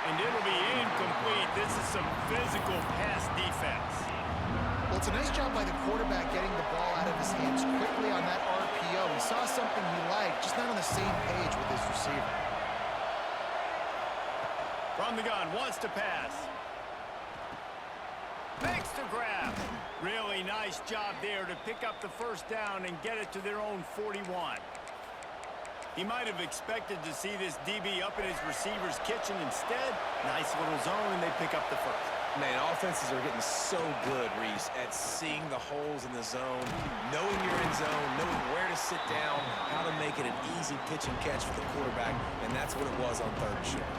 And it'll be incomplete. This is some physical pass defense. Well, it's a nice job by the quarterback getting the ball out of his hands quickly on that RPO. He saw something he liked, just not on the same page with his receiver. From the gun, wants to pass. Makes the grab. Really nice job there to pick up the first down and get it to their own 41. He might have expected to see this DB up in his receiver's kitchen. Instead, nice little zone, and they pick up the first. Man, offenses are getting so good, Reese, at seeing the holes in the zone, knowing you're in zone, knowing where to sit down, how to make it an easy pitch and catch for the quarterback, and that's what it was on third and short.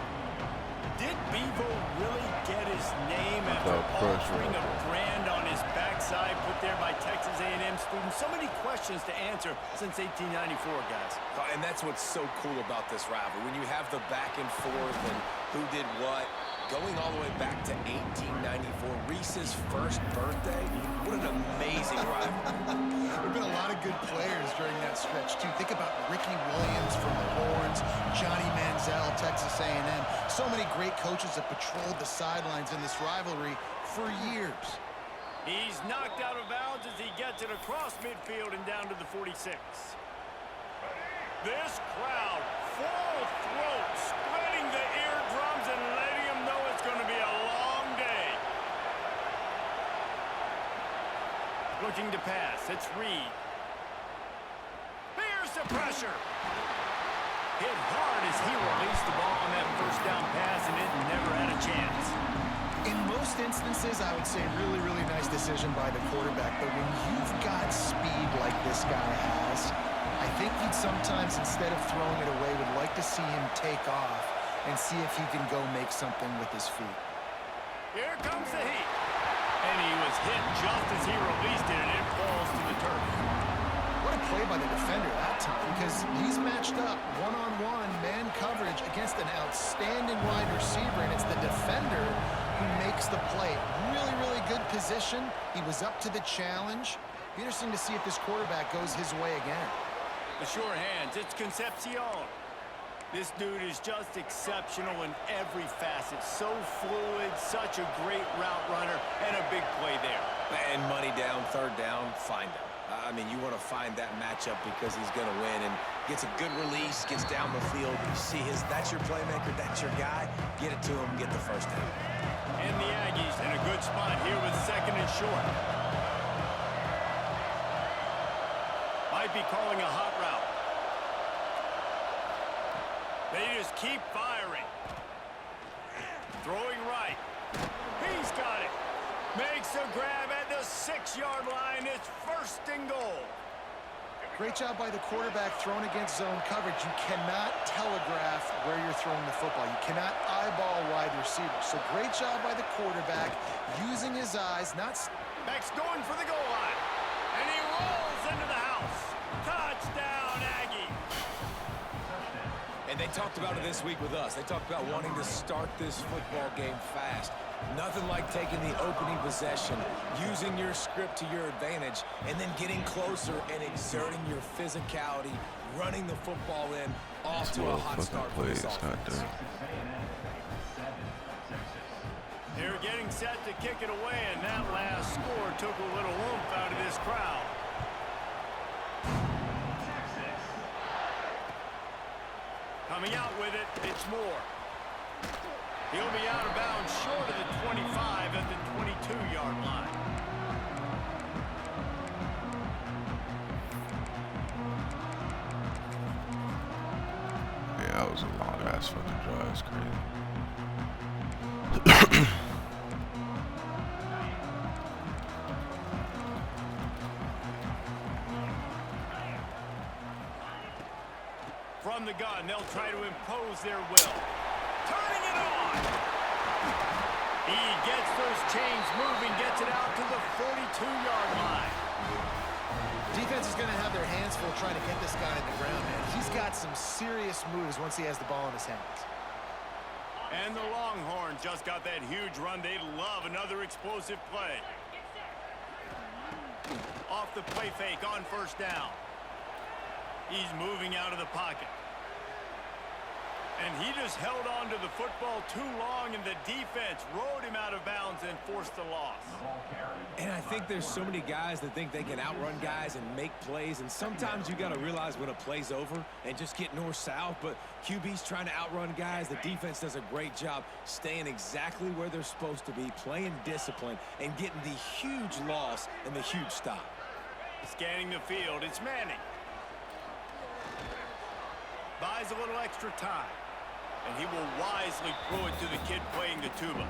Did Bevo really get his name after altering a brand on his backside put there by Texas A&M students? So many questions to answer since 1894, guys. And that's what's so cool about this rivalry. When you have the back and forth and who did what, going all the way back to 1894, Reese's first birthday, what an amazing rivalry. There have been a lot of good players during that stretch, too. Think about Ricky Williams from the Horns, Johnny Manziel, Texas A&M. So many great coaches have patrolled the sidelines in this rivalry for years. He's knocked out of bounds as he gets it across midfield and down to the 46. This crowd, full throat, spreading the eardrums and letting them know it's going to be a long day. Looking to pass, it's Reed. Here's the pressure. Hit hard as he released the ball on that first down pass, and it never had a chance. In most instances, I would say really, really nice decision by the quarterback. But when you've got speed like this guy has, I think he'd sometimes, instead of throwing it away, would like to see him take off and see if he can go make something with his feet. Here comes the heat. And he was hit just as he released it, and it falls to the turf. What a play by the defender that time, because he's matched up one-on-one man coverage against an outstanding wide receiver, and it's the defender who makes the play. Really, really good position. He was up to the challenge. Be interesting to see if this quarterback goes his way again. The sure hands, it's Concepcion. This dude is just exceptional in every facet. So fluid, such a great route runner, and a big play there. And money down, third down, find him. I mean, you want to find that matchup because he's going to win and gets a good release, gets down the field. You see that's your playmaker, that's your guy. Get it to him, get the first down. And the Aggies in a good spot here with second and short. Might be calling a hot route. They just keep firing. Throwing right. He's got it. Makes a grab at the 6-yard line. It's first and goal. Great job by the quarterback thrown against zone coverage. You cannot telegraph where you're throwing the football. You cannot eyeball wide receivers. So great job by the quarterback using his eyes. Beck's going for the goal line. And he rolls into the house. Touchdown, Aggie. And they talked about it this week with us. They talked about wanting to start this football game fast. Nothing like taking the opening possession, using your script to your advantage, and then getting closer and exerting your physicality, running the football in, off to a hot start for this offense. They're getting set to kick it away, and that last score took a little oomph out of this crowd. Coming out with it, it's Moore. He'll be out of bounds short of the 25 at the 22-yard line. Yeah, that was a long-ass fucking drive. It's crazy. From the gun, they'll try to impose their will. Turning it on. He gets those chains moving, gets it out to the 42-yard line. Defense is going to have their hands full trying to get this guy in the ground, man. He's got some serious moves once he has the ball in his hands. And the Longhorns just got that huge run. They love another explosive play. Off the play fake on first down. He's moving out of the pocket. And he just held on to the football too long, and the defense rode him out of bounds and forced the loss. And I think there's so many guys that think they can outrun guys and make plays, and sometimes you got to realize when a play's over and just get north-south, but QB's trying to outrun guys. The defense does a great job staying exactly where they're supposed to be, playing discipline, and getting the huge loss and the huge stop. Scanning the field, it's Manning. Buys a little extra time. And he will wisely throw it to the kid playing the tuba.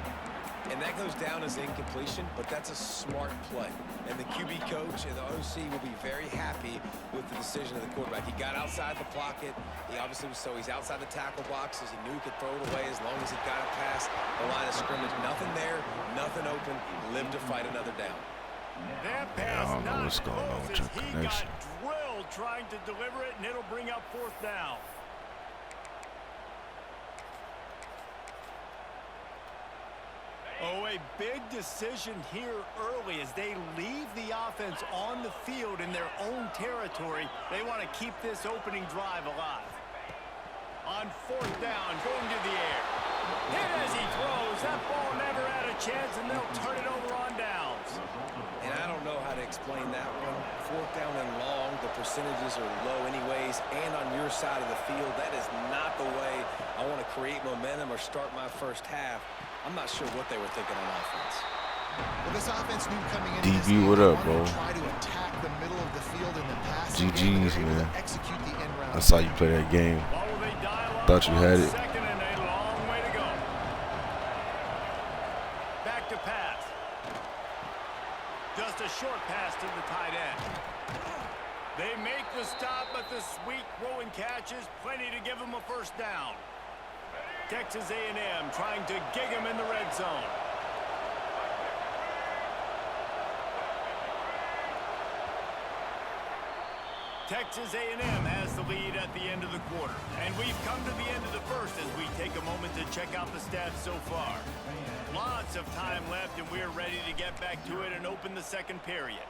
And that goes down as incompletion, but that's a smart play. And the QB coach and the OC will be very happy with the decision of the quarterback. He got outside the pocket. He obviously was he's outside the tackle boxes. He knew he could throw it away as long as he got it past the line of scrimmage. Nothing there, nothing open. Live to fight another down. That Yeah, I pass don't know not what's going on with close your as he connection. got drilled trying to deliver it, and it'll bring up 4th down. Oh, a big decision here early as they leave the offense on the field in their own territory. They want to keep this opening drive alive. On 4th down, going to the air. Hit as he throws. That ball never had a chance, and they'll turn it over on downs. And I don't know how to explain that one. 4th down and long, the percentages are low anyways, and on your side of the field, that is not the way I want to create momentum or start my first half. I'm not sure what they were thinking on offense. Well, this offense knew coming into DB, this game, what they up, wanted bro? to try to attack the middle of the field in the passing game, GG's, and they were able man. to execute the end round. I saw you play that game. What will they dial up Thought you on had it. 2nd and a long way to go. Back to pass. Just a short pass to the tight end. They make the stop, but the sweet throw and catch is plenty to give them a 1st down. Texas A&M trying to gig him in the red zone. Texas A&M has the lead at the end of the quarter. And we've come to the end of the first as we take a moment to check out the stats so far. Lots of time left, and we're ready to get back to it and open the 2nd period.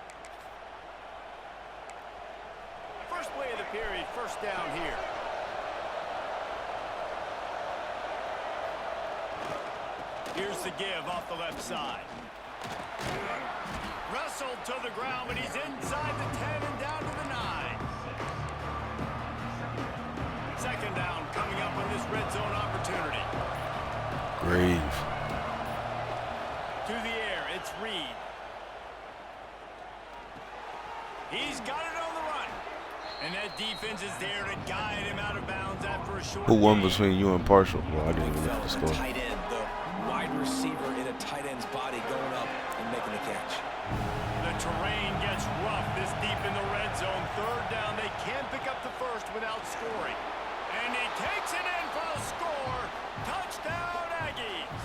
First play of the period, 1st down here. Here's the give off the left side. Wrestled to the ground, but he's inside the 10 and down to the 9. 2nd down coming up on this red zone opportunity. Grave. To the air, it's Reed. He's got it on the run. And that defense is there to guide him out of bounds after a short Who won gain. between you and Partial? Well, I didn't even look at the The score. tight end, the wide receiver in a tight end's body going up and making the catch. The terrain gets rough this deep in the red zone. 3rd down, they can't pick up the 1st without scoring. And he takes it in for the score. Touchdown, Aggies.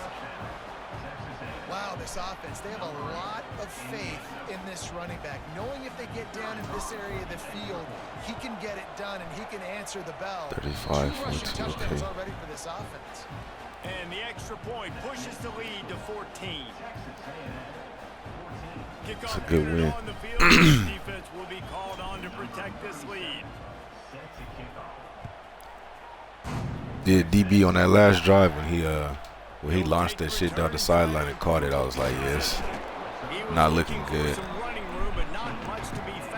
Wow, this offense, they have a lot of faith in this running back, knowing if they get down in this area of the field, he can get it done and he can answer the bell. 35, 2 rushing 42, touchdowns okay. already for this offense. And the extra point pushes the lead to 14. It's a good win. On the field, the defense will be called on to protect this lead. Yeah, DB on that last drive when he launched that shit down the sideline and caught it, I was like, yes, not looking good.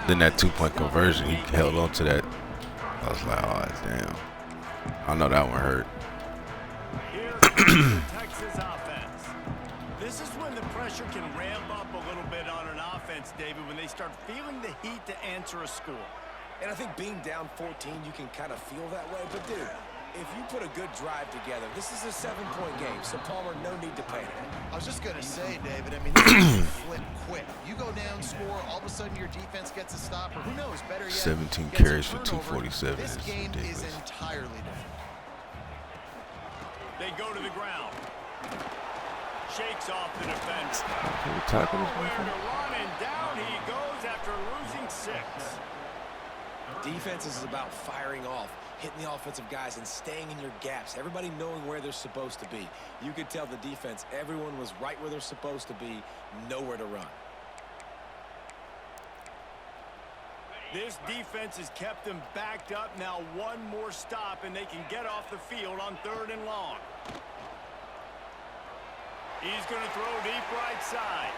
Then that 2-point conversion, he held on to that. I was like, oh, damn. I know that one hurt. Texas offense. This is when the pressure can ramp up a little bit on an offense, David, when they start feeling the heat to answer a score. And I think being down 14, you can kind of feel that way. But, dude, if you put a good drive together, this is a 7-point game. So, Palmer, no need to panic. I was just going to say, David, I mean, this can flip quick. You go down, score, all of a sudden your defense gets a stop, or who knows, better yet, 17 gets a carries for turnover. 247 This is game ridiculous. is entirely different. They go to the ground. Shakes off the defense. Can we tackle this Nowhere one? to run, and down he goes after losing 6. Defense is about firing off, hitting the offensive guys, and staying in your gaps. Everybody knowing where they're supposed to be. You could tell the defense, everyone was right where they're supposed to be, nowhere to run. This defense has kept them backed up. Now one more stop, and they can get off the field on 3rd and long. He's going to throw deep right side.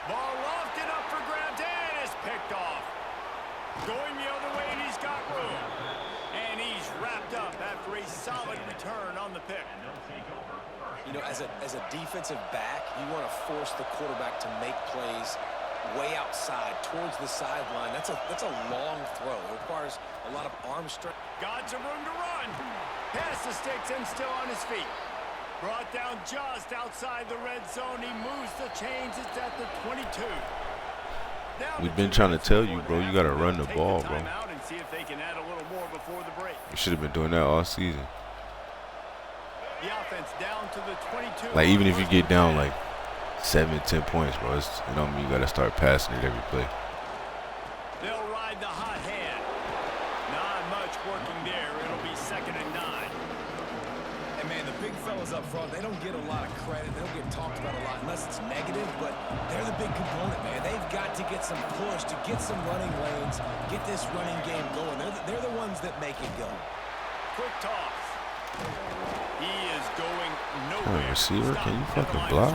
Ball lofted up for grabs, and it's picked off. Going the other way, and he's got room. And he's wrapped up after a solid return on the pick. You know, as a defensive back, you want to force the quarterback to make plays way outside towards the sideline. That's a long throw. It requires a lot of arm strength. Got some room to run. Past the sticks and still on his feet. Brought down just outside the red zone. He moves the chains. It's at the 22. We've been trying to tell you, bro. You got to run the ball, bro. And see if they can add a little more before the break. You should have been doing that all season. The offense down to the 22. Like, even if you get down like 7, 10 points, bro, it don't mean you got to start passing it every play. They'll ride the hot hand. Not much working there. It'll be 2nd and 9. And, man, the big fellas up front, they don't get a lot of credit. They don't get talked about a lot unless it's negative, but they're the big component, man. They've got to get some push, to get some running lanes, get this running game going. They're the ones that make it go. Quick toss. He is going nowhere. Receiver, can you fucking block?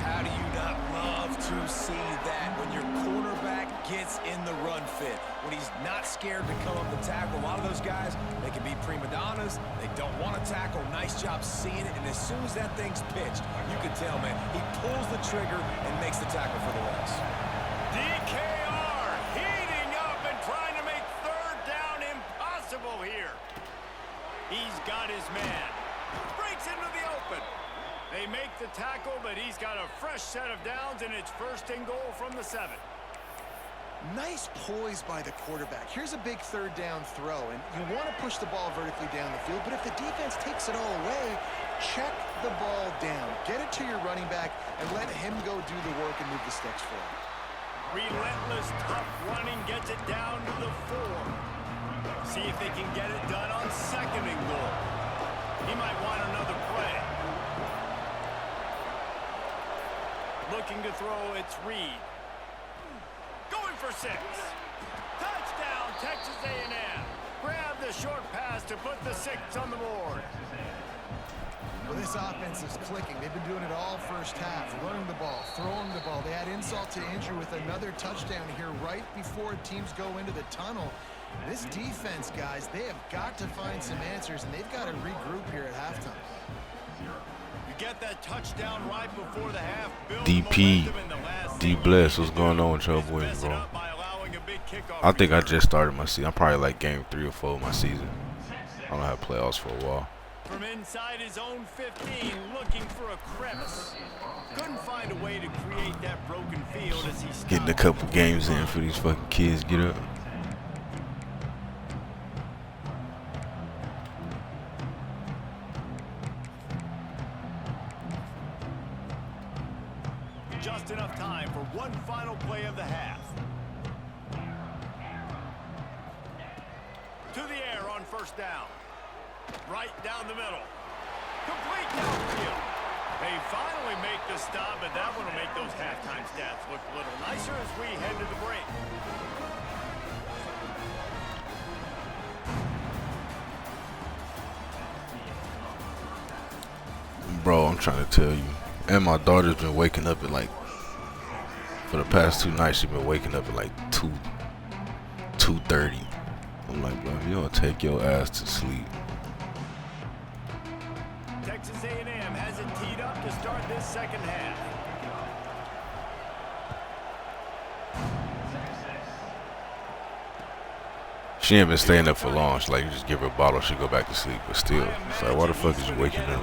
How do you not love to see that when your quarterback gets in the run fit? When he's not scared to come up the tackle. A lot of those guys, they can be prima donnas. They don't want to tackle. Nice job seeing it. And as soon as that thing's pitched, you can tell, man, he pulls the trigger and makes the tackle for the loss. DKR heating up and trying to make 3rd down impossible here. He's got his man. Breaks into the open. They make the tackle, but he's got a fresh set of downs, and it's 1st and goal from the 7. Nice poise by the quarterback. Here's a big 3rd down throw, and you want to push the ball vertically down the field, but if the defense takes it all away, check the ball down. Get it to your running back and let him go do the work and move the sticks for him. Relentless, tough running gets it down to the 4. See if they can get it done on 2nd and goal. He might want another play. Looking to throw, it's Reed. Going for 6. Touchdown, Texas A&M. Grab the short pass to put the 6 on the board. Well, this offense is clicking. They've been doing it all first half. Running the ball, throwing the ball. They add insult to injury with another touchdown here right before teams go into the tunnel. This defense, guys, they have got to find some answers, and they've got to regroup here at halftime. You get that touchdown right before the half. DP, D-Bless, what's going on with y'all boys, bro? I think I just started my season. I'm probably like game 3 or 4 of my season. I don't have playoffs for a while. From inside his own 15, looking for a crevice. Couldn't find a way to create that broken field as he stopped. Getting a couple games in for these fucking kids. Get up. Just enough time for one final play of the half. To the air on 1st down. Right down the middle. Complete downfield. They finally make the stop, but that one will make those halftime stats look a little nicer as we head to the break. Bro, I'm trying to tell you. And my daughter's been waking up at like, for the past 2 nights, she's been waking up at like 2:30. I'm like, bro, if you don't take your ass to sleep. Texas A&M has it teed up to start this 2nd half. She ain't been staying up for long. She's like, you just give her a bottle, she'll go back to sleep. But still, it's like, why the fuck is you waking up?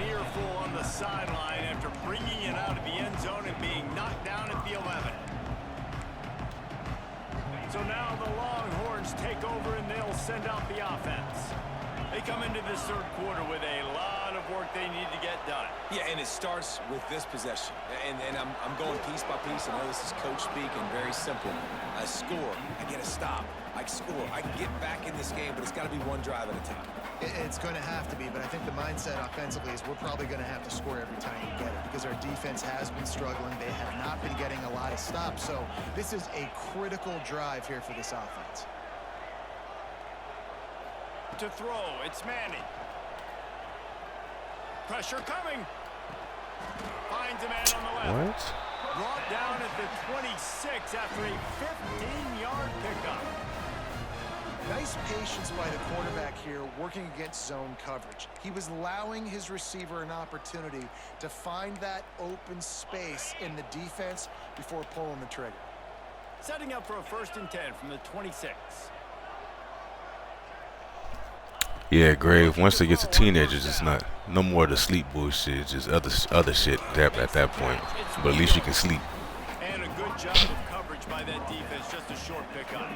On the sideline after bringing it out of the end zone and being knocked down at the 11. So now the Longhorns take over and they'll send out the offense. They come into this 3rd quarter with a lot of of work they need to get done. Yeah, and it starts with this possession. And I'm going piece by piece. I know this is coach speak and very simple. I score. I get a stop. I score. I can get back in this game, but it's got to be one drive at a time. It's going to have to be, but I think the mindset offensively is we're probably going to have to score every time we get it because our defense has been struggling. They have not been getting a lot of stops, so this is a critical drive here for this offense. To throw, it's Manning. Pressure coming. Finds a man on the left. What? Brought down at the 26 after a 15-yard pickup. Nice patience by the quarterback here working against zone coverage. He was allowing his receiver an opportunity to find that open space in the defense before pulling the trigger. Setting up for a 1st and 10 from the 26. Yeah, Grave, once they get to teenagers, it's not no more of the sleep bullshit, just other shit at that point. But at least you can sleep. And a good job of coverage by that defense, just a short pickup.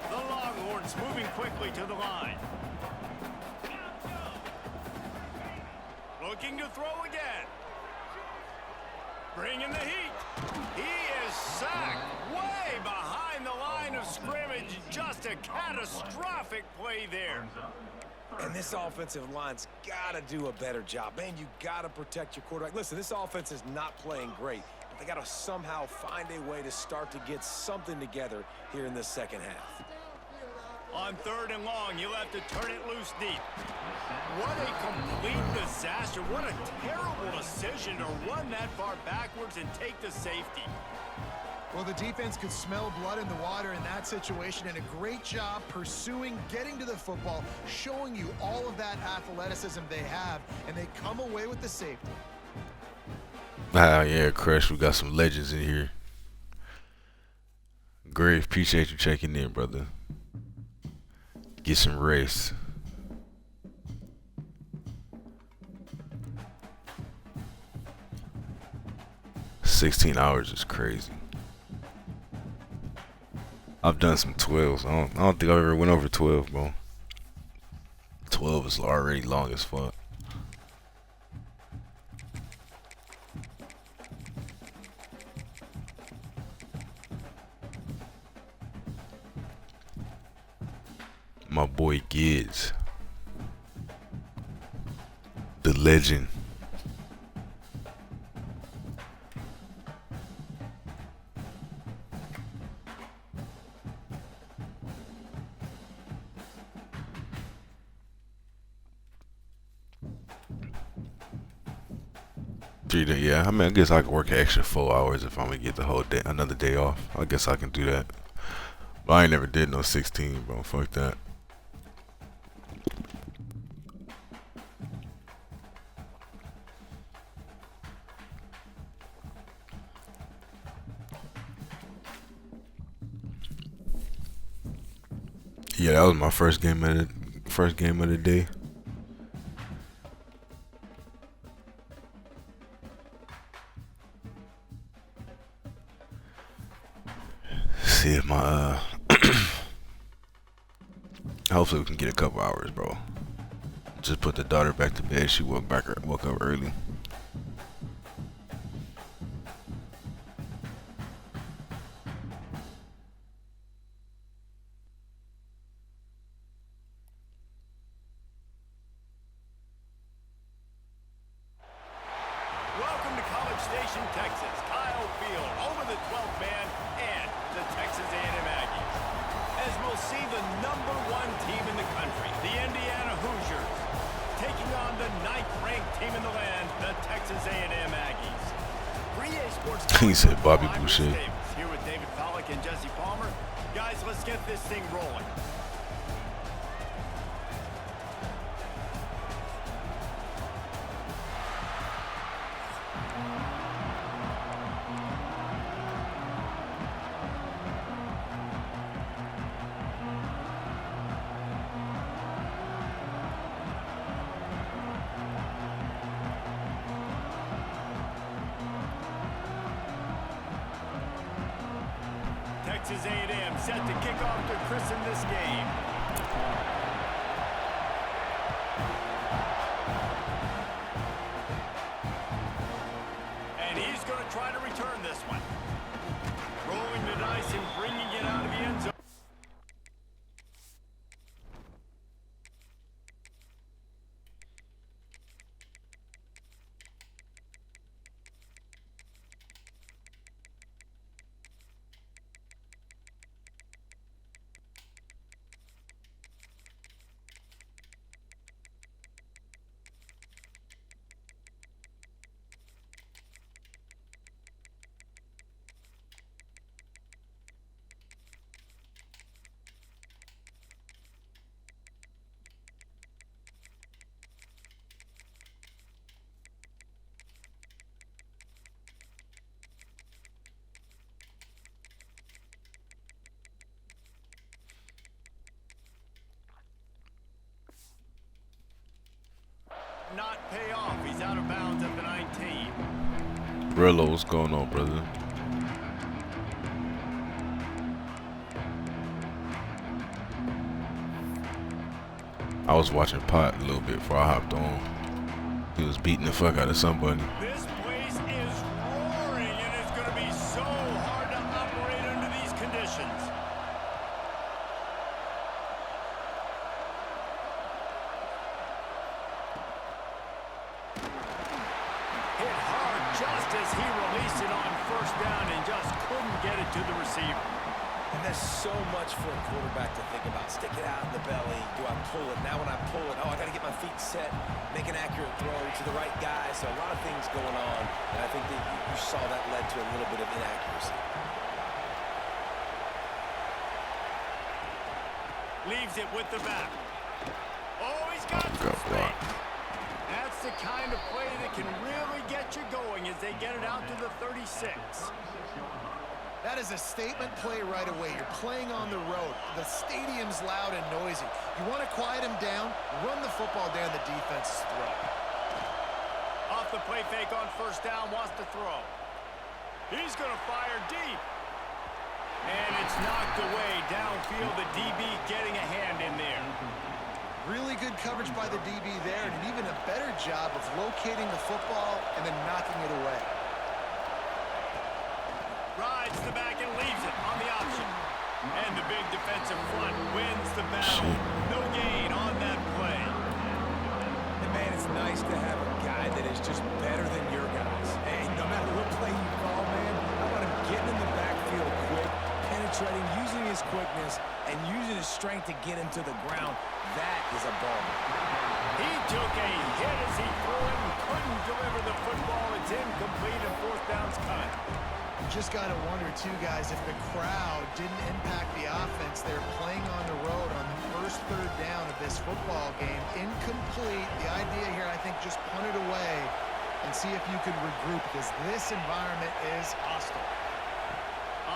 The Longhorns moving quickly to the line. Looking to throw again. Bringing the heat. He is sacked way behind the line of scrimmage. Just a catastrophic play there. And this offensive line's got to do a better job. Man, you got to protect your quarterback. Listen, this offense is not playing great, but they got to somehow find a way to start to get something together here in the second half. On 3rd and long, you'll have to turn it loose deep. What a complete disaster. What a terrible decision to run that far backwards and take the safety. Well, the defense could smell blood in the water in that situation, and a great job pursuing, getting to the football, showing you all of that athleticism they have, and they come away with the safety. Yeah, Crush, we got some legends in here. Grave, appreciate you checking in, brother. Get some rest. $16 hours is crazy. I've done some 12s. I don't think I've ever went over 12, bro. 12 is already long as fuck. My boy Gids, the legend. Yeah, I mean, I guess I could work an extra 4 hours if I'm gonna get the whole day, another day off. I guess I can do that. But I ain't never did no 16, bro. Fuck that. Yeah, that was my first game of the day. See if my hopefully we can get a couple hours, bro. Just put the daughter back to bed. She woke up early. Welcome to College Station, Texas. Kyle Field, over the 12th man, and the Texas A&M Aggies. As we'll see the #1 team in the country, the Indiana Hoosiers, taking on the 9th-ranked team in the land, the Texas A&M Aggies. easports. He said Bobby Boucher. Here with David Pollack and Jesse Palmer. Guys, let's get this thing rolling. Texas A&M set to kick off to christen this game. not pay off. He's out of bounds at the 19. Brillo, what's going on, brother? I was watching Pot a little bit before I hopped on. He was beating the fuck out of somebody. This place is roaring, and it's going to be so hard to operate under these conditions. Hit hard just as he released it on first down and just couldn't get it to the receiver. And there's so much for a quarterback to think about. Stick it out in the belly. Do I pull it? Now when I pull it, oh, I got to get my feet set, make an accurate throw to the right guy. So a lot of things going on, and I think that you saw that led to a little bit of inaccuracy. Leaves it with the back. Oh, he's got some space. That's the kind of play that can really get you going as they get it out to the 36. That is a statement play right away. You're playing on the road. The stadium's loud and noisy. You want to quiet him down, run the football down the defense's throat. Off the play fake on first down, wants to throw. He's going to fire deep. And it's knocked away downfield. The DB getting a hand in there. Really good coverage by the DB there, and an even a better job of locating the football and then knocking it away. Rides the back and leaves it on the option. And the big defensive front wins the battle. No gain on that play. And man, it's nice to have a guy that is just better than your guys. Hey, no matter what play you call, man, I want him getting in the backfield quick, penetrating, using his quickness, and using his strength to get him to the ground. That is a ball. He took a hit as he threw it and couldn't deliver the football. It's incomplete and fourth down's cut. Just got to wonder, too, guys, if the crowd didn't impact the offense. They're playing on the road on the first third down of this football game. Incomplete. The idea here, I think, just punt it away and see if you can regroup, because this environment is hostile.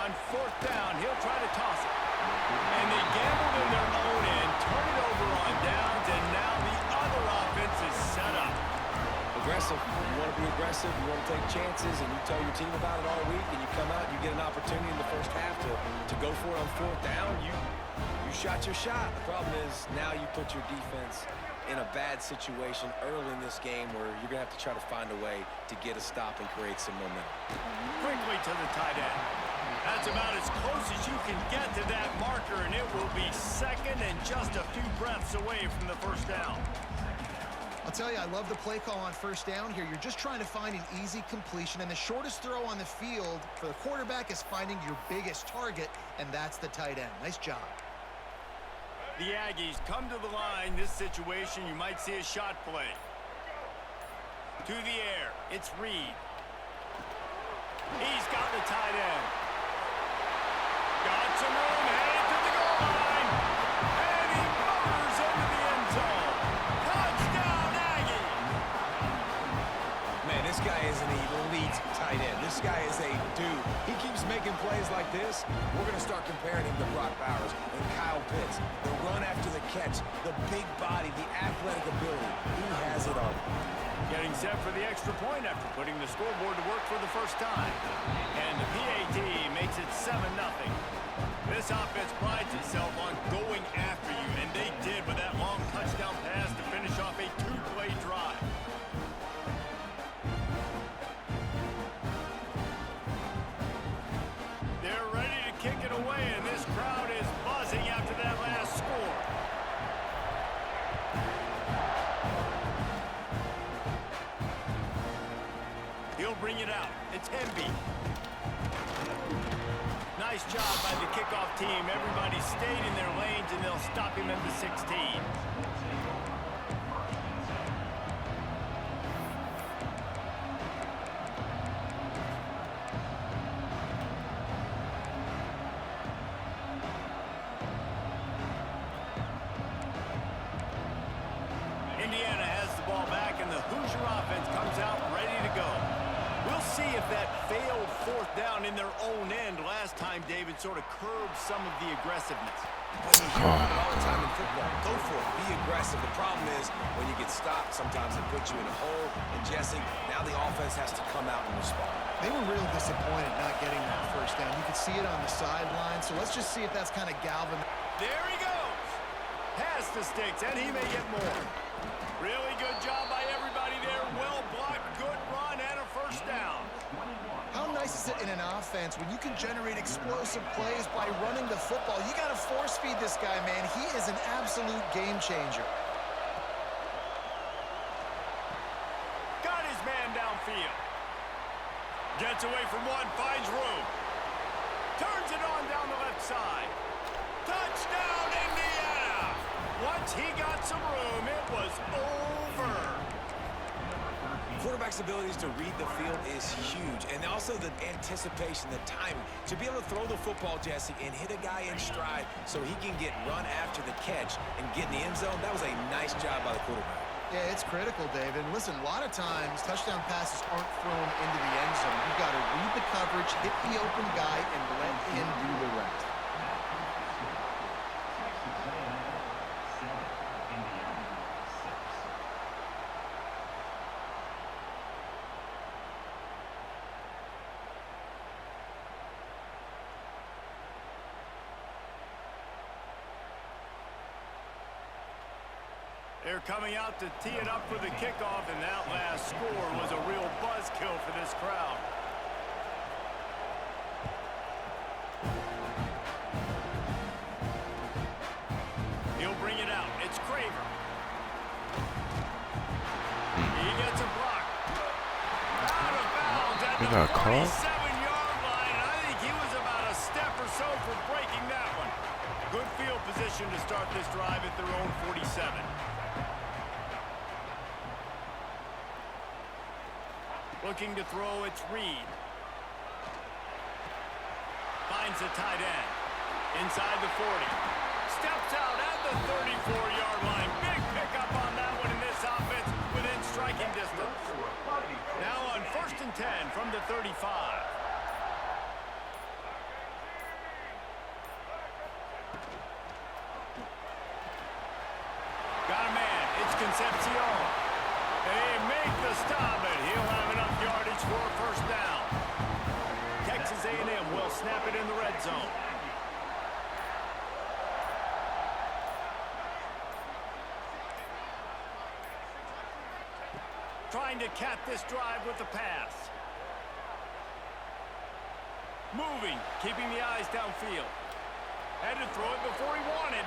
On fourth down, he'll try to toss it. And they gambled in their own end, turn it over on downs, and now the other offense is set up. Aggressive. You want to be aggressive, you want to take chances, and you tell your team about it all week, and you come out and you get an opportunity in the first half to go for it on fourth down. You shot your shot. The problem is now you put your defense in a bad situation early in this game where you're going to have to try to find a way to get a stop and create some momentum. Quickly to the tight end. That's about as close as you can get to that marker, and it will be second and just a few breaths away from the first down. I'll tell you, I love the play call on first down here. You're just trying to find an easy completion, and the shortest throw on the field for the quarterback is finding your biggest target, and that's the tight end. Nice job. The Aggies come to the line. This situation, you might see a shot play. To the air, it's Reed. He's got the tight end. Got some room, headed to the goal line. And he motors into the end zone. Touchdown, Aggie! Man, this guy is an elite tight end. This guy is a dude. He keeps making plays like this. We're going to start comparing him to Brock Bowers and Kyle Pitts. The run after the catch, the big body, the athletic ability. He has it all. Getting set for the extra point after putting the scoreboard to work for the first time. And the PAT makes it 7-0. This offense prides itself on going after you, and they did with that long touchdown pass to finish off a two-play drive. They're ready to kick it away, and this crowd is buzzing after that last score. He'll bring it out. It's Hemby. Nice job by the kickoff team. Everybody stayed in their lanes, and they'll stop him at the 16. Indiana has the ball back, and the Hoosier offense comes out ready to go. We'll see if if that failed fourth down in their own end last time, David, sort of curbed some of the aggressiveness. Well, you hear about it all the time in football. Go for it. Be aggressive. The problem is when you get stopped, sometimes it puts you in a hole. And, Jesse, now the offense has to come out and respond. They were real disappointed not getting that first down. You could see it on the sideline. So let's just see if that's kind of galvanized. There he goes. Has the sticks, and he may get more. Really good job by everybody there. Well blocked, good run, and a first down. How nice is it in an offense when you can generate explosive plays by running the football? You got to force feed this guy, man. He is an absolute game changer. Got his man downfield. Gets away from one, finds room. Turns it on down the left side. Touchdown, Indiana! Once he got some room, it was over. Quarterback's abilities to read the field is huge, and also the anticipation, the timing. To be able to throw the football, Jesse, and hit a guy in stride so he can get run after the catch and get in the end zone, that was a nice job by the quarterback. Yeah, it's critical, David. Listen, a lot of times touchdown passes aren't thrown into the end zone. You've got to read the coverage, hit the open guy, and let him do the rest. They're coming out to tee it up for the kickoff, and that last score was a real buzzkill for this crowd. He'll bring it out. It's Craver. He gets a block. Out of bounds at the 47-yard line, and I think he was about a step or so for breaking that one. Good field position to start this drive at their own 47. Looking to throw, it's Reed. Finds the tight end. Inside the 40. Steps out at the 34-yard line. Big pickup on that one in this offense within striking distance. Now on 1st and 10 from the 35. Got a man. It's Concepcion. They make the stop, and he'll have enough yardage for a first down. Texas A&M will snap it in the red zone. Trying to cap this drive with the pass. Moving, keeping the eyes downfield. Had to throw it before he wanted.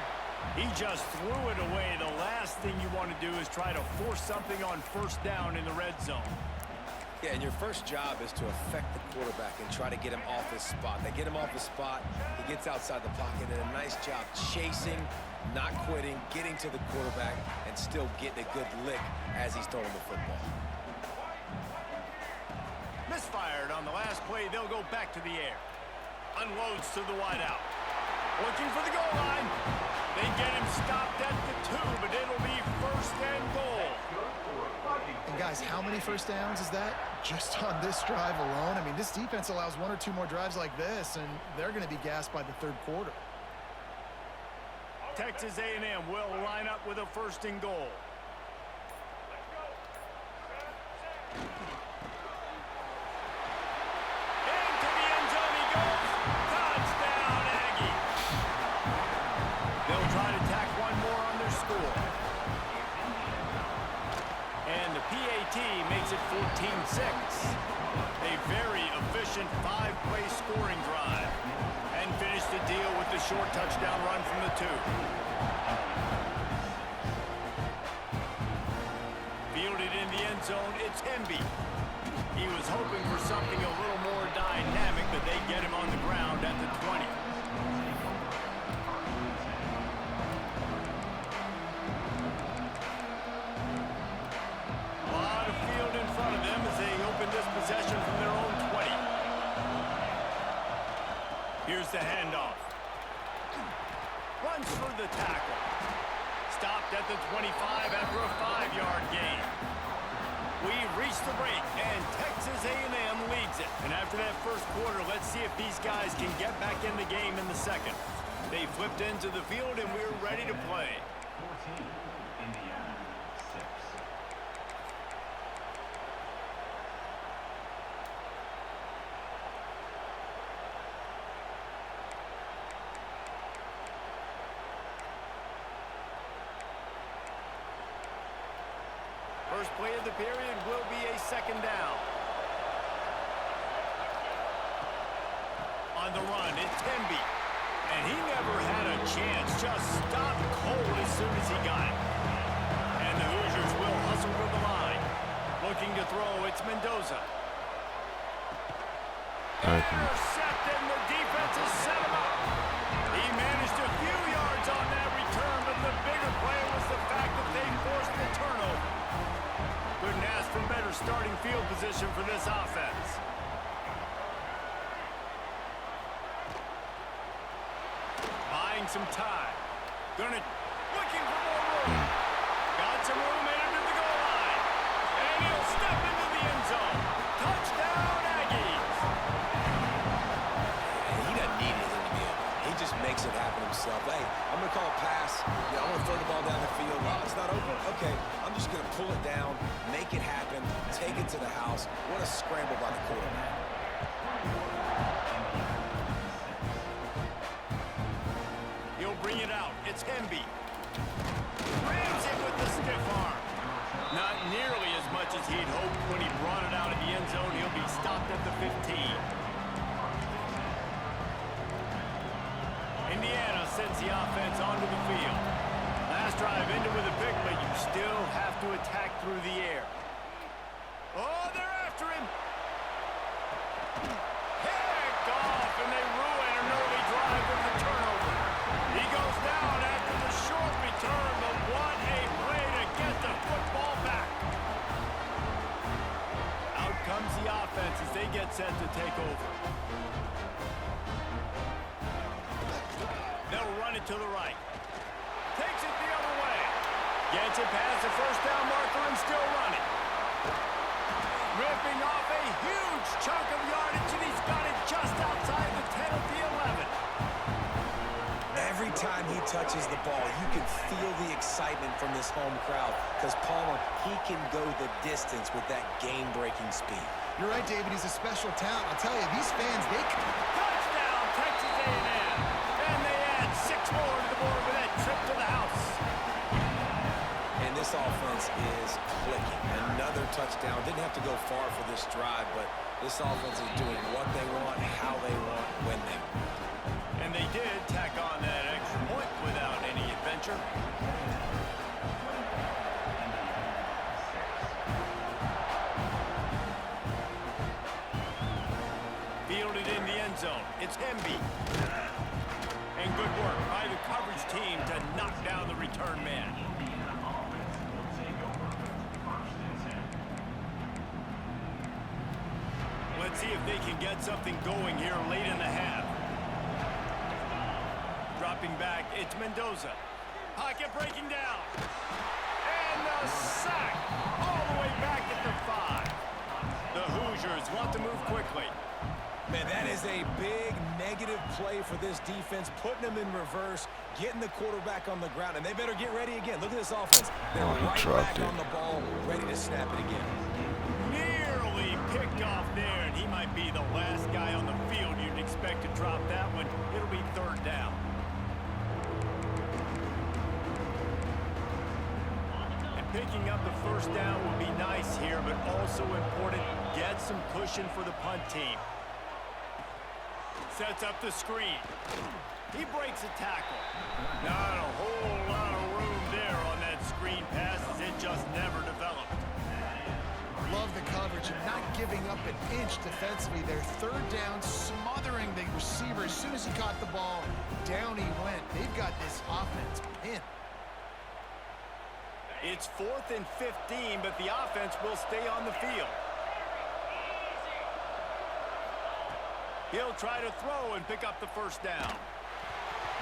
He just threw it away. The last thing you want to do is try to force something on first down in the red zone. Yeah, and your first job is to affect the quarterback and try to get him off his spot. They get him off his spot, he gets outside the pocket, and a nice job chasing, not quitting, getting to the quarterback, and still getting a good lick as he's throwing the football. Misfired on the last play. They'll go back to the air. Unloads to the wideout. Looking for the goal line. They get him stopped at the 2, but it'll be 1st and goal. And guys, how many first downs is that? Just on this drive alone? I mean, this defense allows 1 or 2 more drives like this, and they're going to be gassed by the 3rd quarter. Texas A&M will line up with a 1st and goal. Into the end zone he goes. Touchdown, Aggie. They'll try to tack one more on their score. And the PAT makes it 14-6. A very efficient 5-play scoring drive. And finish the deal with the short touchdown run from the 2. Fielded in the end zone, it's Hemby. He was hoping for something a little more dynamic, but they get him on the ground at the 20. A lot of field in front of them as they open this possession from their own 20. Here's the handoff. Runs for the tackle. Stopped at the 25 after a 5-yard gain. We've reached the break, and Texas A&M leads it. And after that first quarter, let's see if these guys can get back in the game in the second. They flipped into the field, and we're ready to play. 14, Indiana, 6. First play of the period will be a second down. On the run, it's Temby. And he never had a chance. Just stopped cold as soon as he got it. And the Hoosiers will hustle to the line. Looking to throw, it's Mendoza. Intercepted, and the defense has set him up. He managed a few yards on that return, but the bigger play was the fact that they forced the turnover. Couldn't ask for better starting field position for this offense. Buying some time. Looking for more room. Got some room in into the goal line. And he'll step into the end zone. Touchdown, Aggies. He doesn't need anything to be open. He just makes it happen himself. Hey, I'm going to call a pass. Yeah, I'm going to throw the ball down the field. Oh, it's not open. Okay, I'm just going to pull it down, make it happen, take it to the house. What a scramble by the quarterback. He'll bring it out. It's Hemby. Rams it with the stiff arm. Not nearly as much as he'd hoped when he brought it out of the end zone. He'll be stopped at the 15. Indiana sends the offense onto the field. Last drive ended with a pick, but you still have to attack through the air. Oh, they're after him. Picked off, and they ruin an early drive with the turnover. He goes down after the short return, but what a play to get the football back. Out comes the offense as they get set to take over. They'll run it to the right. Takes it the other way. Gets it past the first down marker and still running. Ripping off a huge chunk of yardage, and he's got it just outside the 10 of the 11. Every time he touches the ball, you can feel the excitement from this home crowd because, Palmer, he can go the distance with that game-breaking speed. You're right, David. He's a special talent. I'll tell you, these fans, they... Touchdown, Texas A&M. And they add 6 more to the board with that trip to the house. And this offense is clicking. Another touchdown. Didn't have to go far for this drive, but this offense is doing what they want, how they want, when they want. And they did tack on that extra point without any adventure. Fielded in the end zone. It's Hemby. And good work by the coverage team to knock down the return man. Let's see if they can get something going here late in the half. Dropping back, it's Mendoza. Pocket breaking down. And the sack all the way back at the 5. The Hoosiers want to move quickly. Man, that is a big negative play for this defense, putting them in reverse, getting the quarterback on the ground, and they better get ready again. Look at this offense. They're right back on the ball, ready to snap it again. Nearly picked off there, and he might be the last guy on the field you'd expect to drop that one. It'll be third down. And picking up the first down will be nice here, but also important. Get some cushion for the punt team. Sets up the screen. He breaks a tackle. Not a whole lot of room there on that screen pass as it just never developed. Love the coverage and not giving up an inch defensively. Their third down, smothering the receiver. As soon as he caught the ball, down he went. They've got this offense pinned. It's 4th and 15, but the offense will stay on the field. He'll try to throw and pick up the first down.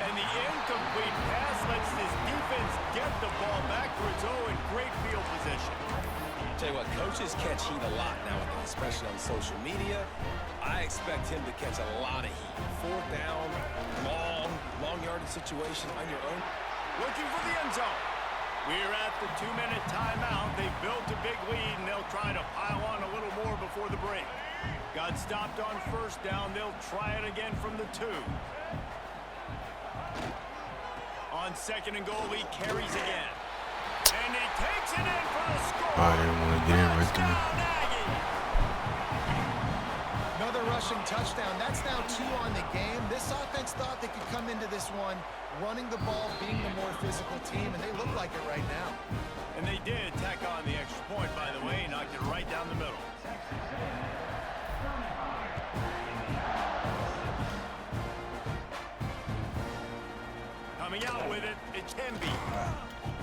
And the incomplete pass lets this defense get the ball back for its own great field position. Tell you what, coaches catch heat a lot nowadays, especially on social media. I expect him to catch a lot of heat. Fourth down, long yardage situation on your own. Looking for the end zone. We're at the 2-minute timeout. They've built a big lead, and they'll try to pile on a little more before the break. Got stopped on first down. They'll try it again from the 2. On second and goal, he carries again. And he takes it in for the score. I didn't want to get in right there. Another rushing touchdown. That's now 2 on the game. This offense thought they could come into this one running the ball, being the more physical team, and they look like it right now. And they did tack on the extra point, by the way, knocked it right down the middle. Coming out with it, it's Hemby.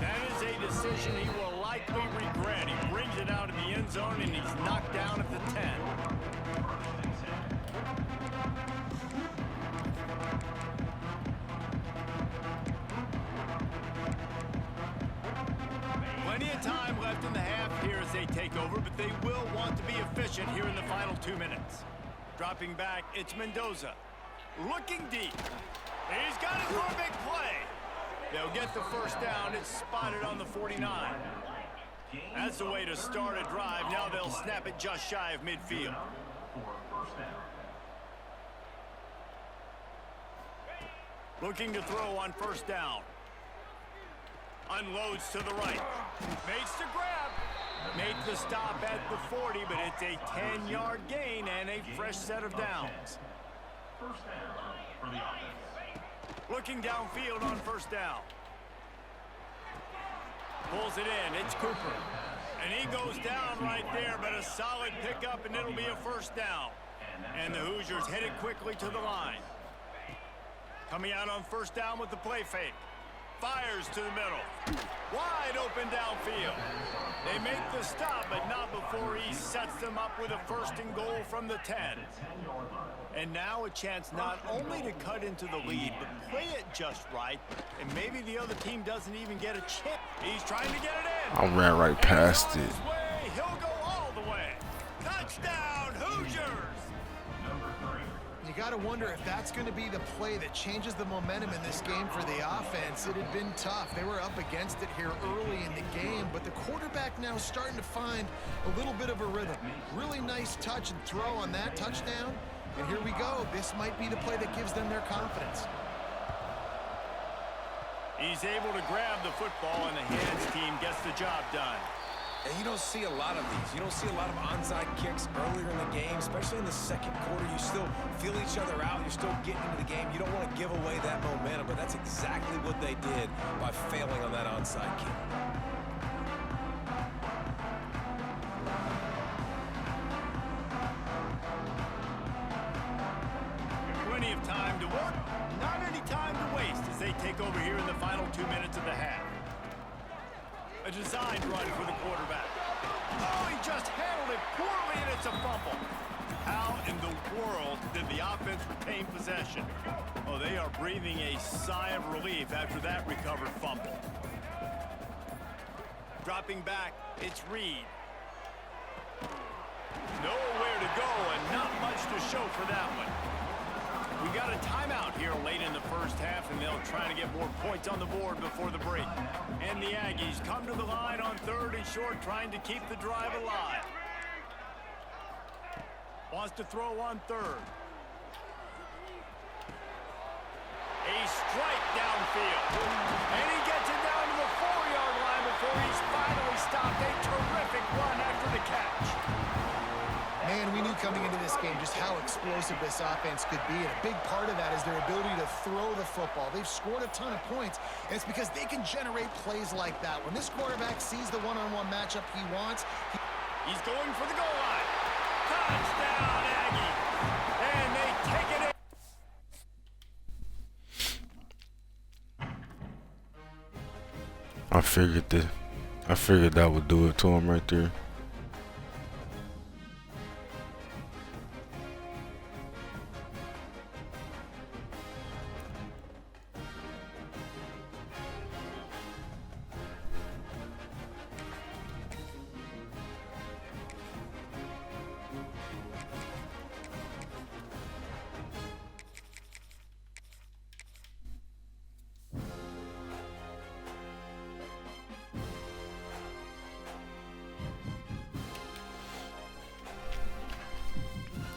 That is a decision he will likely regret. He brings it out of the end zone, and he's knocked down at the 10. Plenty of time left in the half here as they take over, but they will want to be efficient here in the final 2 minutes. Dropping back, it's Mendoza. Looking deep. He's got it for a big play. They'll get the first down. It's spotted on the 49. That's the way to start a drive. Now they'll snap it just shy of midfield. Looking to throw on first down. Unloads to the right. Makes the grab. Made the stop at the 40, but it's a 10-yard gain and a fresh set of downs. First down for the offense. Looking downfield on first down. Pulls it in. It's Cooper. And he goes down right there, but a solid pickup, and it'll be a first down. And the Hoosiers headed quickly to the line. Coming out on first down with the play fake. Fires to the middle. Wide open downfield. They make the stop, but not before he sets them up with a first and goal from the 10. And now a chance not only to cut into the lead, but play it just right, and maybe the other team doesn't even get a chip. He's trying to get it in. I ran right past it. He'll go all the way. Touchdown, Hoosiers! You got to wonder if that's going to be the play that changes the momentum in this game for the offense. It had been tough. They were up against it here early in the game, but the quarterback now is starting to find a little bit of a rhythm. Really nice touch and throw on that touchdown. And here we go. This might be the play that gives them their confidence. He's able to grab the football, and the hands team gets the job done. And you don't see a lot of these. You don't see a lot of onside kicks earlier in the game, especially in the second quarter. You still feel each other out. You're still getting into the game. You don't want to give away that momentum, but that's exactly what they did by failing on that onside kick. Plenty of time to work, not any time to waste as they take over here in the final 2 minutes of the half. A designed run for the quarterback. Oh, he just handled it poorly, and it's a fumble. How in the world did the offense retain possession? Oh, they are breathing a sigh of relief after that recovered fumble. Dropping back, it's Reed. Nowhere to go and not much to show for that one. We got a timeout here late in the first half, and they'll try to get more points on the board before the break. And the Aggies come to the line on third and short, trying to keep the drive alive. Wants to throw on third. A strike downfield. And he gets it down to the 4-yard line before he's finally stopped. A terrific run after the catch. Man, we knew coming into this game just how explosive this offense could be, and a big part of that is their ability to throw the football. They've scored a ton of points, and it's because they can generate plays like that. When this quarterback sees the one-on-one matchup he wants, he's going for the goal line. Touchdown, Aggie! And they take it in. I figured that would do it to him right there.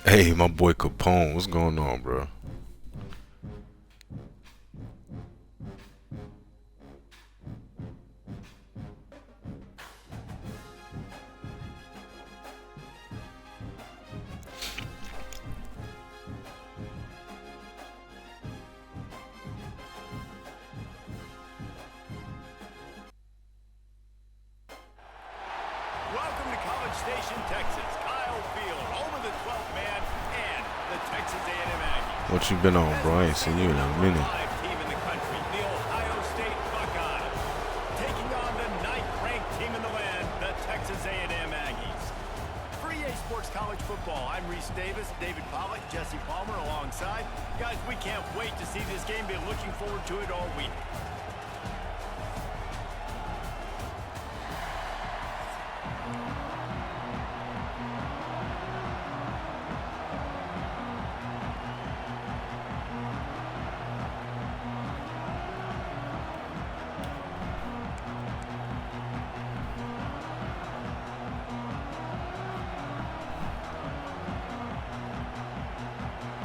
Hey, my boy Capone, what's going on, bro? Welcome to College Station, Texas. Kyle Field, home of the 12th man and the Texas A&M Aggies. What you been on, bro? I ain't seen you in a minute. Team in the country, the Ohio State Buckeyes, taking on the 9th-ranked team in the land, the Texas A&M Aggies. For EA Sports College Football, I'm Reese Davis, David Pollock, Jesse Palmer alongside. Guys, we can't wait to see this game. Been looking forward to it all week.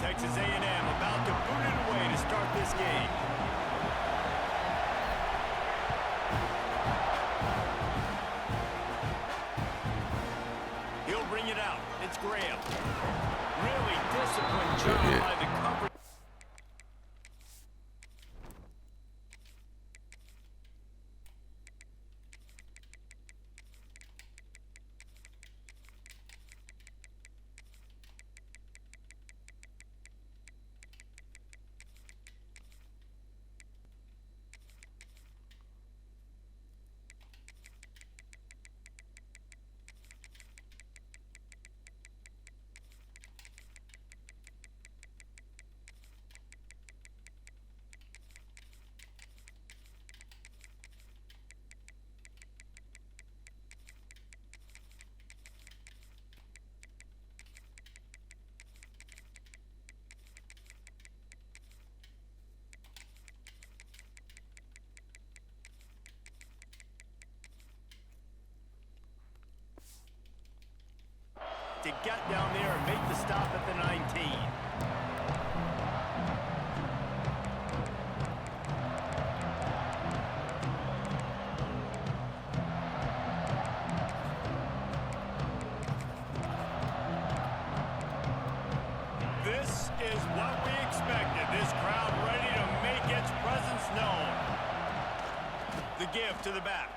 Texas A&M about to boot it away to start this game. He'll bring it out. It's Graham. Really disciplined job by the cover. To get down there and make the stop at the 19. This is what we expected. This crowd ready to make its presence known. The give to the back.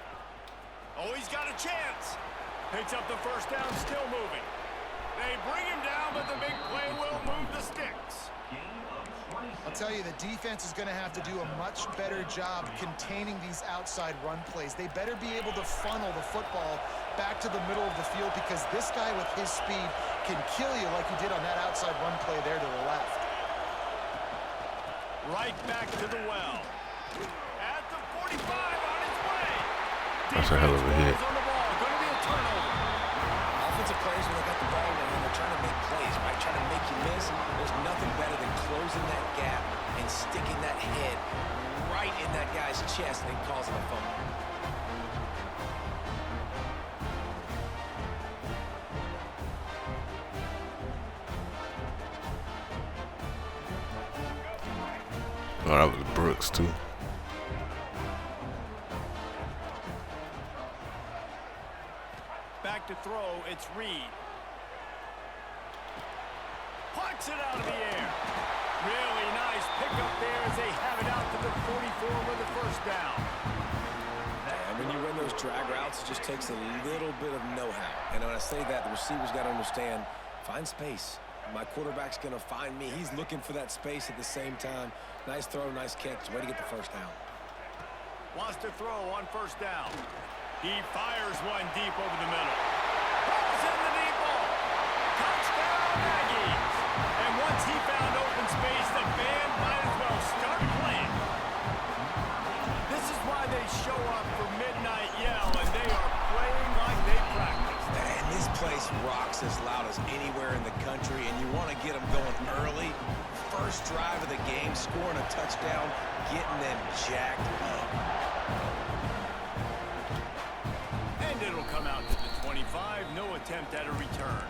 Oh, he's got a chance. Picks up the first down, still moving. They bring him down, but the big play will move the sticks. I'll tell you, the defense is going to have to do a much better job containing these outside run plays. They better be able to funnel the football back to the middle of the field because this guy with his speed can kill you like he did on that outside run play there to the left. Right back to the well. At the 45 on his way. That's a hell of a hit. On the ball. Going to be a turnover. Offensive players, when they got the ball in their hand, they're trying to make plays, right? Trying to make you miss. There's nothing better than closing that gap and sticking that head right in that guy's chest and causing a fumble. Oh, that was Brooks, too. Back to throw, it's Reed. Plucks it out of the air. Really nice pickup there as they have it out to the 44 with the first down. And when you run those drag routes, it just takes a little bit of know-how. And when I say that, the receiver's got to understand, find space. My quarterback's going to find me. He's looking for that space at the same time. Nice throw, nice catch. Way to get the first down. Wants to throw on first down. He fires one deep over the middle. Pulls in the deep ball. Touchdown, Aggies. And once he found open space, the band might as well start playing. This is why they show up for Midnight Yell, and they are playing like they practiced. And this place rocks as loud as anywhere in the country, and you want to get them going early. First drive of the game, scoring a touchdown, getting them jacked up. It'll come out to the 25. No attempt at a return.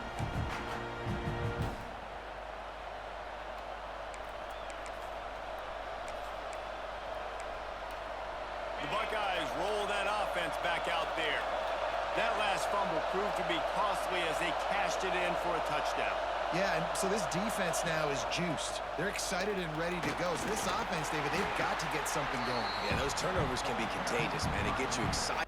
proved to be costly as they cashed it in for a touchdown. Yeah, and so this defense now is juiced. They're excited and ready to go. So this offense, David, they've got to get something going. Yeah, those turnovers can be contagious, man. It gets you excited.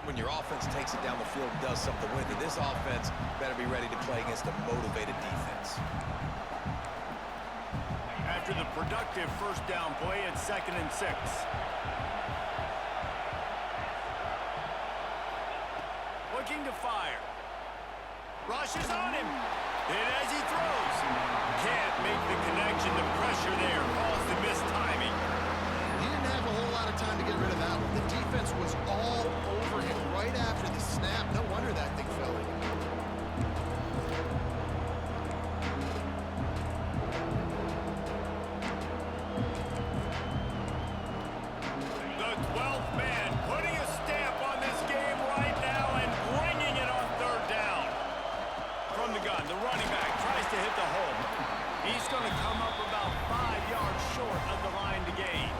When your offense takes it down the field and does something with it, this offense better be ready to play against a motivated defense. After the productive first down play, it's 2nd and 6. Looking to fire. Rushes on him. And as he throws, can't make the connection. The pressure there caused the missed timing. He didn't have a whole lot of time to get rid of that one. The defense was all over him right after the snap. No wonder that thing fell in. The 12th man putting a stamp on this game right now and bringing it on 3rd down. From the gun, the running back tries to hit the hole. He's going to come up about 5 yards short of the line to gain.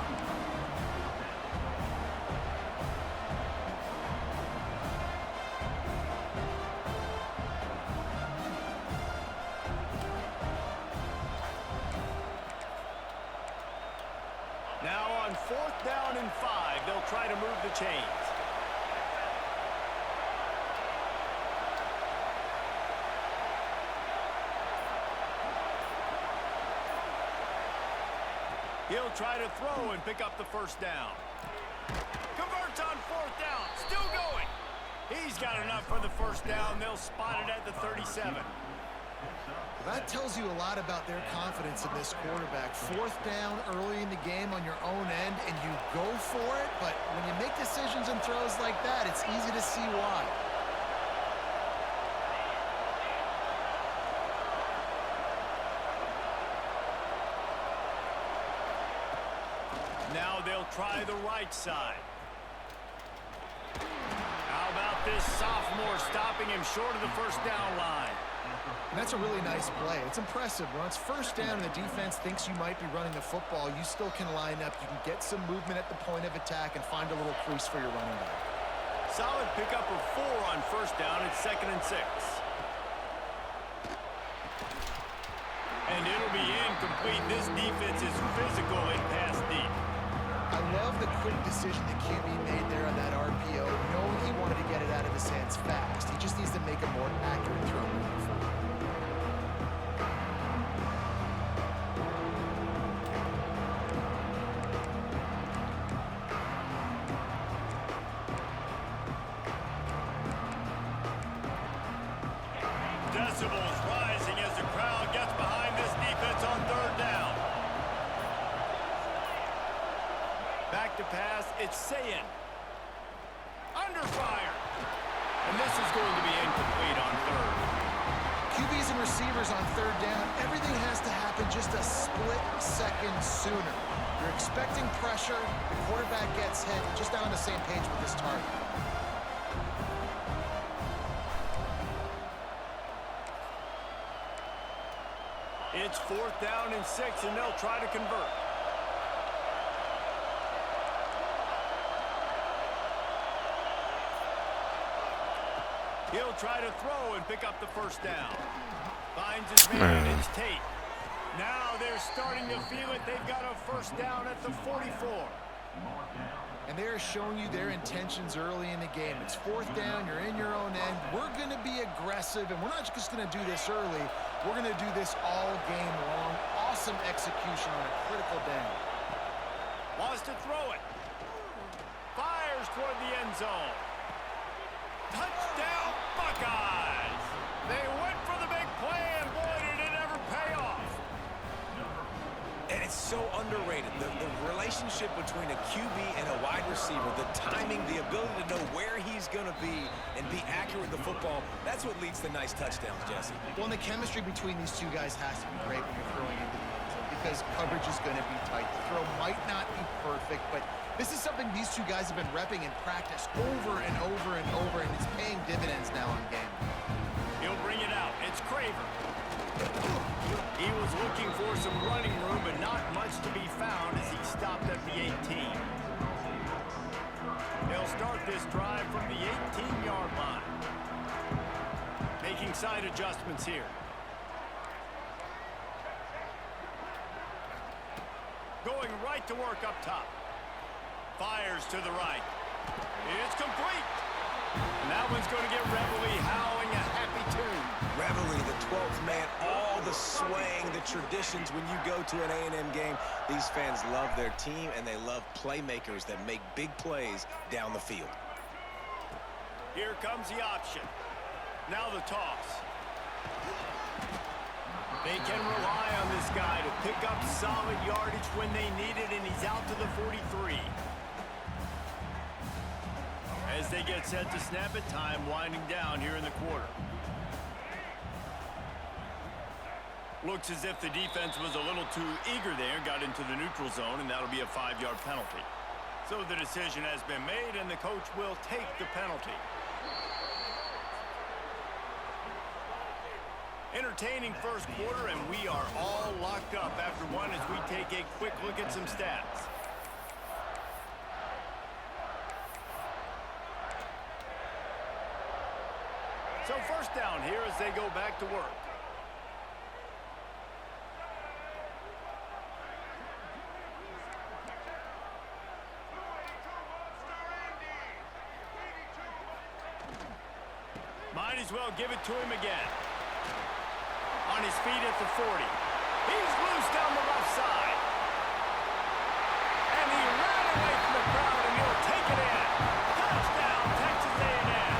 Now on 4th down and 5, they'll try to move the chains. He'll try to throw and pick up the 1st down. Converts on 4th down, still going. He's got enough for the 1st down. They'll spot it at the 37. That tells you a lot about their confidence in this quarterback. 4th down early in the game on your own end, and you go for it, but when you make decisions and throws like that, it's easy to see why. Now they'll try the right side. How about this sophomore stopping him short of the 1st down line? And that's a really nice play. It's impressive. When it's 1st down and the defense thinks you might be running the football, you still can line up. You can get some movement at the point of attack and find a little crease for your running back. Solid pickup of 4 on 1st down. It's 2nd and 6. And it'll be incomplete. This defense is physical and pass deep. I love the quick decision the QB made there on that RPO, knowing he wanted to get it out of his hands fast. He just needs to make a more accurate throw moving forward. Decibels rising as the crowd gets behind this defense on 3rd down. Back to pass, it's Sayin. Under fire. And this is going to be incomplete on 3rd. QBs and receivers on 3rd down, everything has to happen just a split second sooner. You're expecting pressure, the quarterback gets hit, just not on the same page with this target. It's 4th down and 6, and they'll try to convert. He'll try to throw and pick up the 1st down. Finds his man, it's Tate. Now they're starting to feel it. They've got a 1st down at the 44. And they're showing you their intentions early in the game. It's 4th down, you're in your own end. We're going to be aggressive, and we're not just going to do this early. We're going to do this all game long. Awesome execution on a critical down. Wants to throw it. Fires toward the end zone. Touchdown, Buckeyes! They went for the big play, and boy, did it ever pay off. And it's so underrated. The relationship between a QB and a wide receiver, the timing, the ability to know where he's going to be and be accurate with the football, that's what leads to nice touchdowns, Jesse. Well, and the chemistry between these two guys has to be great when you're throwing into the end zone because coverage is going to be tight. The throw might not be perfect, but this is something these two guys have been repping in practice over and over and over, and it's paying dividends now in game. He'll bring it out. It's Craver. He was looking for some running room, but not much to be found as he stopped at the 18. They'll start this drive from the 18-yard line. Making side adjustments here. Going right to work up top. Fires to the right. It's complete. And that one's going to get Reveille howling a happy tune. Reveille, the 12th man, all the swaying, the traditions when you go to an A&M game. These fans love their team, and they love playmakers that make big plays down the field. Here comes the option. Now the toss. They can rely on this guy to pick up solid yardage when they need it, and he's out to the 43. As they get set to snap it, time winding down here in the quarter. Looks as if the defense was a little too eager there, got into the neutral zone, and that'll be a 5-yard penalty. So the decision has been made, and the coach will take the penalty. Entertaining first quarter, and we are all locked up after one as we take a quick look at some stats. So first down here as they go back to work. Might as well give it to him again. On his feet at the 40. He's loose down the left side. And he ran away from the crowd, and he'll take it in. Touchdown, Texas A&M.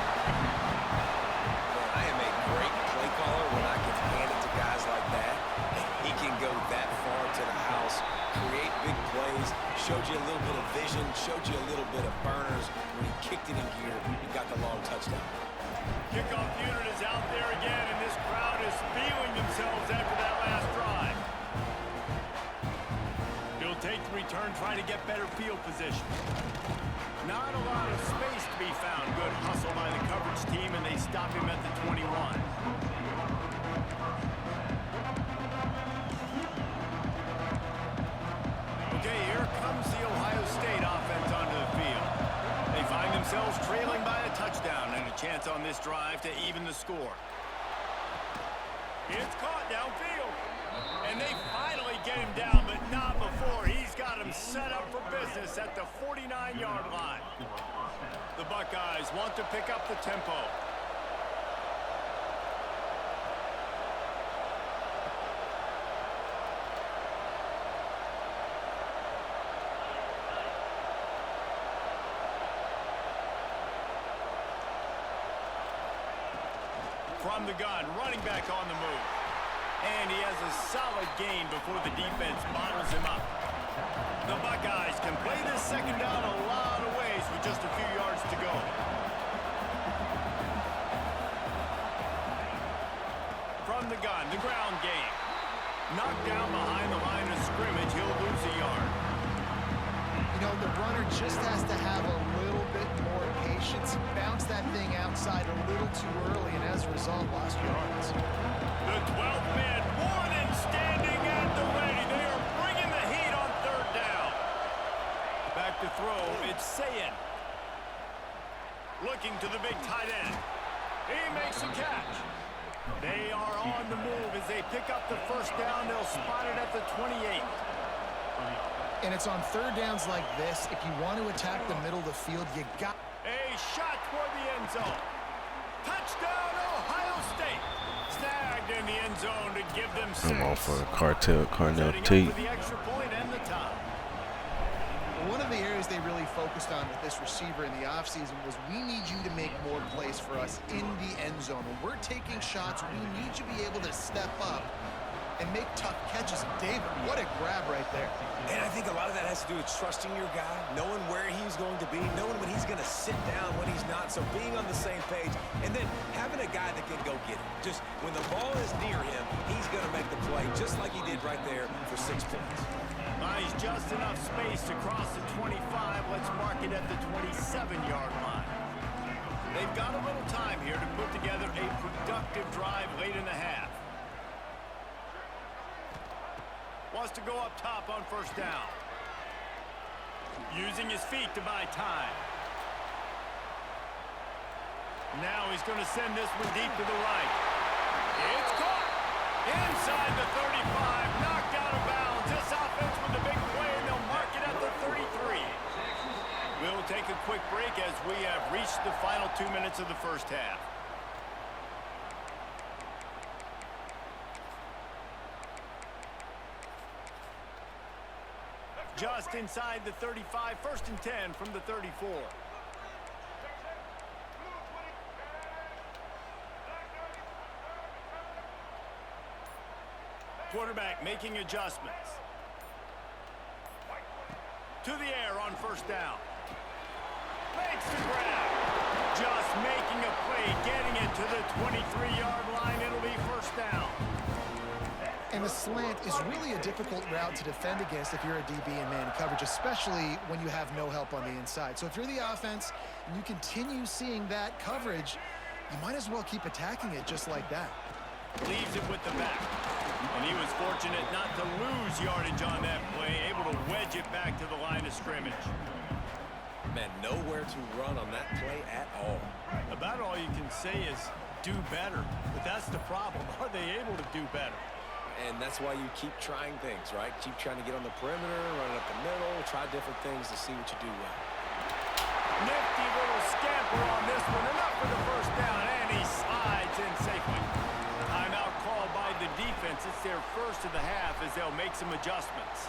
I am a great play caller when I can hand it to guys like that. And he can go that far to the house, create big plays, showed you a little bit of vision, showed you a little bit of burners. When he kicked it in gear, he got the long touchdown. Kickoff unit is out there again, and this crowd is feeling themselves after that last drive. He'll take the return, trying to get better field position. Not a lot of space to be found. Good hustle by the coverage team, and they stop him at the 21. Okay, here comes the Ohio State offense onto the field. They find themselves trailing by a touchdown and a chance on this drive to even the score. It's caught downfield. And they finally get him down, but not before. He's got him set up for business at the 49-yard line. The Buckeyes want to pick up the tempo. From the gun, running back on the move. And he has a solid gain before the defense bottles him up. The Buckeyes can play this second down a lot of ways with just a few yards to go. From the gun, the ground game. Knocked down behind the line of scrimmage, he'll lose a yard. You know, the runner just has to have a little bit more patience. Bounce that thing outside a little too early, and as a result, lost yards. The 12th man, Warden, standing at the ready. They are bringing the heat on third down. Back to throw, it's Sayin. Looking to the big tight end. He makes a catch. They are on the move as they pick up the first down. They'll spot it at the 28. And it's on third downs like this. If you want to attack the middle of the field, you got... A shot toward the end zone. Touchdown, Ohio State. Snagged in the end zone to give them 6. I'm off for Carnell Setting Tate. up for the extra point and the tie. One of the areas they really focused on with this receiver in the offseason was we need you to make more plays for us in the end zone. When we're taking shots, we need you to be able to step up and make tough catches. And David, what a grab right there. And I think a lot of that has to do with trusting your guy, knowing where he's going to be, knowing when he's going to sit down, when he's not. So being on the same page, and then having a guy that can go get it. Just when the ball is near him, he's going to make the play, just like he did right there for 6 points. He's just enough space to cross the 25. Let's mark it at the 27-yard line. They've got a little time here to put together a productive drive late in the half. Wants to go up top on first down. Using his feet to buy time. Now he's going to send this one deep to the right. It's caught. Inside the 35. Knocked out of bounds. This offense with the big play, and they'll mark it at the 33. We'll take a quick break as we have reached the final 2 minutes of the first half. Just inside the 35, 1st and 10 from the 34. Quarterback making adjustments. To the air on first down. Makes the grab. Just making a play, getting it to the 23-yard line. It'll be first down. And the slant is really a difficult route to defend against if you're a DB in man coverage, especially when you have no help on the inside. So if you're the offense and you continue seeing that coverage, you might as well keep attacking it just like that. Leaves it with the back. And he was fortunate not to lose yardage on that play, able to wedge it back to the line of scrimmage. Man, nowhere to run on that play at all. About all you can say is do better. But that's the problem. Are they able to do better? And that's why you keep trying things, right? Keep trying to get on the perimeter, run it up the middle, try different things to see what you do well. Nifty little scamper on this one. Enough for the first down, and he slides in safely. Timeout called by the defense. It's their first of the half as they'll make some adjustments.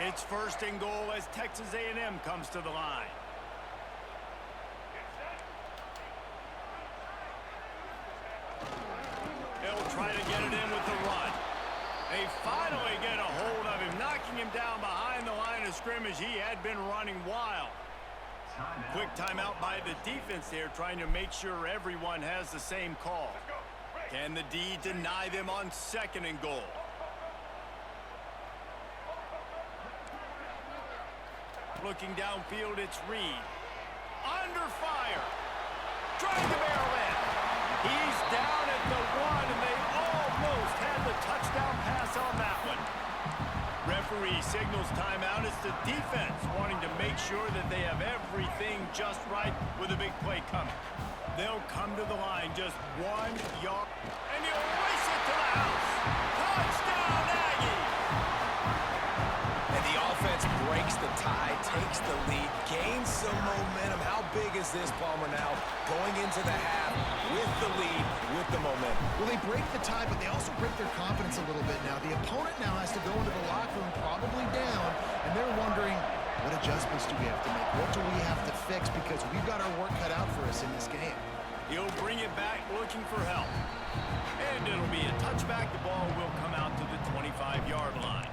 It's 1st and goal as Texas A&M comes to the line. They'll try to get it in with the run. They finally get a hold of him, knocking him down behind the line of scrimmage. He had been running wild. Quick timeout by the defense there, trying to make sure everyone has the same call. Can the D deny them on 2nd and goal? Looking downfield, it's Reed. Under fire. Trying to barrel in. He's down at the 1, and they almost had the touchdown pass on that one. Referee signals timeout. It's the defense wanting to make sure that they have everything just right with a big play coming. They'll come to the line just 1 yard, and he'll race it to the house. Touchdown, Aggies! And the offense breaks the tie, takes the lead, gains some momentum. How big is this, Palmer, now? Going into the half with the lead, with the momentum. Well, they break the tie, but they also break their confidence a little bit now. The opponent now has to go into the locker room probably down, and they're wondering, what adjustments do we have to make? What do we have to fix? Because we've got our work cut out for us in this game. He'll bring it back looking for help. And it'll be a touchback. The ball will come out to the 25-yard line.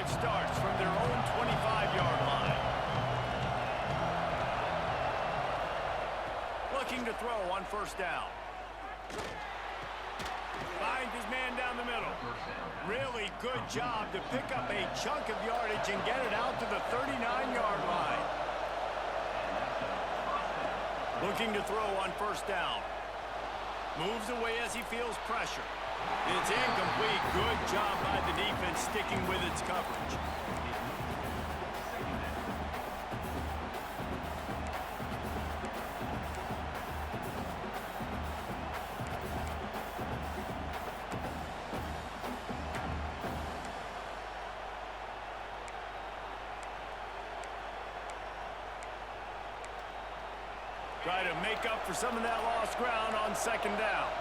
Starts from their own 25-yard line. Looking to throw on first down. Finds his man down the middle. Really good job to pick up a chunk of yardage and get it out to the 39-yard line. Looking to throw on first down. Moves away as he feels pressure. It's incomplete. Good job by the defense sticking with its coverage. Try to make up for some of that lost ground on 2nd down.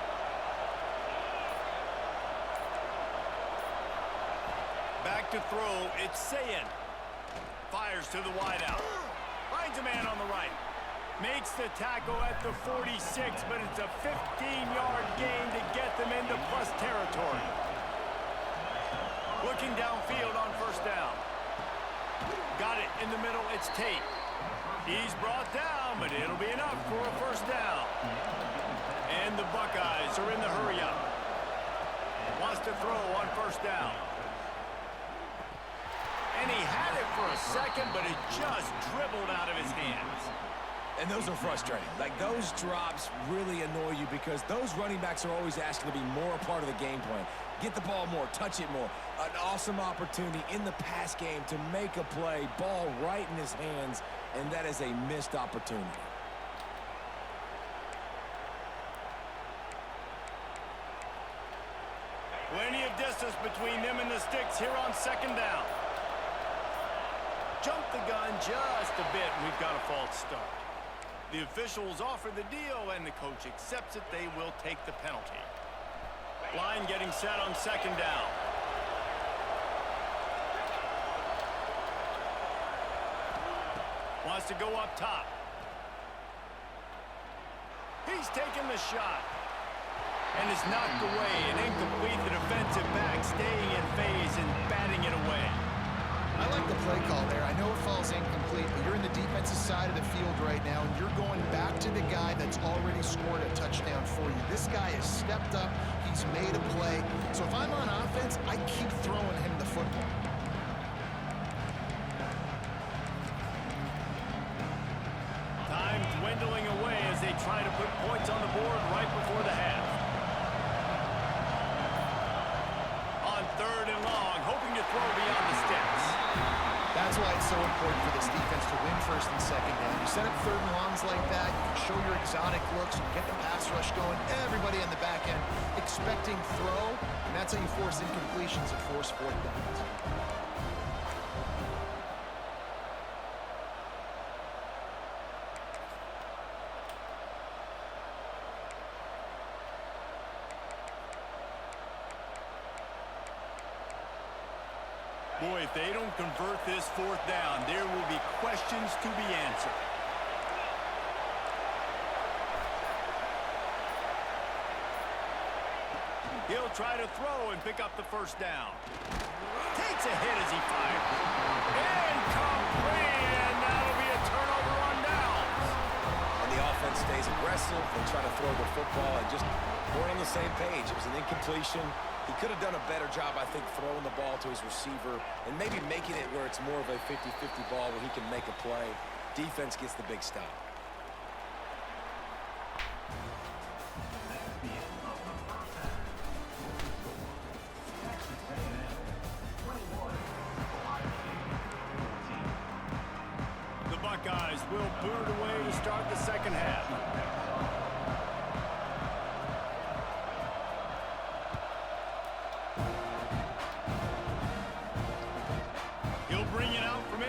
to throw. It's Sayin. Fires to the wideout. Finds a man on the right. Makes the tackle at the 46, but it's a 15-yard gain to get them into plus territory. Looking downfield on first down. Got it in the middle. It's Tate. He's brought down, but it'll be enough for a first down. And the Buckeyes are in the hurry-up. Wants to throw on first down. And he had it for a second, but it just dribbled out of his hands. And those are frustrating. Like, those drops really annoy you because those running backs are always asking to be more a part of the game plan. Get the ball more, touch it more. An awesome opportunity in the pass game to make a play, ball right in his hands, and that is a missed opportunity. Plenty of distance between them and the sticks here on second down. Jump the gun just a bit, and we've got a false start. The officials offer the deal, and the coach accepts it. They will take the penalty. Line getting set on second down. Wants to go up top. He's taking the shot. And it's knocked away and incomplete. The defensive back staying in phase and batting it away. I like the play call there. I know it falls incomplete, but you're in the defensive side of the field right now, and you're going back to the guy that's already scored a touchdown for you. This guy has stepped up. He's made a play. So if I'm on offense, I keep throwing him the football. Time dwindling away as they try to put points on the board right before the half. On third and long, hoping to throw beyond the sticks. That's why it's so important for this defense to win first and second down. You set up third and longs like that, you can show your exotic looks, you can get the pass rush going, everybody on the back end expecting throw, and that's how you force incompletions and force fourth downs. Boy, if they don't convert this fourth down, there will be questions to be answered. He'll try to throw and pick up the first down. Takes a hit as he fires. Incomplete, and that'll be a turnover on downs. And the offense stays aggressive. They try to throw the football and just weren't on the same page. It was an incompletion. He could have done a better job, I think, throwing the ball to his receiver and maybe making it where it's more of a 50-50 ball where he can make a play. Defense gets the big stop. The Buckeyes will boot it away to start the second half.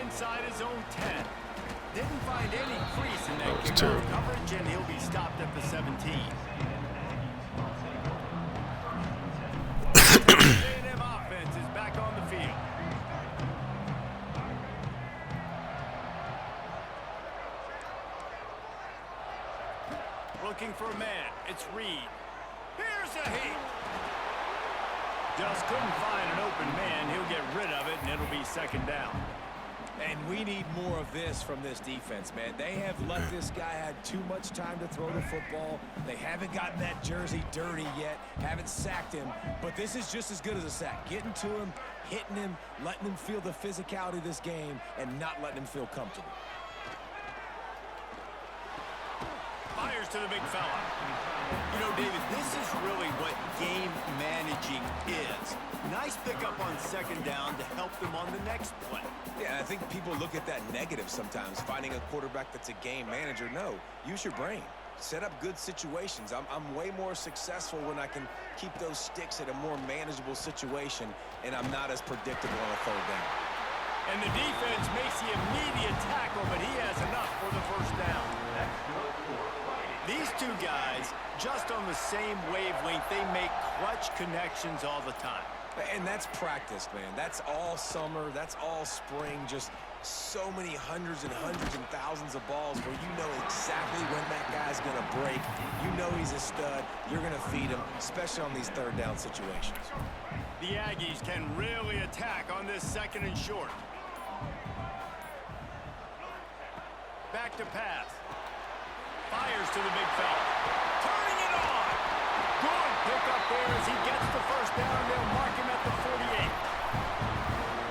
Inside his own 10. Didn't find any crease in that kickoff coverage, and he'll be stopped at the 17. A&M offense is back on the field. Looking for a man. It's Reed. Here's a heat. Just couldn't find an open man. He'll get rid of it, and it'll be second down. And we need more of this from this defense, man. They have let this guy have too much time to throw the football. They haven't gotten that jersey dirty yet, haven't sacked him. But this is just as good as a sack. Getting to him, hitting him, letting him feel the physicality of this game, and not letting him feel comfortable. Fires to the big fella. You know, David, this is really what game managing is. Nice pickup on second down to help them on the next play. Yeah, I think people look at that negative sometimes, finding a quarterback that's a game manager. No, use your brain. Set up good situations. I'm way more successful when I can keep those sticks at a more manageable situation, and I'm not as predictable on a third down. And the defense makes the immediate tackle, but he has enough for the first down. These two guys, just on the same wavelength, they make clutch connections all the time. And that's practice, man. That's all summer. That's all spring. Just so many hundreds and thousands of balls where you know exactly when that guy's going to break. You know he's a stud. You're going to feed him, especially on these third down situations. The Aggies can really attack on this 2nd and short. Back to pass. Fires to the big fella. Turning it on. Good pick up there as he gets the first down. They'll mark him at the 48.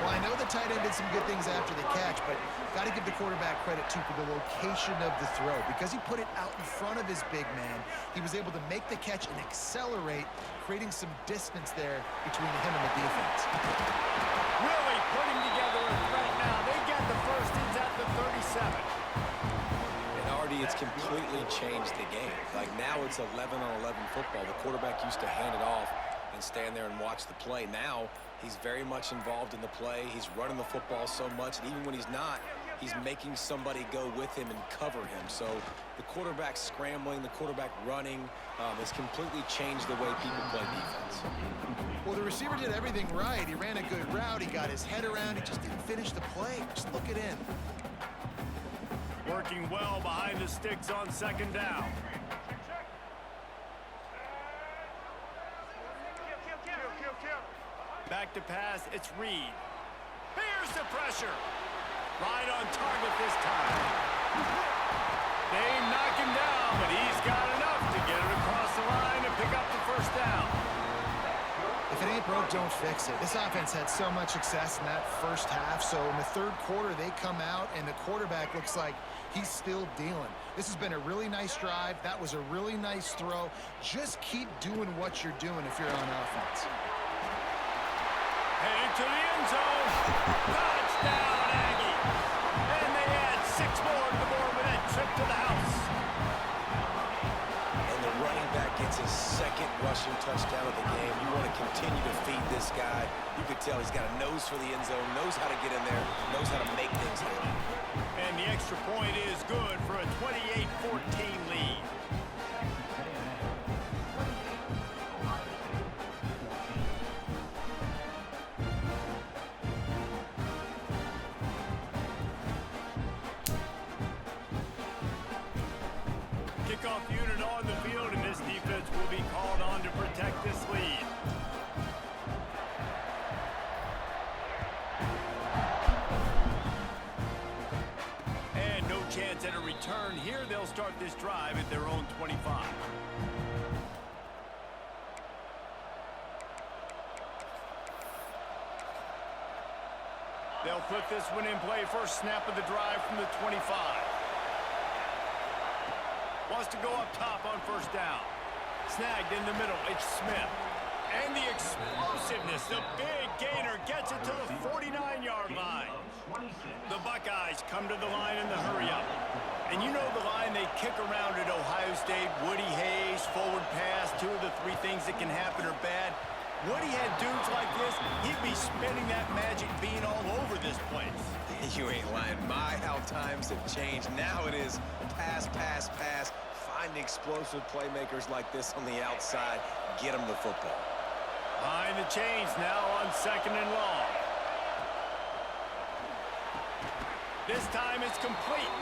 Well, I know the tight end did some good things after the catch, but got to give the quarterback credit, too, for the location of the throw. Because he put it out in front of his big man, he was able to make the catch and accelerate, creating some distance there between him and the defense. Really putting together a threat now. They get the first. He's at the 37. It's completely changed the game. Like now it's 11-on-11 football. The quarterback used to hand it off and stand there and watch the play. Now he's very much involved in the play. He's running the football so much, and even when he's not, he's making somebody go with him and cover him. So the quarterback scrambling, the quarterback running has completely changed the way people play defense. Well, the receiver did everything right. He ran a good route. He got his head around. He just didn't finish the play. Just look it in. Working well behind the sticks on 2nd down. Back to pass, it's Reed. Here's the pressure. Right on target this time. They knock him down, but he's got enough to get it across the line and pick up the first down. If it ain't broke, don't fix it. This offense had so much success in that first half, so in the 3rd quarter, they come out, and the quarterback looks like he's still dealing. This has been a really nice drive. That was a really nice throw. Just keep doing what you're doing if you're on offense. Heading to the end zone. Touchdown, Aggie. And they add 6 more to the board with that trip to the house. And the running back gets his 2nd rushing touchdown of the game. You want to continue to feed this guy. You could tell he's got a nose for the end zone, knows how to get in there, knows how to make things happen. And the extra point is good for a 28-14 lead. Kickoff unit on the field, and this defense will be called on to protect this lead. And no chance at a return here. They'll start this drive at their own 25. They'll put this one in play. First snap of the drive from the 25. Wants to go up top on first down. Snagged in the middle. It's Smith. And the explosiveness, the big gainer, gets it to the 49-yard line. The Buckeyes come to the line in the hurry-up. And you know the line they kick around at Ohio State. Woody Hayes, forward pass, 2 of the 3 things that can happen are bad. Woody had dudes like this, he'd be spinning that magic bean all over this place. You ain't lying. My, how times have changed. Now it is pass, pass, pass. Find explosive playmakers like this on the outside. Get them the football. Behind the chains now on 2nd and long. This time it's complete.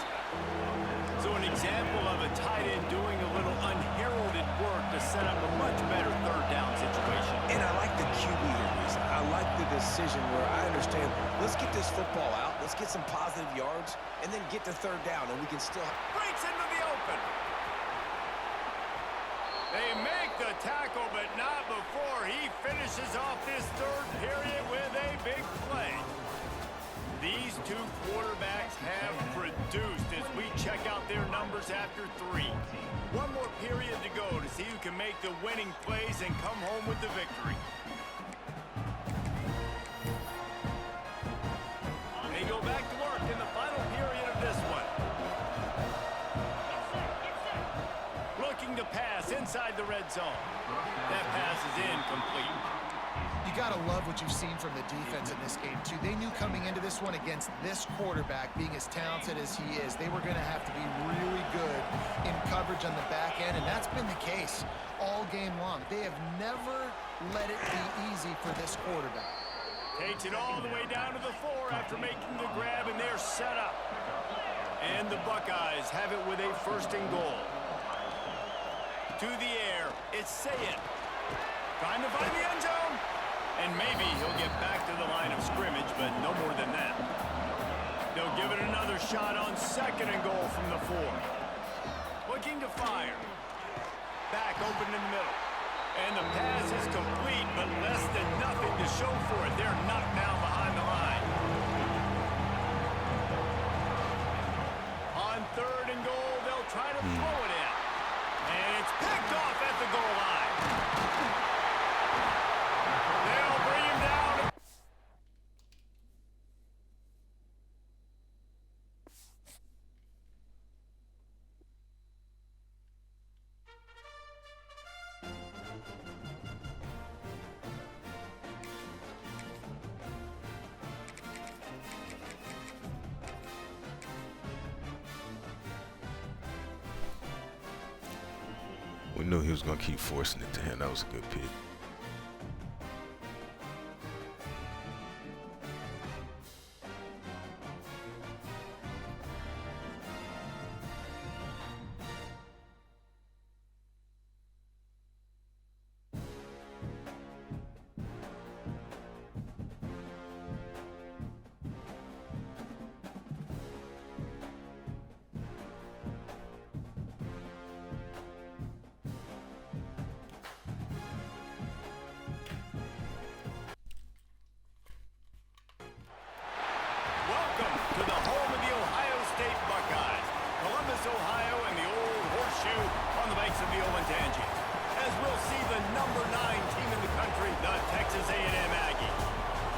So an example of a tight end doing a little unheralded work to set up a much better 3rd down situation. And I like the QB here, Reese. I like the decision where I understand, let's get this football out, let's get some positive yards, and then get to 3rd down, and we can still... Breaks into the open. They make the tackle, but not before he finishes off this 3rd period with a big play. These 2 quarterbacks have produced as we check out their numbers after 3. One more period to go to see who can make the winning plays and come home with the victory. They go back to work in the final period of this one. Looking to pass inside the red zone. That pass is incomplete. You got to love what you've seen from the defense in this game, too. They knew coming into this one against this quarterback, being as talented as he is, they were going to have to be really good in coverage on the back end, and that's been the case all game long. They have never let it be easy for this quarterback. Takes it all the way down to the 4 after making the grab, and they're set up. And the Buckeyes have it with a 1st and goal. To the air, it's Sayed. Trying to find the end zone. And maybe he'll get back to the line of scrimmage, but no more than that. They'll give it another shot on 2nd and goal from the 4. Looking to fire. Back open in the middle. And the pass is complete, but less than nothing to show for it. They're knocked down behind the line. On 3rd and goal, they'll try to throw it in. And it's picked off at the goal line. They'll bring him down. We knew he was going to keep forcing it to him. That was a good pick.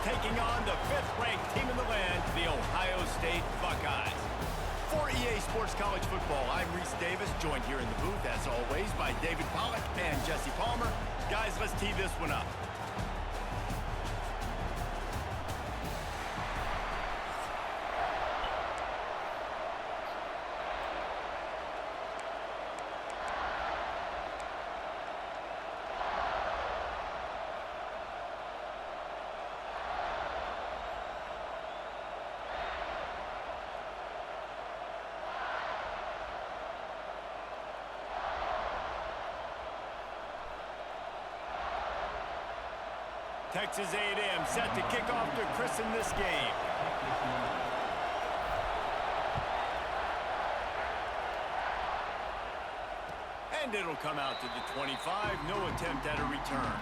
Taking on the 5th-ranked team in the land, the Ohio State Buckeyes. For EA Sports College Football, I'm Reese Davis, joined here in the booth, as always, by David Pollack and Jesse Palmer. Guys, let's tee this one up. Texas A&M set to kick off to christen this game. And it'll come out to the 25. No attempt at a return.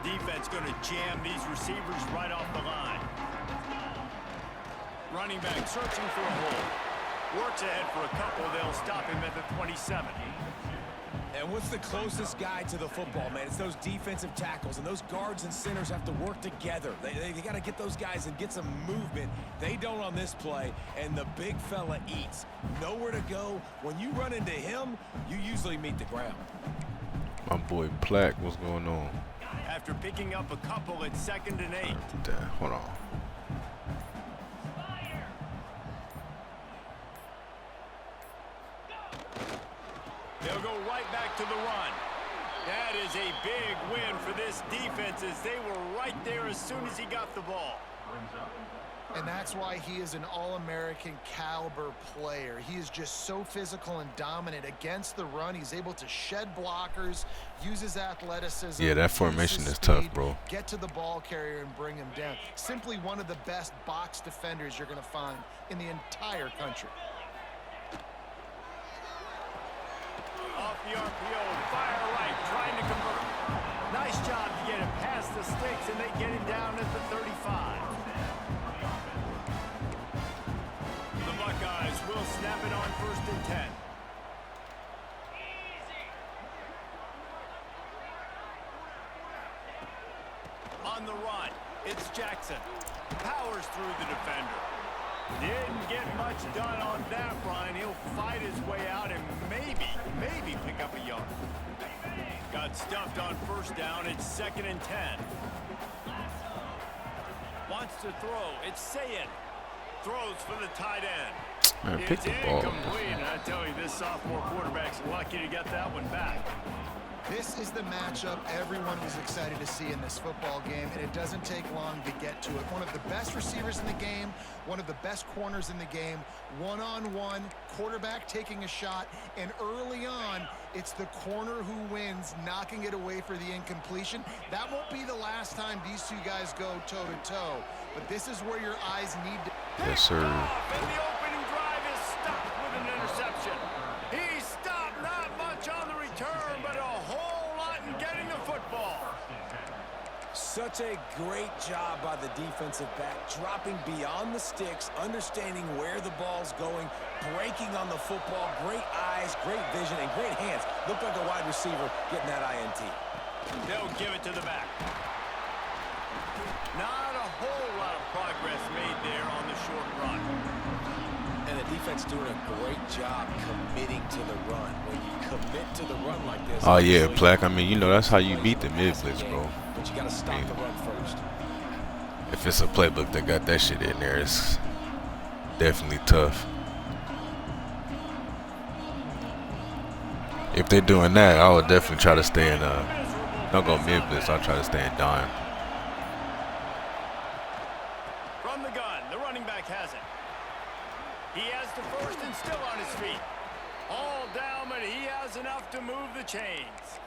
Defense going to jam these receivers right off the line. Running back searching for a hole. Works ahead for a couple. They'll stop him at the 27. And what's the closest guy to the football, man? It's those defensive tackles, and those guards and centers have to work together. They got to get those guys and get some movement. They don't on this play, and the big fella eats. Nowhere to go. When you run into him, you usually meet the ground. My boy Black, what's going on? After picking up a couple at 2nd and 8. Hold on. They'll go right back to the run. That is a big win for this defense as they were right there as soon as he got the ball. brings up. And that's why he is an All-American caliber player. He is just so physical and dominant against the run. He's able to shed blockers, use his athleticism. Yeah, that formation is tough, bro. Get to the ball carrier and bring him down. Simply one of the best box defenders you're going to find in the entire country. Off the RPO, fire right, trying to convert. Nice job to get him past the sticks, and they get him down at the 35. The Buckeyes will snap it on 1st and 10. On the run, it's Jackson. Powers through the defender. Didn't get much done on that run. He'll fight his way out and maybe pick up a yard. Got stuffed on 1st down. It's 2nd and 10. Wants to throw. It's Sayin. Throws for the tight end. Man, pick It's the ball. incomplete, and I tell you, this sophomore quarterback's lucky to get that one back. This is the matchup everyone was excited to see in this football game, and it doesn't take long to get to it. One of the best receivers in the game, one of the best corners in the game, one-on-one, quarterback taking a shot, and early on, it's the corner who wins, knocking it away for the incompletion. That won't be the last time these two guys go toe-to-toe, but this is where your eyes need to... Yes, sir. And the opening drive is stopped with an interception. He stopped not much on the return, but a whole lot in getting the football. Such a great job by the defensive back, dropping beyond the sticks, understanding where the ball's going, breaking on the football. Great eyes, great vision, and great hands. Looked like a wide receiver getting that INT. They'll give it to the back. Not a whole lot of progress made there on the short run. And the defense doing a great job committing to the run. When you commit to the run like this... Oh, yeah, Plaque. I mean, you know, that's how you beat the mid-blitz, bro. But you got to stop the run first. If it's a playbook that got that shit in there, it's definitely tough. If they're doing that, I would definitely try to stay in don't go mid-blitz. I'll try to stay in dime. From the gun, the running back has it. He has the 1st and still on his feet. All down, but he has enough to move the chains.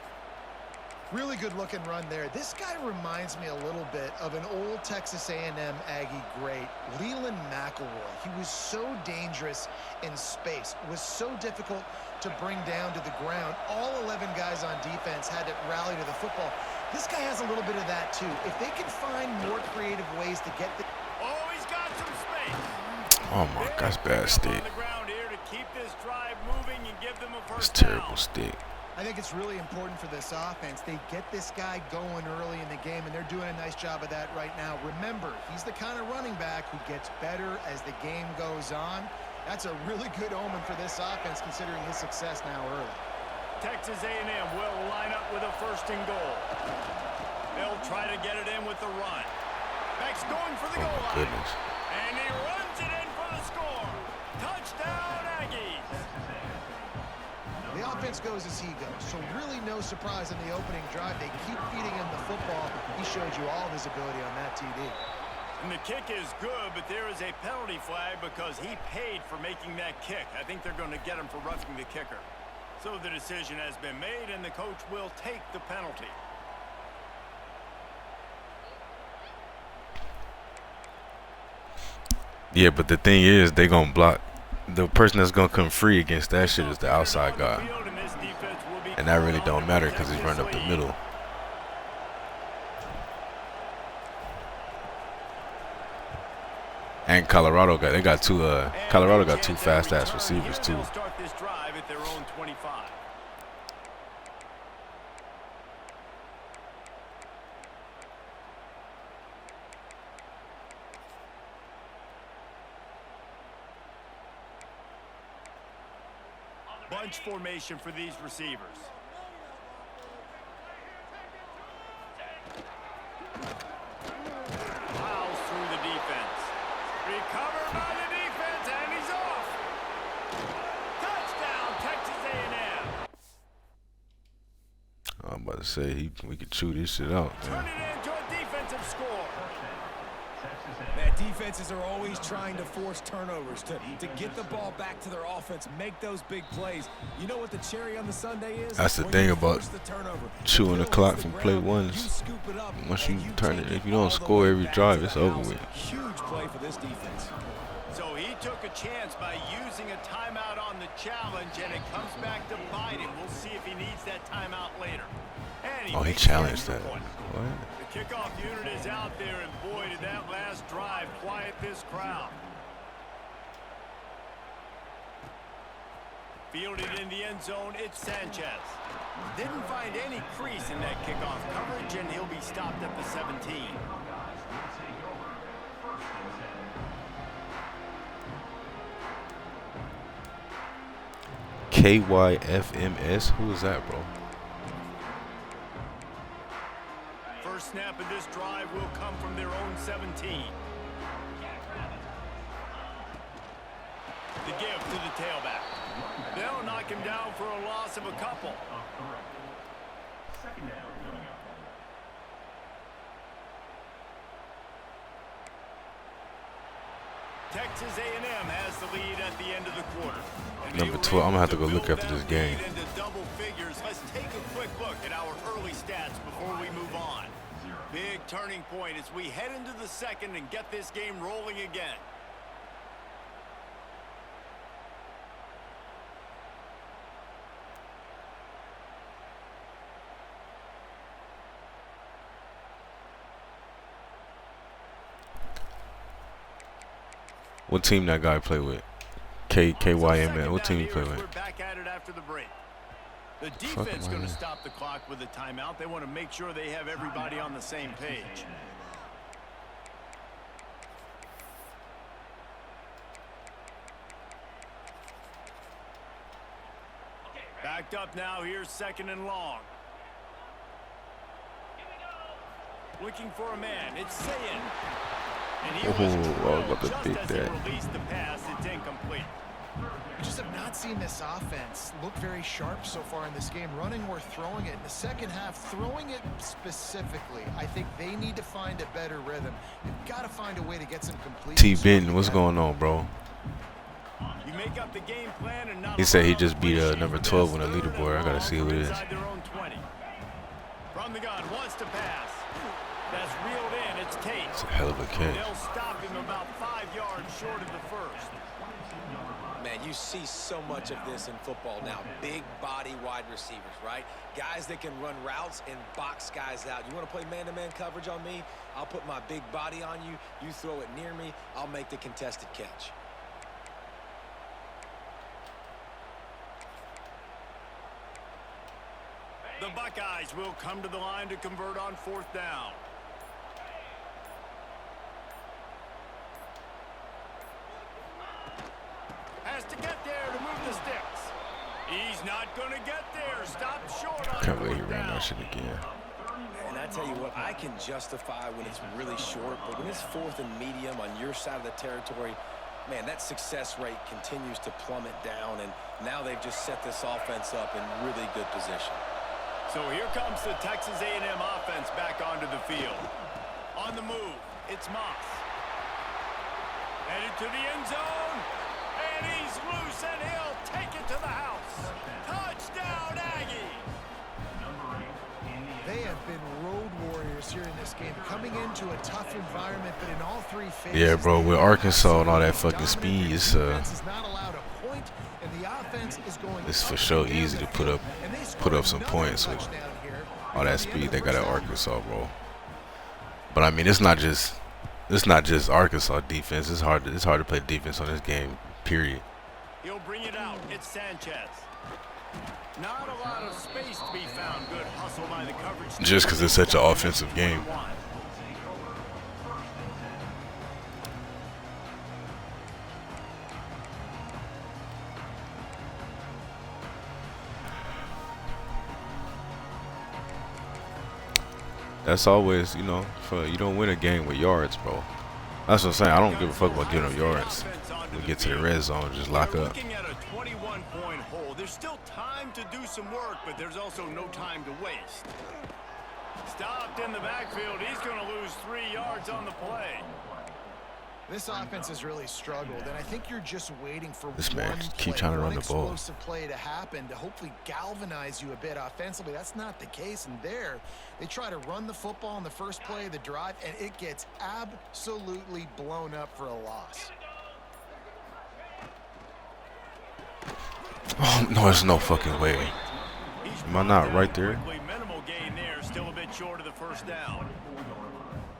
Really good looking run there. This guy reminds me a little bit of an old Texas A&M Aggie great, Leland McElroy. He was so dangerous in space, was so difficult to bring down to the ground. All 11 guys on defense had to rally to the football. This guy has a little bit of that too. If they can find more creative ways to get the... Oh, he's got some space. Oh my gosh, bad stick. On the ground here to keep this drive moving and give them a It's first terrible down. stick. I think it's really important for this offense. They get this guy going early in the game, and they're doing a nice job of that right now. Remember, he's the kind of running back who gets better as the game goes on. That's a really good omen for this offense, considering his success now early. Texas A&M will line up with a 1st and goal. They'll try to get it in with the run. Beck's going for the goal line. Goodness. And he runs it in for the score. Touchdown, Aggies. The offense goes as he goes, so really no surprise in the opening drive. They keep feeding him the football. He showed you all of his ability on that TD. And the kick is good, but there is a penalty flag because he paid for making that kick. I think they're going to get him for roughing the kicker. So the decision has been made, and the coach will take the penalty. Yeah, but the thing is, they gonna block. The person that's gonna come free against that shit is the outside guy, and that really don't matter because he's running up the middle. And Colorado got two fast ass receivers too. Start this drive at their own 25. Bunch formation for these receivers. Plows through the defense. Recovered by the defense, and he's off. Touchdown, Texas A&M. I'm about to say we could chew this shit out, Turn man. it into a defensive score. Man, defenses are always trying to force turnovers, to get the ball back to their offense, make those big plays. You know what the cherry on the sundae is? That's the When thing you about force the turnover, chewing the ball clock hits from the play ground, ones. you scoop it up, Once and you turn take it, if you don't all the score way every back drive, to it's the over house. with. Huge play for this defense. So he took a chance by using a timeout on the challenge, and it comes back to bite him. We'll see if he needs that timeout later. And Oh, he makes challenged the that. extra point. What? The kickoff unit is out there, and boy, did that last drive quiet this crowd. Fielded in the end zone, it's Sanchez. Didn't find any crease in that kickoff coverage, and he'll be stopped at the 17. KYFMS? Who is that, bro? First snap of this drive will come from their own 17. The give to the tailback. They'll knock him down for a loss of a couple. Second down coming up. Texas A&M has the lead at the end of the quarter. And Number 12. I'm gonna have to go look after this game. into double figures. Let's take a quick look at our early stats before we move on. Big turning point as we head into the second and get this game rolling again. What team that guy play with? KYMN. What team he play with? We're back at it after the break. The defense going to stop the clock with a timeout. They want to make sure they have everybody on the same page. Backed up now. Here's second and long. Looking for a man. It's Sayin. And he was I was drilled about to just beat as that. he released the pass. It's incomplete. I just have not seen this offense look very sharp so far in this game, running or throwing it. In the second half, throwing it specifically, I think they need to find a better rhythm. They've got to find a way to get some completion. T. Benton, what's going on, bro? You make up the game plan and not He said he allow just beat the number issue 12 on the third and leaderboard. I gotta long see who from it is. inside their own 20. From the gun, wants to pass. That's reeled in. It's Tate. It's a hell of a catch. They'll stop him about 5 yards short of the first. Man, you see so much of this in football now. Big body wide receivers, right? Guys that can run routes and box guys out. You want to play man-to-man coverage on me? I'll put my big body on you. You throw it near me, I'll make the contested catch. The Buckeyes will come to the line to convert on fourth down. Has to get there to move the sticks. He's not going to get there. Stop short on Can't believe he fourth ran down. that shit again. And I tell you what, I can justify when it's really short, but when it's fourth and medium on your side of the territory, man, that success rate continues to plummet down, and now they've just set this offense up in really good position. So here comes the Texas A&M offense back onto the field. On the move, it's Moss. Headed to the end zone, and he's loose, and he'll take it to the house. Touchdown, Aggies! They have been road warriors here in this game, coming into a tough environment, but in all three phases. Yeah, bro, with they Arkansas and all that absolutely fucking dominant. speed, The it's defense is not allowed a point, and the offense is going it's for up sure and down easy the to put field, up and they scored some another points with touchdown here all that at the end speed of they the got at first half. Arkansas, bro. But I mean, it's not just Arkansas defense. It's hard to play defense on this game. Period. He'll bring it out. It's Sanchez. Not a lot of space to be found. Good hustle by the coverage. Just 'cause it's such an offensive game. That's always, you don't win a game with yards, bro. That's what I'm saying. I don't give a fuck about giving up yards. We get to the red zone, just lock up. Looking at a 21-point hole. There's still time to do some work, but there's also no time to waste. Stopped in the backfield. He's going to lose 3 yards on the play. This offense has really struggled, and I think you're just waiting for This man one keep play, trying to one run the ball. explosive play to happen to hopefully galvanize you a bit offensively. That's not the case, and there they try to run the football in the first play of the drive, and it gets absolutely blown up for a loss. Oh, no, there's no fucking way. Am I not right there? Minimal gain there, still a bit short of the first down.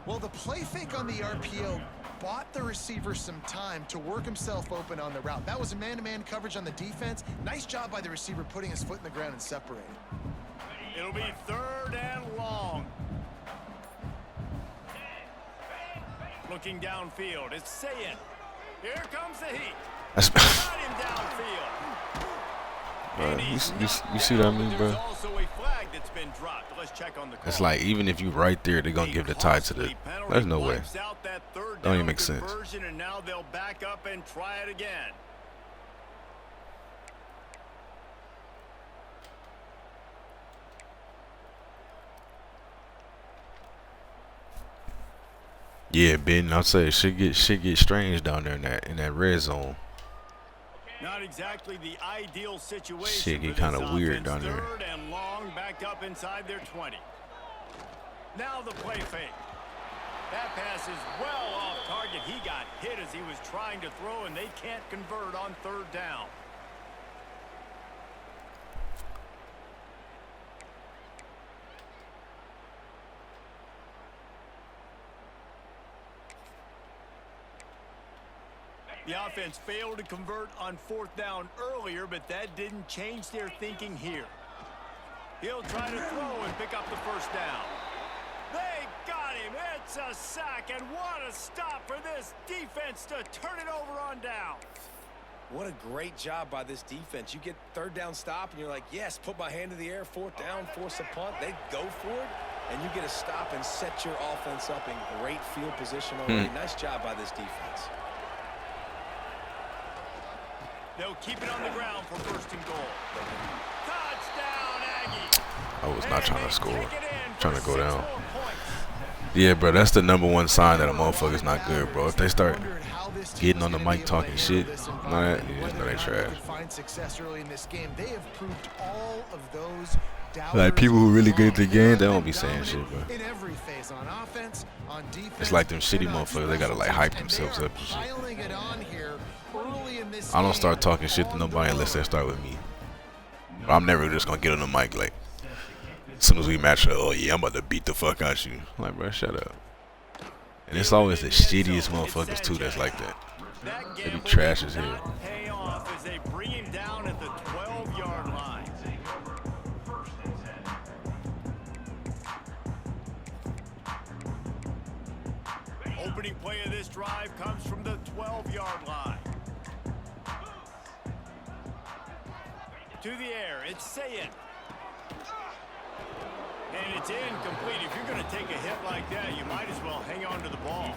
Well, the play fake on the RPO bought the receiver some time to work himself open on the route. That was a man-to-man coverage on the defense. Nice job by the receiver putting his foot in the ground and separating. It'll be 3rd and long. Looking downfield, it's Saying. Here comes the heat. That's Got him downfield. you see what I mean, bro? There's also a flag that's been dropped. Let's check on the call. It's like even if you right there, they're gonna give the tie to the. There's no way. Don't even make sense. And now they'll back up and try it again. Yeah, Ben, I'll say shit get strange down there in that red zone. Not exactly the ideal situation. Shit get kind of weird down there. 3rd and long, backed up inside their 20. Now the play fake. That pass is well off target. He got hit as he was trying to throw, and they can't convert on 3rd down. The offense failed to convert on 4th down earlier, but that didn't change their thinking here. He'll try to throw and pick up the 1st down. They got him. It's a sack, and what a stop for this defense to turn it over on down. What a great job by this defense. You get 3rd down stop, and you're like, yes, put my hand in the air, 4th down, force a punt. They go for it, and you get a stop and set your offense up in great field position already. Nice job by this defense. They'll keep it on the ground for 1st and goal. Touchdown, Aggie. I was not trying to score. Trying to go down. Yeah, bro, that's the #1 sign that a motherfucker's not good, bro. If they start getting on the mic talking shit, you just know they trash. Like people who really good at the game, they don't be saying shit, bro. It's like them shitty motherfuckers. They gotta like hype themselves up and shit. I don't start talking shit to nobody unless they start with me. I'm never just gonna get on the mic like, as soon as we match up, oh yeah, I'm about to beat the fuck out you. I'm like, bro, shut up. And it's always the shittiest motherfuckers too that's like that. They be trash as hell. Pay off as they bring him down at the 12-yard line. Opening play of this drive comes from the 12-yard line. To the air, it's Saying. And it's incomplete. If you're going to take a hit like that, you might as well hang on to the ball.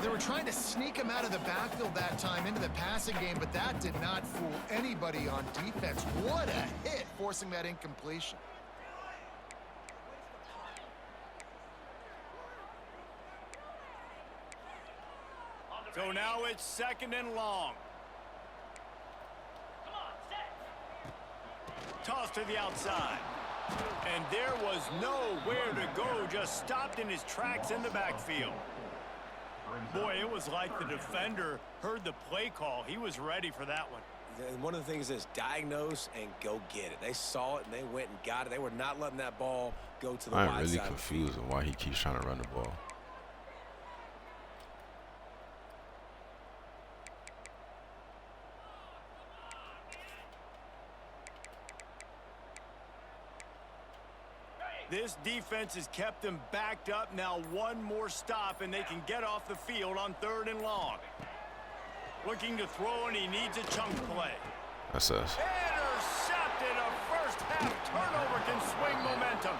They were trying to sneak him out of the backfield that time into the passing game, but that did not fool anybody on defense. What a hit, forcing that incompletion. So now it's 2nd and long. Toss to the outside. And there was nowhere to go, just stopped in his tracks in the backfield. Boy, it was like the defender heard the play call. He was ready for that one. And one of the things is diagnose and go get it. They saw it and they went and got it. They were not letting that ball go to the wide side. I'm really confused on why he keeps trying to run the ball. This defense has kept them backed up. Now one more stop, and they can get off the field on 3rd and long. Looking to throw, and he needs a chunk play. That's us. Intercepted. A first-half turnover can swing momentum.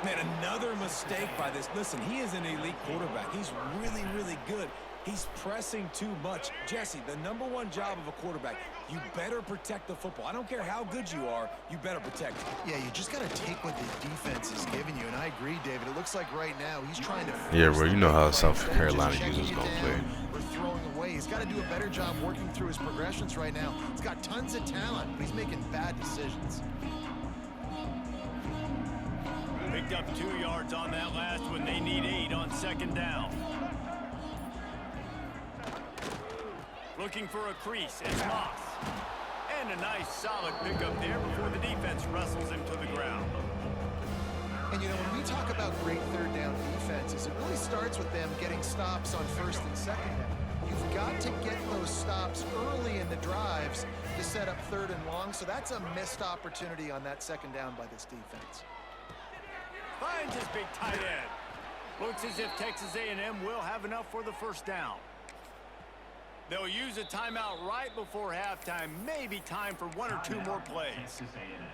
Man, another mistake by this. Listen, he is an elite quarterback. He's really, really good. He's pressing too much. Jesse, the #1 job of a quarterback, you better protect the football. I don't care how good you are, you better protect it. Yeah, you just got to take what the defense is giving you, and I agree, David. It looks like right now he's trying to... Yeah, bro, you know how South Carolina users gonna play. Or throwing away. He's got to do a better job working through his progressions right now. He's got tons of talent, but he's making bad decisions. Picked up 2 yards on that last one. They need 8 on 2nd down. Looking for a crease. It's Moss. And a nice solid pickup there before the defense wrestles him to the ground. And, you know, when we talk about great 3rd down defenses, it really starts with them getting stops on 1st and 2nd down. You've got to get those stops early in the drives to set up 3rd and long, so that's a missed opportunity on that 2nd down by this defense. Finds his big tight end. Looks as if Texas A&M will have enough for the 1st down. They'll use a timeout right before halftime. Maybe time for 1 or 2 more plays. Texas A&M.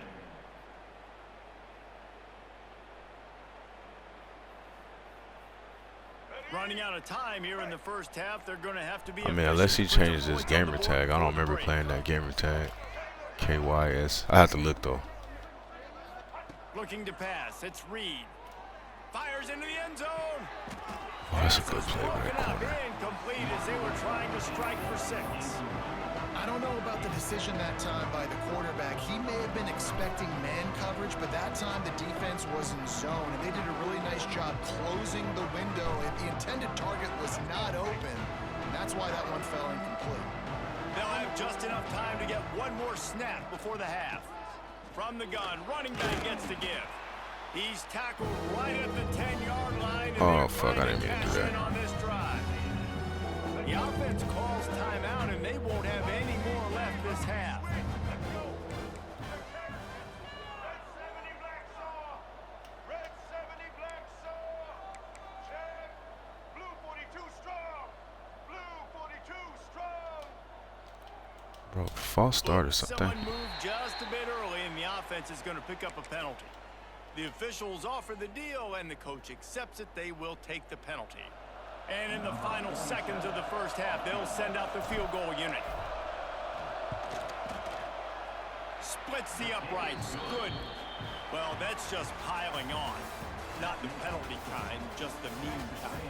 Running out of time here in the 1st half. They're going to have to be... I mean, unless he changes his gamer tag. I don't remember playing that gamer tag. KYS. I have to look, though. Looking to pass. It's Reed. Fires into the end zone. Oh, that's a good play right corner. Incomplete as they were trying to strike for 6. I don't know about the decision that time by the quarterback. He may have been expecting man coverage, but that time the defense was in zone, and they did a really nice job closing the window. The intended target was not open, and that's why that one fell incomplete. They'll have just enough time to get 1 more snap before the half. From the gun, running back gets the give. He's tackled right at the 10-yard line. Oh, fuck, I didn't mean to do that. On this drive. The offense calls timeout, and they won't have any more left this half. Red 70 black saw. Check. Blue 42 strong. Blue 42 strong. Bro, false start or something. Someone moved just a bit early, and the offense is going to pick up a penalty. The officials offer the deal, and the coach accepts it. They will take the penalty. And in the final seconds of the 1st half, they'll send out the field goal unit. Splits the uprights. Good. Well, that's just piling on. Not the penalty kind, just the mean kind.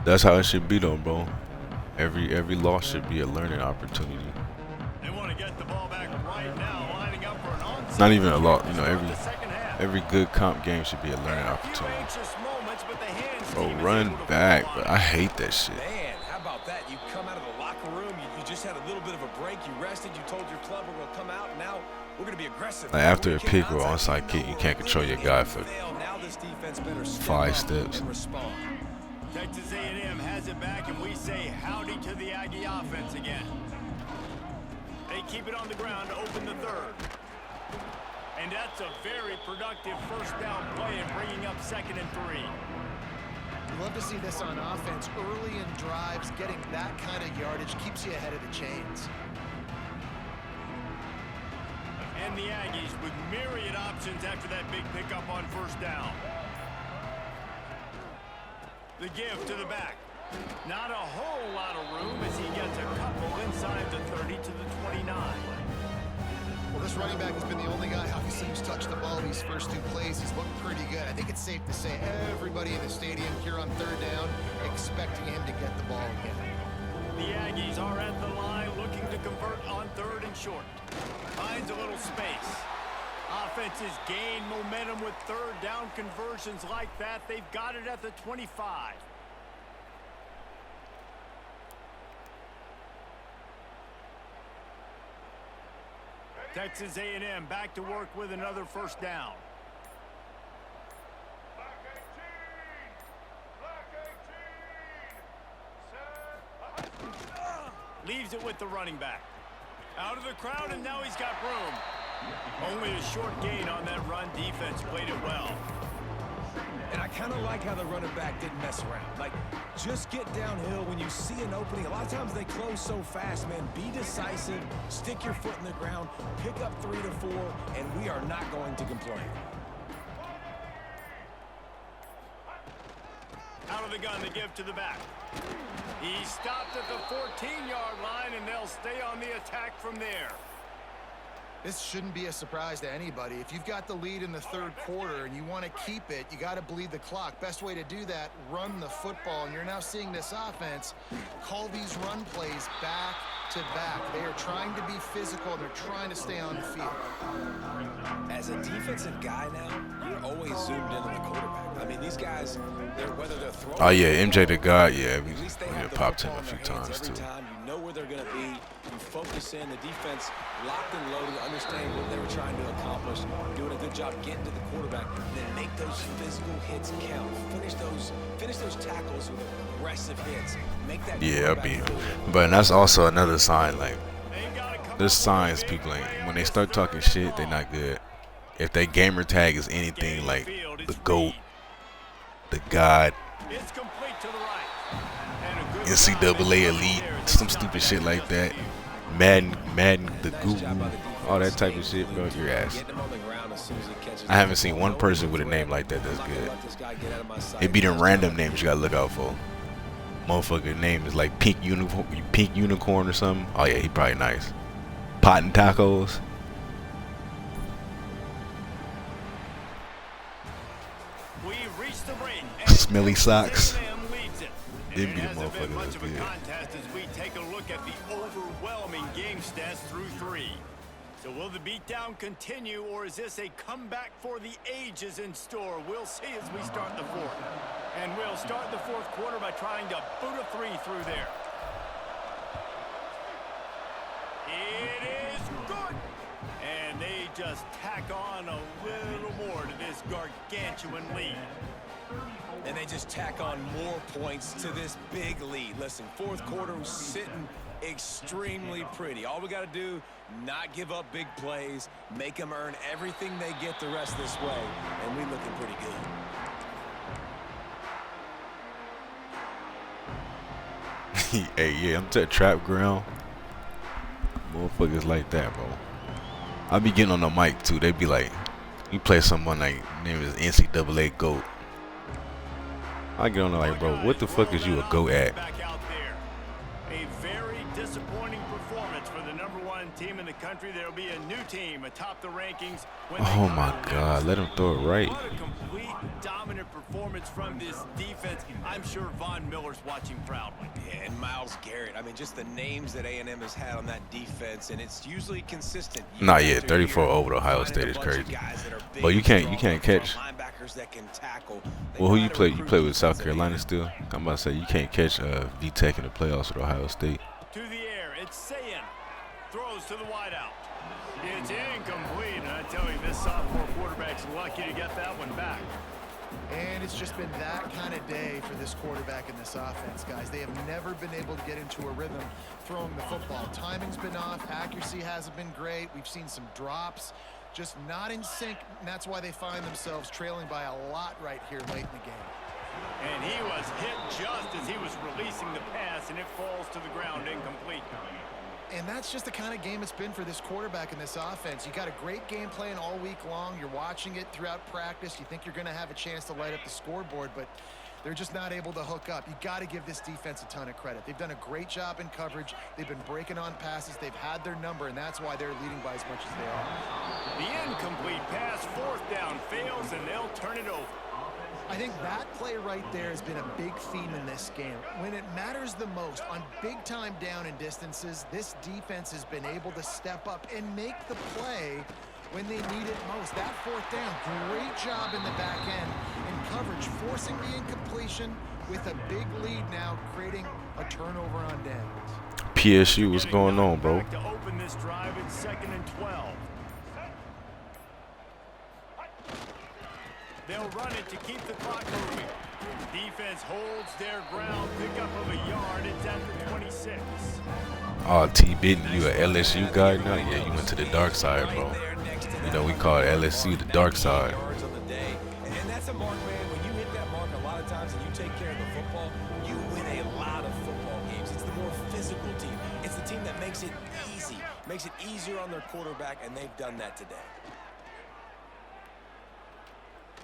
That's how it should be, though, bro. Every loss should be a learning opportunity. They want to get the ball back right now, lining up for an onside. Not even a lot, you know. Every good comp game should be a learning opportunity. Bro, run back, but I hate that shit. Man, how about that? You come out of the locker room, you just had a little bit of a break, you rested, you told your club we're gonna come out, and now we're gonna be aggressive. Like after a pick or onside kick, you can't control your guy for 5 steps. Texas A&M has it back, and we say howdy to the Aggie offense again. They keep it on the ground to open the 3rd. And that's a very productive 1st down play and bringing up 2nd and 3. You love to see this on offense. Early in drives, getting that kind of yardage keeps you ahead of the chains. And the Aggies with myriad options after that big pickup on 1st down. The give to the back. Not a whole lot of room as he gets a couple inside the 30 to the 29. Well, this running back has been the only guy obviously who's touched the ball these first 2 plays. He's looked pretty good. I think it's safe to say everybody in the stadium here on 3rd down expecting him to get the ball again. The Aggies are at the line looking to convert on 3rd and short. Finds a little space. Offenses gain momentum with 3rd down conversions like that. They've got it at the 25. Texas A&M back to work with another 1st down. Black 18. Black 18. Set. Leaves it with the running back. Out of the crowd, and now he's got room. Only a short gain on that run. Defense played it well. And I kind of like how the running back didn't mess around. Like, just get downhill when you see an opening. A lot of times they close so fast, man. Be decisive, stick your foot in the ground, pick up 3 to 4, and we are not going to complain. Out of the gun to give to the back. He stopped at the 14-yard line, and they'll stay on the attack from there. This shouldn't be a surprise to anybody. If you've got the lead in the third quarter and you want to keep it, you got to bleed the clock. Best way to do that, run the football. And you're now seeing this offense call these run plays back to back. They are trying to be physical. They're trying to stay on the field. As a defensive guy now, you're always zoomed in on the quarterback. I mean, these guys, whether they're throwing... Oh, yeah, MJ the God, yeah. We have popped him a few times, too. You know where they're going to be. You focus in. The defense locked and loaded, understanding what they were trying to accomplish, doing a good job getting to the quarterback, and then make those physical hits count. Finish those tackles with aggressive hits. Make that but that's also another sign, like, there's signs people ain't, when they start talking shit, they not good. If they gamer tag is anything like the GOAT, the God, NCAA elite, some stupid shit like that, Madden the Guru, all that type of shit, bro, your ass. I haven't seen one person with a name like that that's good. It be them random names you gotta look out for. Motherfucker name is like Pink Unicorn or something. Oh yeah, he probably nice. Pot and tacos. Smelly socks. Them be the motherfuckers that's good. As we take a look at the overwhelming game stats through 3. So will the beatdown continue, or is this a comeback for the ages in store? We'll see as we start the fourth. And we'll start the fourth quarter by trying to boot a 3 through there. It is good. And they just tack on a little more to this gargantuan lead. And they just tack on more points to this big lead. Listen, fourth quarter was sitting extremely pretty. All we got to do, not give up big plays, make them earn everything they get the rest of this way, and we looking pretty good. Hey, yeah, I'm to a trap ground. Motherfuckers like that, bro. I be getting on the mic too. They be like, you play someone like name is NCAA GOAT. I get on there like, bro, what the fuck is you a GOAT at? A very disappointing performance for the #1 team in the country. There'll be a new team atop the rankings. Oh my God, let him throw it right. What a complete dominant performance from this defense. I'm sure Von Miller's watching proudly. Yeah, and Myles Garrett. I mean, just the names that A&M has had on that defense, and it's usually consistent. Nah, yeah, 34 over Ohio State is crazy. But you can't catch. Well, who you play? You play with South Carolina still? I'm about to say you can't catch V-Tech in the playoffs with Ohio State. To the air, it's Sayin. Throws to the wideout. It's incomplete, and I tell you, this sophomore quarterback's lucky to get that one back. And it's just been that kind of day for this quarterback and this offense, guys. They have never been able to get into a rhythm throwing the football. Timing's been off. Accuracy hasn't been great. We've seen some drops. Just not in sync, and that's why they find themselves trailing by a lot right here late in the game. And he was hit just as he was releasing the pass, and it falls to the ground incomplete. And that's just the kind of game it's been for this quarterback and this offense. You got a great game plan all week long. You're watching it throughout practice. You think you're going to have a chance to light up the scoreboard, but they're just not able to hook up. You got to give this defense a ton of credit. They've done a great job in coverage. They've been breaking on passes. They've had their number, and that's why they're leading by as much as they are. The incomplete pass, fourth down, fails, and they'll turn it over. I think that play right there has been a big theme in this game. When it matters the most, on big-time down and distances, this defense has been able to step up and make the play when they need it most. That fourth down, great job in the back end in coverage, forcing the incompletion with a big lead now, creating a turnover on downs. PSU, what's going on, bro? To open this drive in 2nd and 12. They'll run it to keep the clock moving. Defense holds their ground, pickup of a yard. It's at the 26. Oh, T-Bitten, you a LSU guy now? Yeah, you went to the dark side, bro. You know, we call LSU the dark side. And that's a mark, man. When you hit physical team. It's the team that makes it easy, makes it easier on their quarterback, and they've done that today.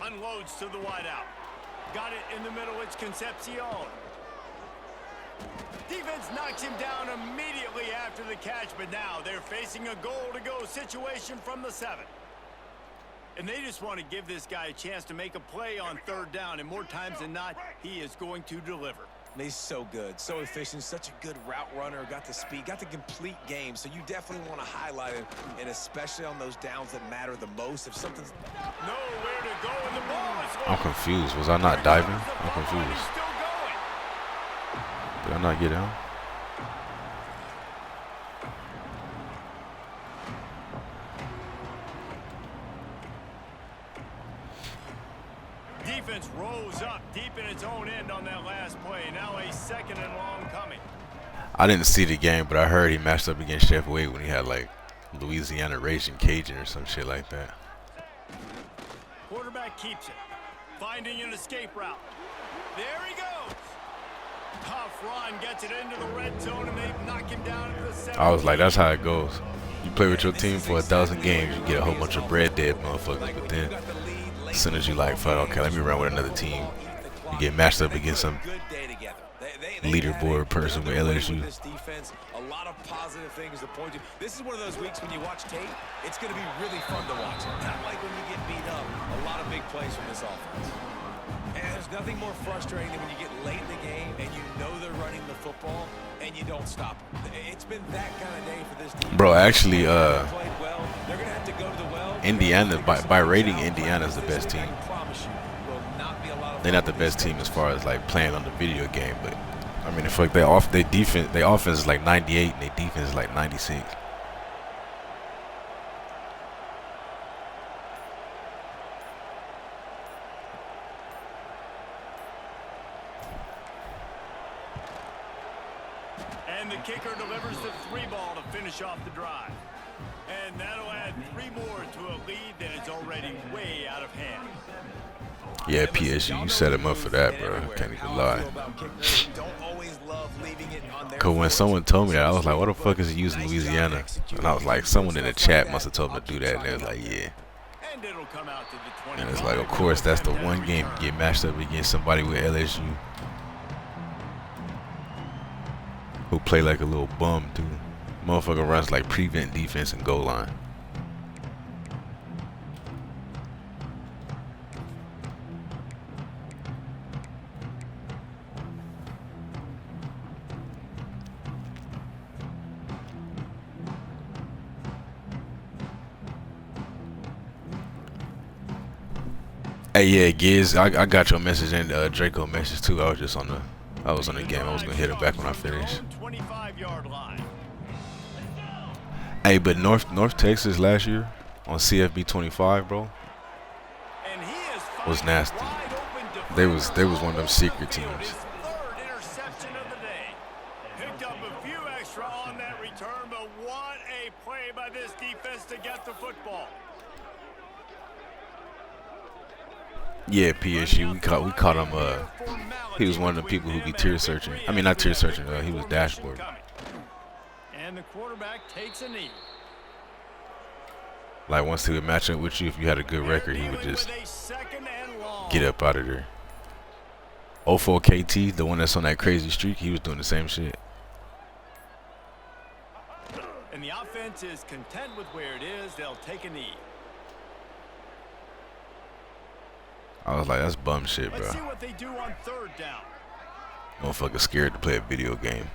Unloads to the wideout. Got it in the middle. It's Concepcion. Defense knocks him down immediately after the catch, but now they're facing a goal-to-go situation from the 7. And they just want to give this guy a chance to make a play on 3rd down, and more times than not, he is going to deliver. He's so good, so efficient, such a good route runner, got the speed, got the complete game, so you definitely want to highlight him, and especially on those downs that matter the most. If something's nowhere to go, and the ball is I'm confused. Was I not diving? I'm confused. Did I not get down? Defense rose up deep in its own end on that last play. Now a 2nd and long coming. I didn't see the game, but I heard he matched up against Chef Wade when he had like Louisiana Raging Cajun or some shit like that. Quarterback keeps it. Finding an escape route. There he goes. Tough run gets it into the red zone, and they knock him down at the 7. I was like, that's how it goes. You play with your team for 1,000 games, you get a whole bunch of bread dead motherfuckers, but then as soon as you like, fuck, okay, let me run with another team, you get matched up against some leaderboard person with LSU. This defense, a lot of positive things to point to. This is one of those weeks when you watch tape, it's going to be really fun to watch. Not like when you get beat up. A lot of big plays from this offense. And there's nothing more frustrating than when you get late in the game and you know they're running the football and you don't stop them. It's been that kind of day for this team. Bro, actually, They're going to have to go to the well. Indiana, by rating, Indiana's the best team. They're not the best team as far as like playing on the video game, but I mean, if like their offense is like 98 and their defense is like 96. And the kicker delivers the 3 ball to finish off the drive. And that'll add 3 more to a lead that is already way out of hand. Yeah, PSG, you set him up for that, bro. Can't even lie. Cause when someone told me that, I was like, what the fuck is he using Louisiana? And I was like, someone in the chat must have told him to do that, and they was like, yeah. And it's like, of course, that's the one game you get matched up against somebody with LSU who play like a little bum, dude. Motherfucker runs like prevent defense and goal line. Hey, yeah, Giz, I got your message and Draco message too. I was on the game. I was gonna hit him back when I finish. 25-yard line. Hey, but North Texas last year on CFB26, bro, was nasty. They was one of them secret teams. Interception of the day. Picked up a few extra on that return, but what a play by this defense to get the football. Yeah, PSG, we caught him. He was one of the people who be tear searching. I mean, not tear searching. He was dashboard. And the quarterback takes a knee. Like once he would match up with you, if you had a good record, he would just get up out of there. 04 KT, the one that's on that crazy streak, he was doing the same shit. And the offense is content with where it is. They'll take a knee. I was like, that's bum shit, bro. Let's see what they do on 3rd down. Motherfucker scared to play a video game.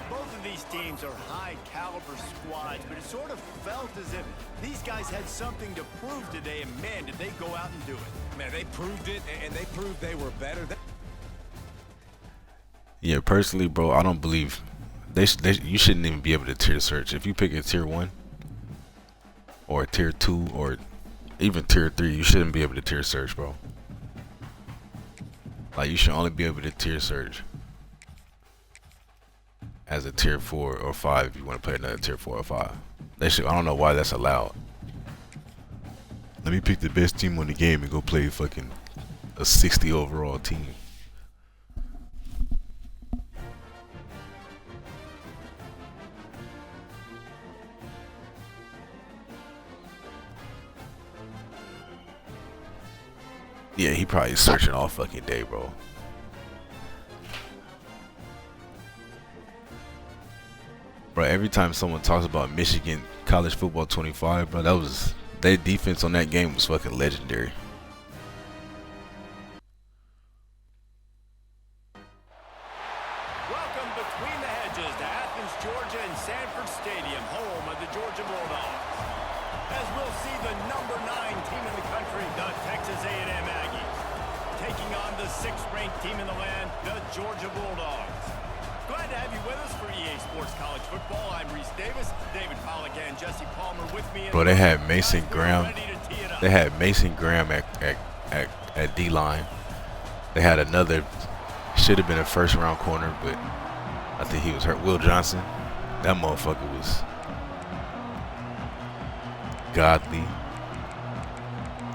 Both of these teams are high-caliber squads, but it sort of felt as if these guys had something to prove today, and man, did they go out and do it. Man, they proved it, and they proved they were better. Yeah, personally, bro, I don't believe you shouldn't even be able to tier search. If you pick a tier 1 or a tier 2 or even tier 3, you shouldn't be able to tier search, bro. Like, you should only be able to tier search as a tier 4 or 5 if you want to play another tier 4 or 5. I don't know why that's allowed. Let me pick the best team on the game and go play fucking a 60 overall team. Yeah, he probably searching all fucking day, bro. Bro, every time someone talks about Michigan College Football 25, bro, their defense on that game was fucking legendary. Welcome between the hedges to Athens, Georgia and Sanford Stadium, home of the Georgia Bulldogs. As we'll see the number 9 team in the country, the Texas A&M Aggies, taking on the 6th-ranked team in the land, the Georgia Bulldogs. Glad to have you with us for EA Sports College Football. I'm Reese Davis, David Pollack and Jesse Palmer with me. Bro, they had Mason Graham. They had Mason Graham at D-line. They had another, should have been a first-round corner, but I think he was hurt. Will Johnson. That motherfucker was godly.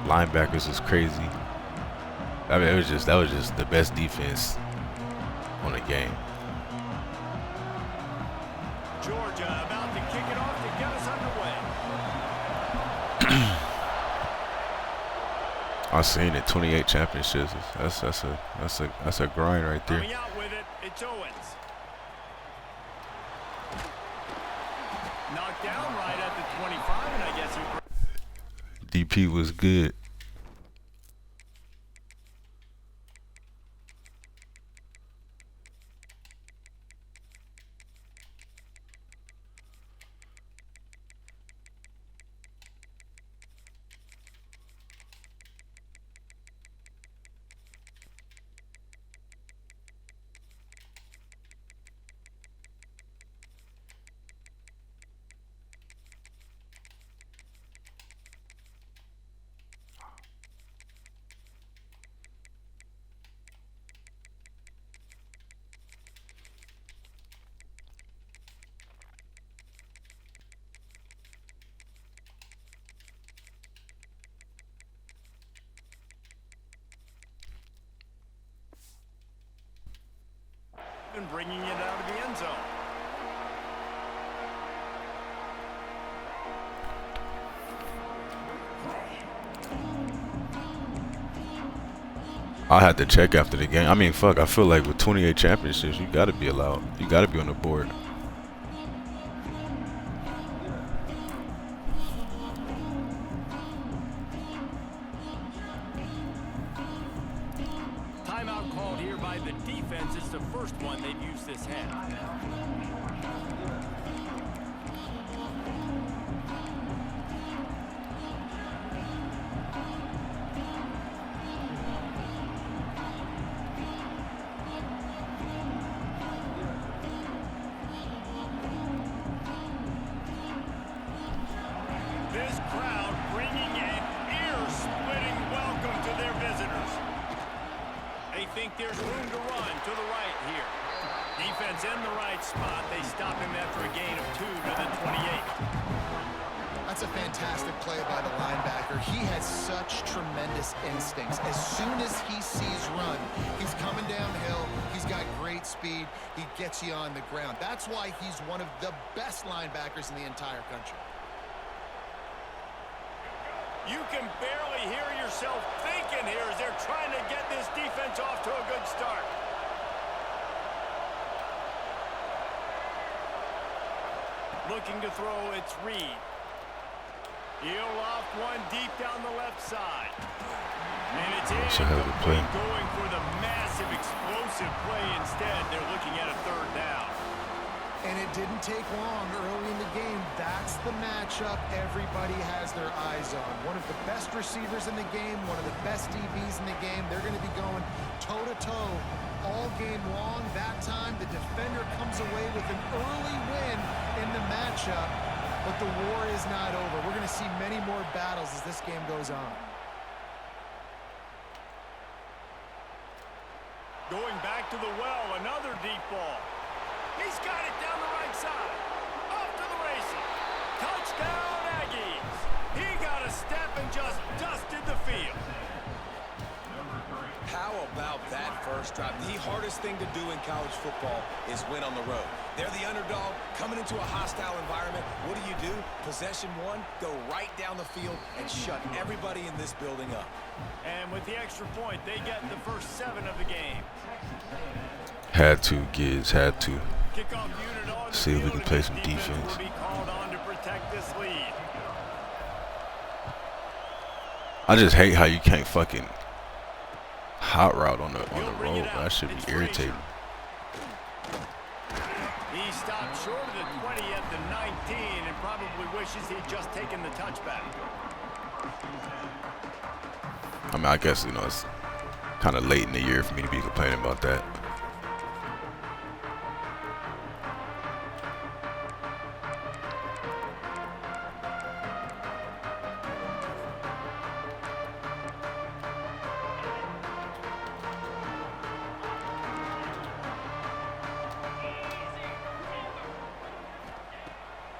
Linebackers was crazy. I mean, that was just the best defense on the game. Georgia about to kick it off to get us underway. I've seen it. 28 championships. That's a grind right there. Coming out with it, it's Owens. Knocked down right at the 25, and I guess he... DP was good. and bringing it out of the end zone. I'll have to check after the game. I mean, fuck, I feel like with 28 championships, you gotta be allowed. You gotta be on the board. Timeout called here by the defense. It's the first one they've used this half. This crowd bringing an ear-splitting welcome to their visitors. They think there's room to run to the right here. Defense in the right spot. They stop him after a gain of 2 to the 28. That's a fantastic play by the linebacker. He has such tremendous instincts. As soon as he sees run, he's coming downhill. He's got great speed. He gets you on the ground. That's why he's one of the best linebackers in the entire country. You can barely hear yourself thinking here as they're trying to get this defense off to a good start. Looking to throw, it's Reed. He'll loft one deep down the left side. And it's incomplete, going for the massive explosive play instead. They're looking at a third down. And it didn't take long early in the game. That's the matchup everybody has their eyes on. One of the best receivers in the game, one of the best DBs in the game. They're going to be going toe-to-toe all game long. That time, the defender comes away with an early win in the matchup, but the war is not over. We're going to see many more battles as this game goes on. Going back to the well, another deep ball. He's got it down the right side. Off to the races. Touchdown, Aggies. He got a step and just first drive. The hardest thing to do in college football is win on the road. They're the underdog coming into a hostile environment. What do? Possession one, go right down the field and shut everybody in this building up. And with the extra point, they get the first 7 of the game. Had to, Gibbs, had to. Kickoff unit on the See if we field, can play and some defense defense. will be called on to protect this lead. I just hate how you can't fucking hot route on the road, bro. That should be irritating. He stopped short of the 20 at the 19 and probably wishes he'd just taken the touchback. I mean, I guess, you know, it's kind of late in the year for me to be complaining about that.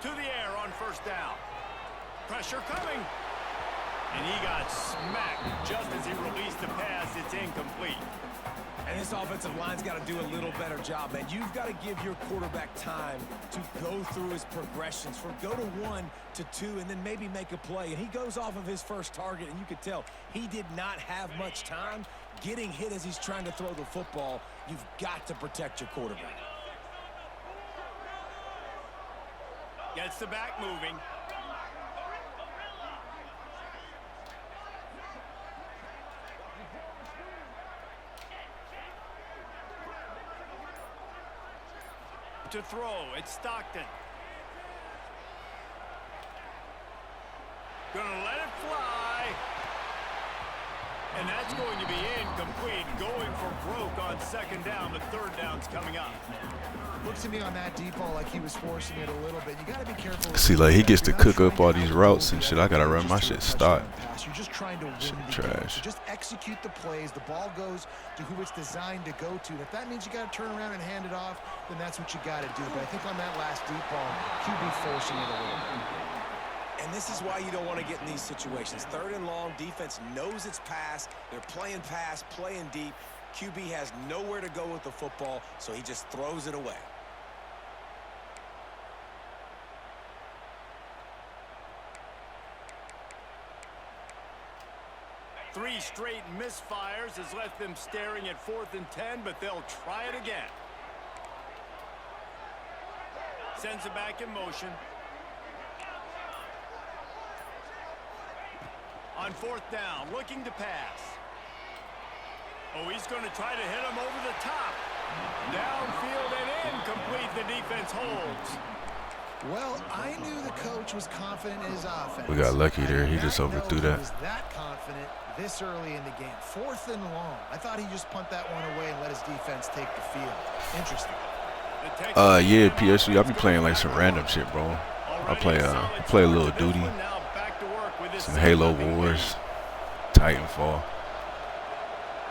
To the air on first down. Pressure coming. And he got smacked just as he released the pass. It's incomplete. And this offensive line's got to do a little better job, man. You've got to give your quarterback time to go through his progressions. From go to 1 to 2 and then maybe make a play. And he goes off of his first target, and you could tell he did not have much time getting hit as he's trying to throw the football. You've got to protect your quarterback. Gets the back moving. To throw, it's Stockton. Gonna let it fly. And that's going to be incomplete. Going for broke on second down, but third down's coming up. Looks to me on that deep ball like he was forcing it a little bit. You got to be careful. See, like, he gets to cook up all these routes and shit. I got to run my shit stop. You're just trying to win Shit the game. trash. So just execute the plays. The ball goes to who it's designed to go to. And if that means you got to turn around and hand it off, then that's what you got to do. But I think on that last deep ball, QB forcing it a little bit. And this is why you don't want to get in these situations. Third and long, defense knows it's pass. They're playing pass, playing deep. QB has nowhere to go with the football, so he just throws it away. Three straight misfires has left them staring at 4th and 10, but they'll try it again. Sends it back in motion. On 4th down, looking to pass. Oh, he's going to try to hit him over the top. Downfield and incomplete. The defense holds. Well, I knew the coach was confident in his offense. We got lucky there. He just overthrew that. He was that confident this early in the game. 4th and long. I thought he just punt that one away and let his defense take the field. Interesting. Yeah, PSG. I be playing like some random shit, bro. I play a little Duty, some Halo Wars, Titanfall,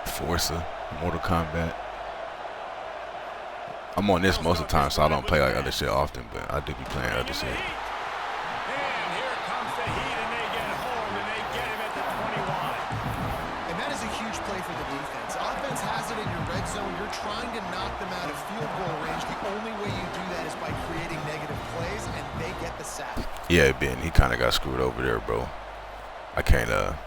Forza, Mortal Kombat. I'm on this most of the time, so I don't play like other shit often, but I do be playing other shit. And here comes the heat, and they get home, and they get him at the 21. And that is a huge play for the defense. Offense has it in your red zone. You're trying to knock them out of field goal range. The only way you do that is by creating negative plays, and they get the sack. Yeah, Ben, he kind of got screwed over there, bro. I can't And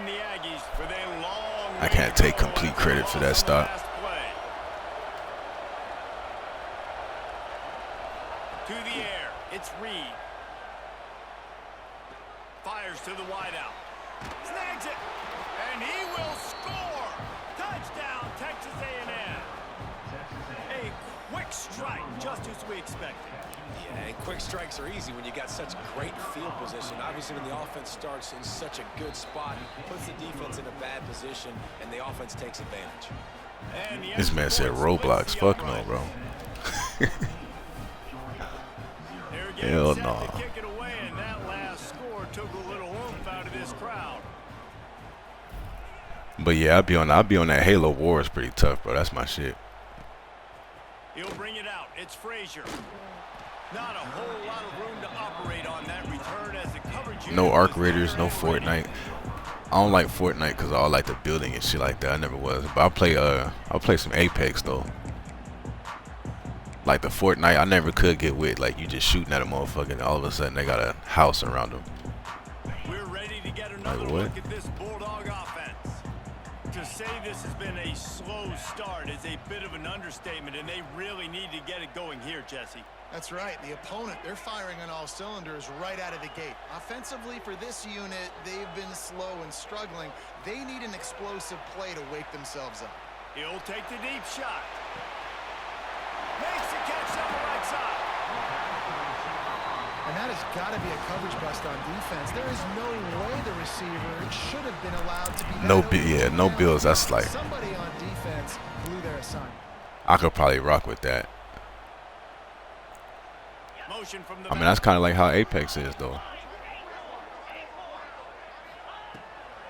the Aggies with a long I can't take complete credit for that stop. To the air, it's Reed. Fires to the wideout. Snags it, and he will score. Touchdown, Texas A&M. A quick strike, just as we expected. Yeah, and quick strikes are easy when you got such great field position. Obviously, when the offense starts in such a good spot, puts the defense in a bad position, and the offense takes advantage. This man said Roblox. Fuck no, bro. Hell no. Kick it away, and that last score took a little oomph out of this crowd. But yeah, I'll be on that Halo Wars pretty tough, bro. That's my shit. He'll bring it out. It's Frazier. Not a whole lot of room to operate on that return as the coverage. No Arc Raiders, no Fortnite. I don't like Fortnite because I don't like the building and shit like that. I never was. But I'll play some Apex though. Like the Fortnite, I never could get with. Like you just shooting at a motherfucker and all of a sudden they got a house around them. We're ready to get another look at this Bulldog offense. To say this has been a slow start is a bit of an understatement, and they really need to get it going here, Jesse. That's right. The opponent, they're firing on all cylinders right out of the gate. Offensively, for this unit, they've been slow and struggling. They need an explosive play to wake themselves up. He'll take the deep shot. Makes the catch on the right side. And that has got to be a coverage bust on defense. There is no way the receiver should have been allowed to be no bills. That's like somebody on defense blew their assignment. I could probably rock with that. Motion from the I mean, that's kind of like how Apex is, though.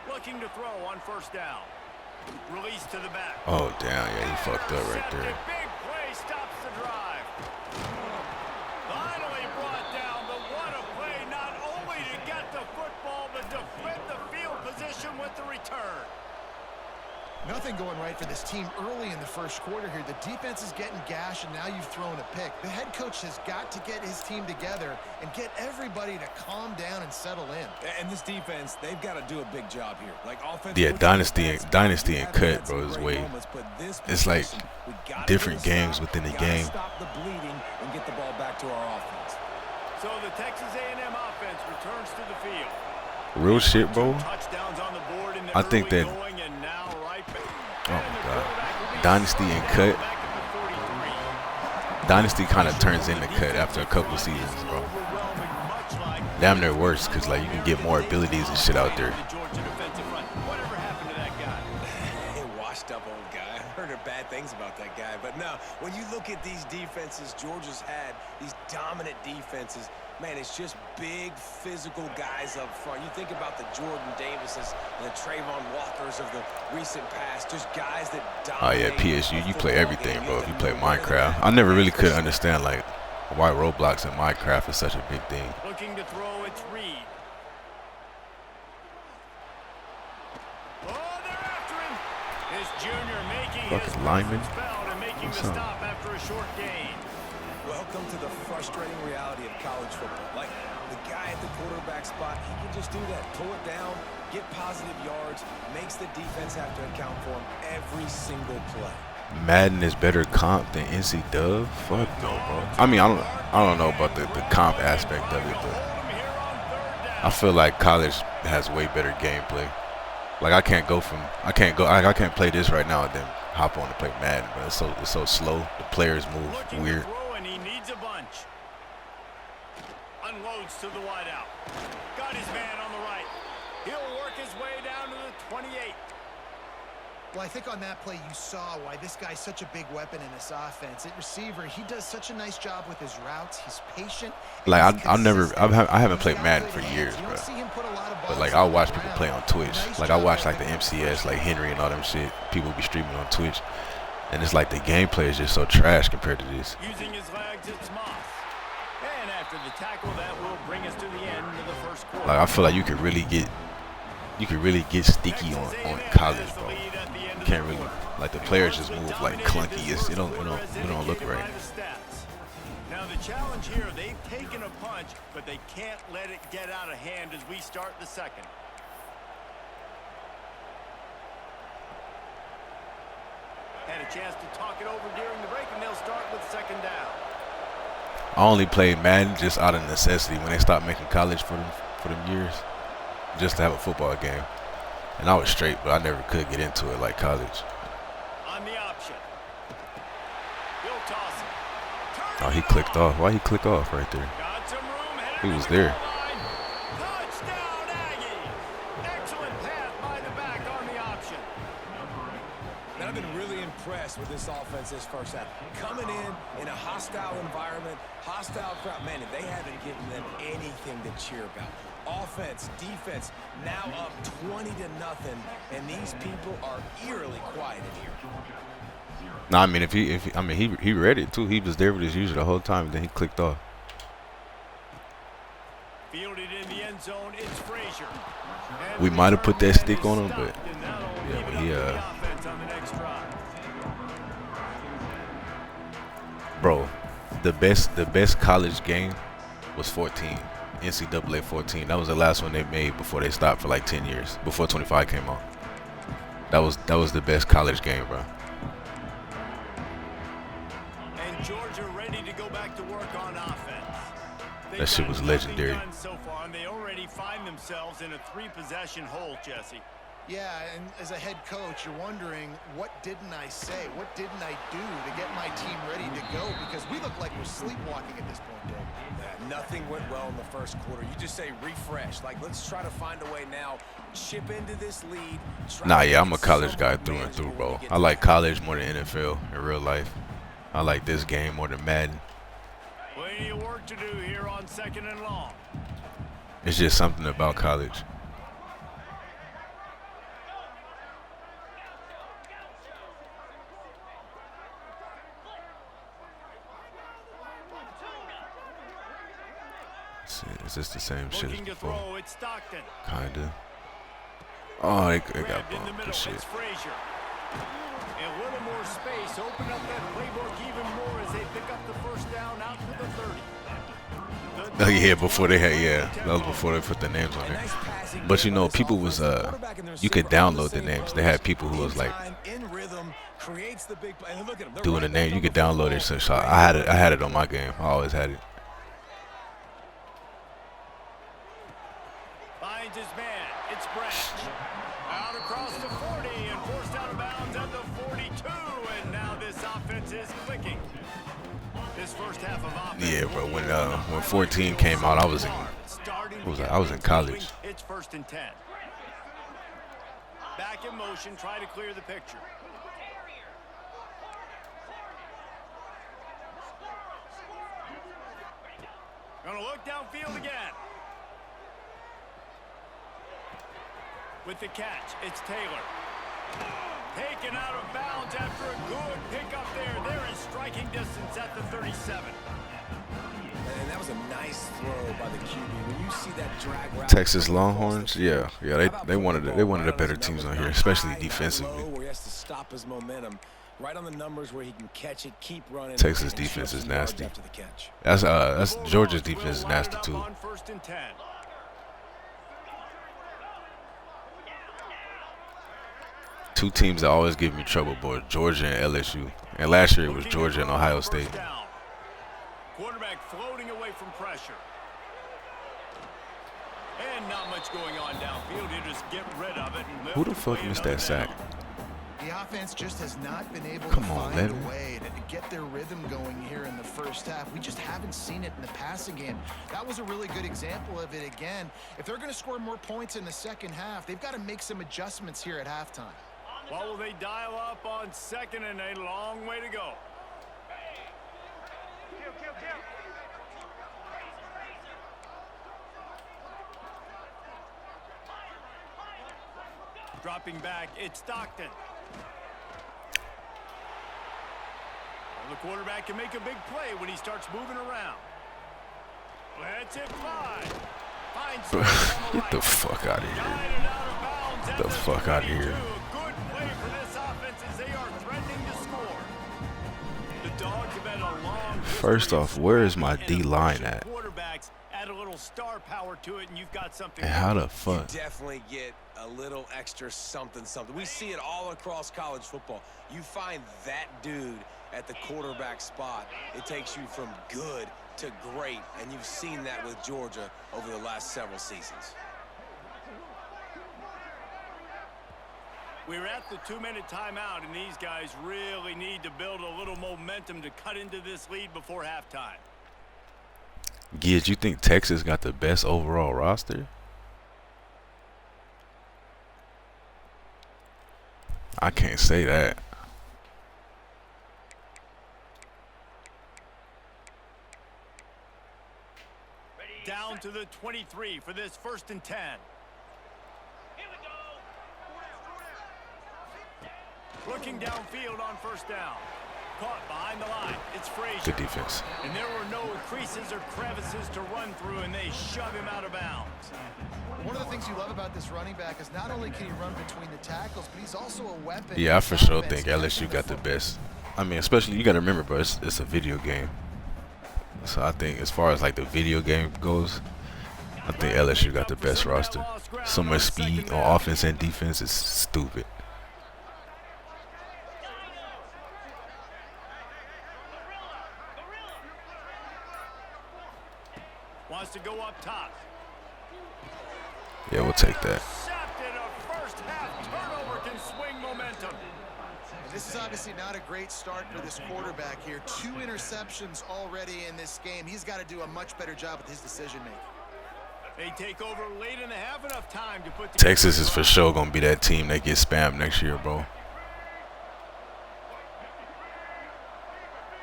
Looking to throw on first down. Release to the back. Oh, damn. Yeah, he fucked up right there. Big play stops the drive. Finally brought down, but what a play, not only to get the football, but to flip the field position with the return. Nothing going right for this team early in the first quarter here. The defense is getting gashed, and now you've thrown a pick. The head coach has got to get his team together and get everybody to calm down and settle in. And this defense, they've got to do a big job here. Like offense. Yeah, dynasty and cut, bro, is way. It's like different games within the game. Stop the bleeding and get the ball back to our offense. So the Texas A&M offense returns to the field. Real shit, bro. Touchdowns on the board in the I think early that. going, and now right back. Oh my God. Dynasty and cut. Dynasty kind of turns into cut after a couple seasons, bro. Damn near worse, because like you can get more abilities and shit out there. Whatever happened to that guy? Washed up old guy. I've heard bad things about that guy. But no, when you look at these defenses Georgia's had, these dominant defenses, man, it's just big, physical guys up front. You think about the Jordan Davises and the Trayvon Walkers of the recent past, just guys that dominate. Oh yeah, PSU, you play everything, bro. If you play Minecraft, I never really could understand like why Roblox and Minecraft is such a big thing. Looking to throw, it's Reed. Oh, they're after him. This junior making his lineman. spelled and making the stop after a short gain. Welcome to the frustrating reality of college football. Like, the guy at the quarterback spot, he can just do that. Pull it down, get positive yards, makes the defense have to account for him every single play. Madden is better comp than NC Dub? Fuck no, bro. I mean, I don't know about the comp aspect of it, but I feel like college has way better gameplay. Like I can't play this right now and then hop on to play Madden, but it's so slow. The players move weird. Unloads to the wideout. Got his man on the right. He'll work his way down to the 28. Well, I think on that play you saw why this guy's such a big weapon in this offense. At receiver, he does such a nice job with his routes. He's patient. Like I haven't played Madden for years, bro. But like I'll watch people play on Twitch. Like I watch like the MCS, like Henry and all them shit. People be streaming on Twitch, and it's like the gameplay is just so trash compared to this. Using his legs, it's Moss. And after the tackle, that will bring us to the end of the first quarter. Like I feel like you could really get sticky on college, bro. You can't really, like the players just move like clunky. It don't look right. Now the challenge here, they've taken a punch, but they can't let it get out of hand as we start the second. Had a chance to talk it over during the break, and they'll start with second down. I only played Madden just out of necessity when they stopped making college for them years, just to have a football game. And I was straight, but I never could get into it like college. On the option. He'll toss it. Oh, he clicked off. Why he click off right there? Got some room. He was there. Touchdown, Aggies. Excellent pass by the back on the option. And I've been really impressed with this offense this first half. Coming in a hostile environment, hostile crowd. Man, they haven't given them anything to cheer about. Offense, defense, now up 20-0, and these people are eerily quiet in here. No, I mean he read it too. He was there with his user the whole time. Then he clicked off. Fielded in the end end zone. It's Frazier. We might have put that stick on him, but yeah, when he offense on the next drive. bro, the best college game was 14, NCAA 14. That was the last one they made before they stopped for like 10 years, before 25 came out. That was the best college game, bro. And Georgia ready to go back to work on offense. That shit was legendary. So far, and they already find themselves in a 3-possession hole, Jesse. Yeah, and as a head coach, you're wondering, what didn't I say? What didn't I do to get my team ready to go? Because we look like we're sleepwalking at this point, Dave. Yeah, nothing went well in the first quarter. You just say refresh. Like, let's try to find a way now. Chip into this lead. Nah, yeah, I'm a college guy through and through, bro. I like college more than NFL in real life. I like this game more than Madden. Plenty of work to do here on 2nd and long. It's just something about college. Is this the same shit as before? Kinda. Oh, it got bumped. Good shit. And a little more space. Open up that playbook even more as they pick up the first down out to the 30. Oh yeah, before they had, yeah, that was before they put the names on there. But you know, people was you could download the names. They had people who was like doing the name. You could download it. So I had it on my game. I always had it. Finds his man. It's Branch. Out across the 40 and forced out of bounds at the 42. And now this offense is clicking. This first half of offense. Yeah, bro. When 14 came out, I was in college. It's 1st and 10. Back in motion, try to clear the picture. Gonna look downfield again. With the catch, it's Taylor. Taken out of bounds after a good pickup there. They're in striking distance at the 37. And that was a nice throw by the QB. When you see that drag route, Texas Longhorns, yeah, they wanted the better teams on here, especially defensively. Where he has to stop his momentum, right on the numbers where he can catch it, keep running. Texas defense is nasty. That's Georgia's defense is nasty too. On 1st and 10. Two teams that always give me trouble, boy, Georgia and LSU. And last year it was Georgia and Ohio State. Quarterback floating away from pressure. And not much going on downfield. You just get rid of it. And Who the fuck missed that sack? The offense just has not been able Come to on, find Levin. a way to get their rhythm going here in the first half. We just haven't seen it in the passing game. That was a really good example of it again. If they're going to score more points in the second half, they've got to make some adjustments here at halftime. What will they dial up on 2nd and a long way to go? Dropping back, it's Stockton. Well, the quarterback can make a big play when he starts moving around. Let's it fly. Get the fuck out of here. Get the fuck out of here. Good play for this offense as they are threatening to score. The Dogs have had a long First off, where is my D line at? Quarterbacks add a little star power to it, and you've got something. And how the fuck? You definitely get a little extra something. We see it all across college football. You find that dude at the quarterback spot, it takes you from good to great, and you've seen that with Georgia over the last several seasons. We're at the 2-minute timeout, and these guys really need to build a little momentum to cut into this lead before halftime. Giz, you think Texas got the best overall roster? I can't say that. Down to the 23 for this 1st and 10. Looking downfield on 1st down. Caught behind the line. It's Frazier. Good defense. And there were no creases or crevices to run through, and they shove him out of bounds. One of the things you love about this running back is not only can he run between the tackles, but he's also a weapon. Yeah, I for sure think LSU got the best. I mean, especially, you got to remember, bro, it's a video game. So I think as far as like the video game goes, I think LSU got the best roster. So much speed on offense and defense is stupid. Wants to go up top. Yeah, we'll take that. Intercepted. A first half turnover can swing momentum. This is obviously not a great start for this quarterback here. 2 interceptions already in this game. He's got to do a much better job with his decision-making. They take over late in the half, enough time to put Texas is for sure going to be that team that gets spammed next year, bro.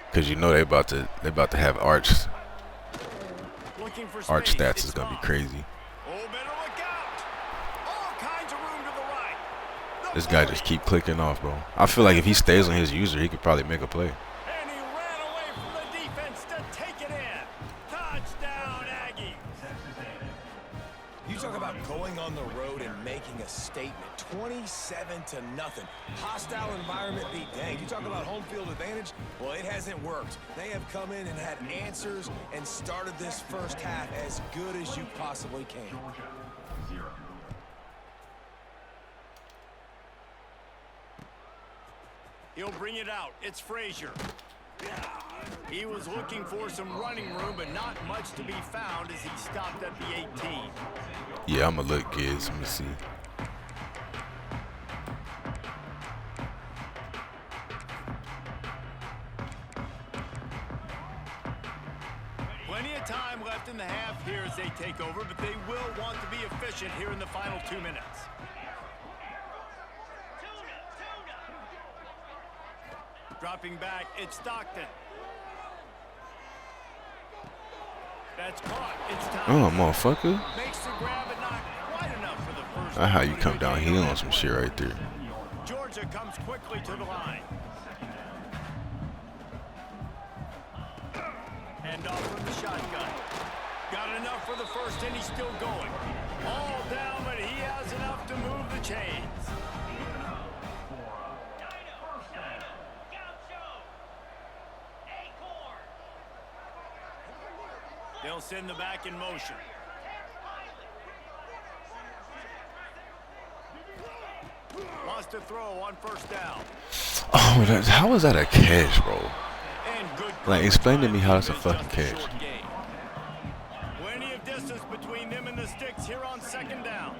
Because you know they about to have arch stats is going to be crazy. Oh, better look out. All kinds of room to the right. This guy just keep clicking off, bro. I feel like if he stays on his user, he could probably make a play. And he ran away from the defense to take it in. Touchdown, Aggies. You talk about going on the road and making a statement. 27-0. Hostile environment be danged. You talk about home field advantage. Well, it hasn't worked. They have come in and had answers and started this first half as good as you possibly can. Georgia, 0. He'll bring it out. It's Frazier. He was looking for some running room, but not much to be found as he stopped at the 18. Yeah, I'm going to look, kids. Let me see. Plenty of time left in the half here as they take over, but they will want to be efficient here in the final 2 minutes. Dropping back, it's Stockton. That's caught. It's time. Oh, motherfucker. Makes the grab, but not quite enough for the first. That's how you come downhill on some shit right there. Georgia comes quickly to the line. Hand off from the shotgun. Got enough for the first, and he's still going. All down, but he has enough to move the chains. They'll send the back in motion. Wants to throw on first down. Oh, how was that a catch, bro? And good. Like, explain to me how that's a fucking catch. Plenty of distance between them and the sticks here on second down.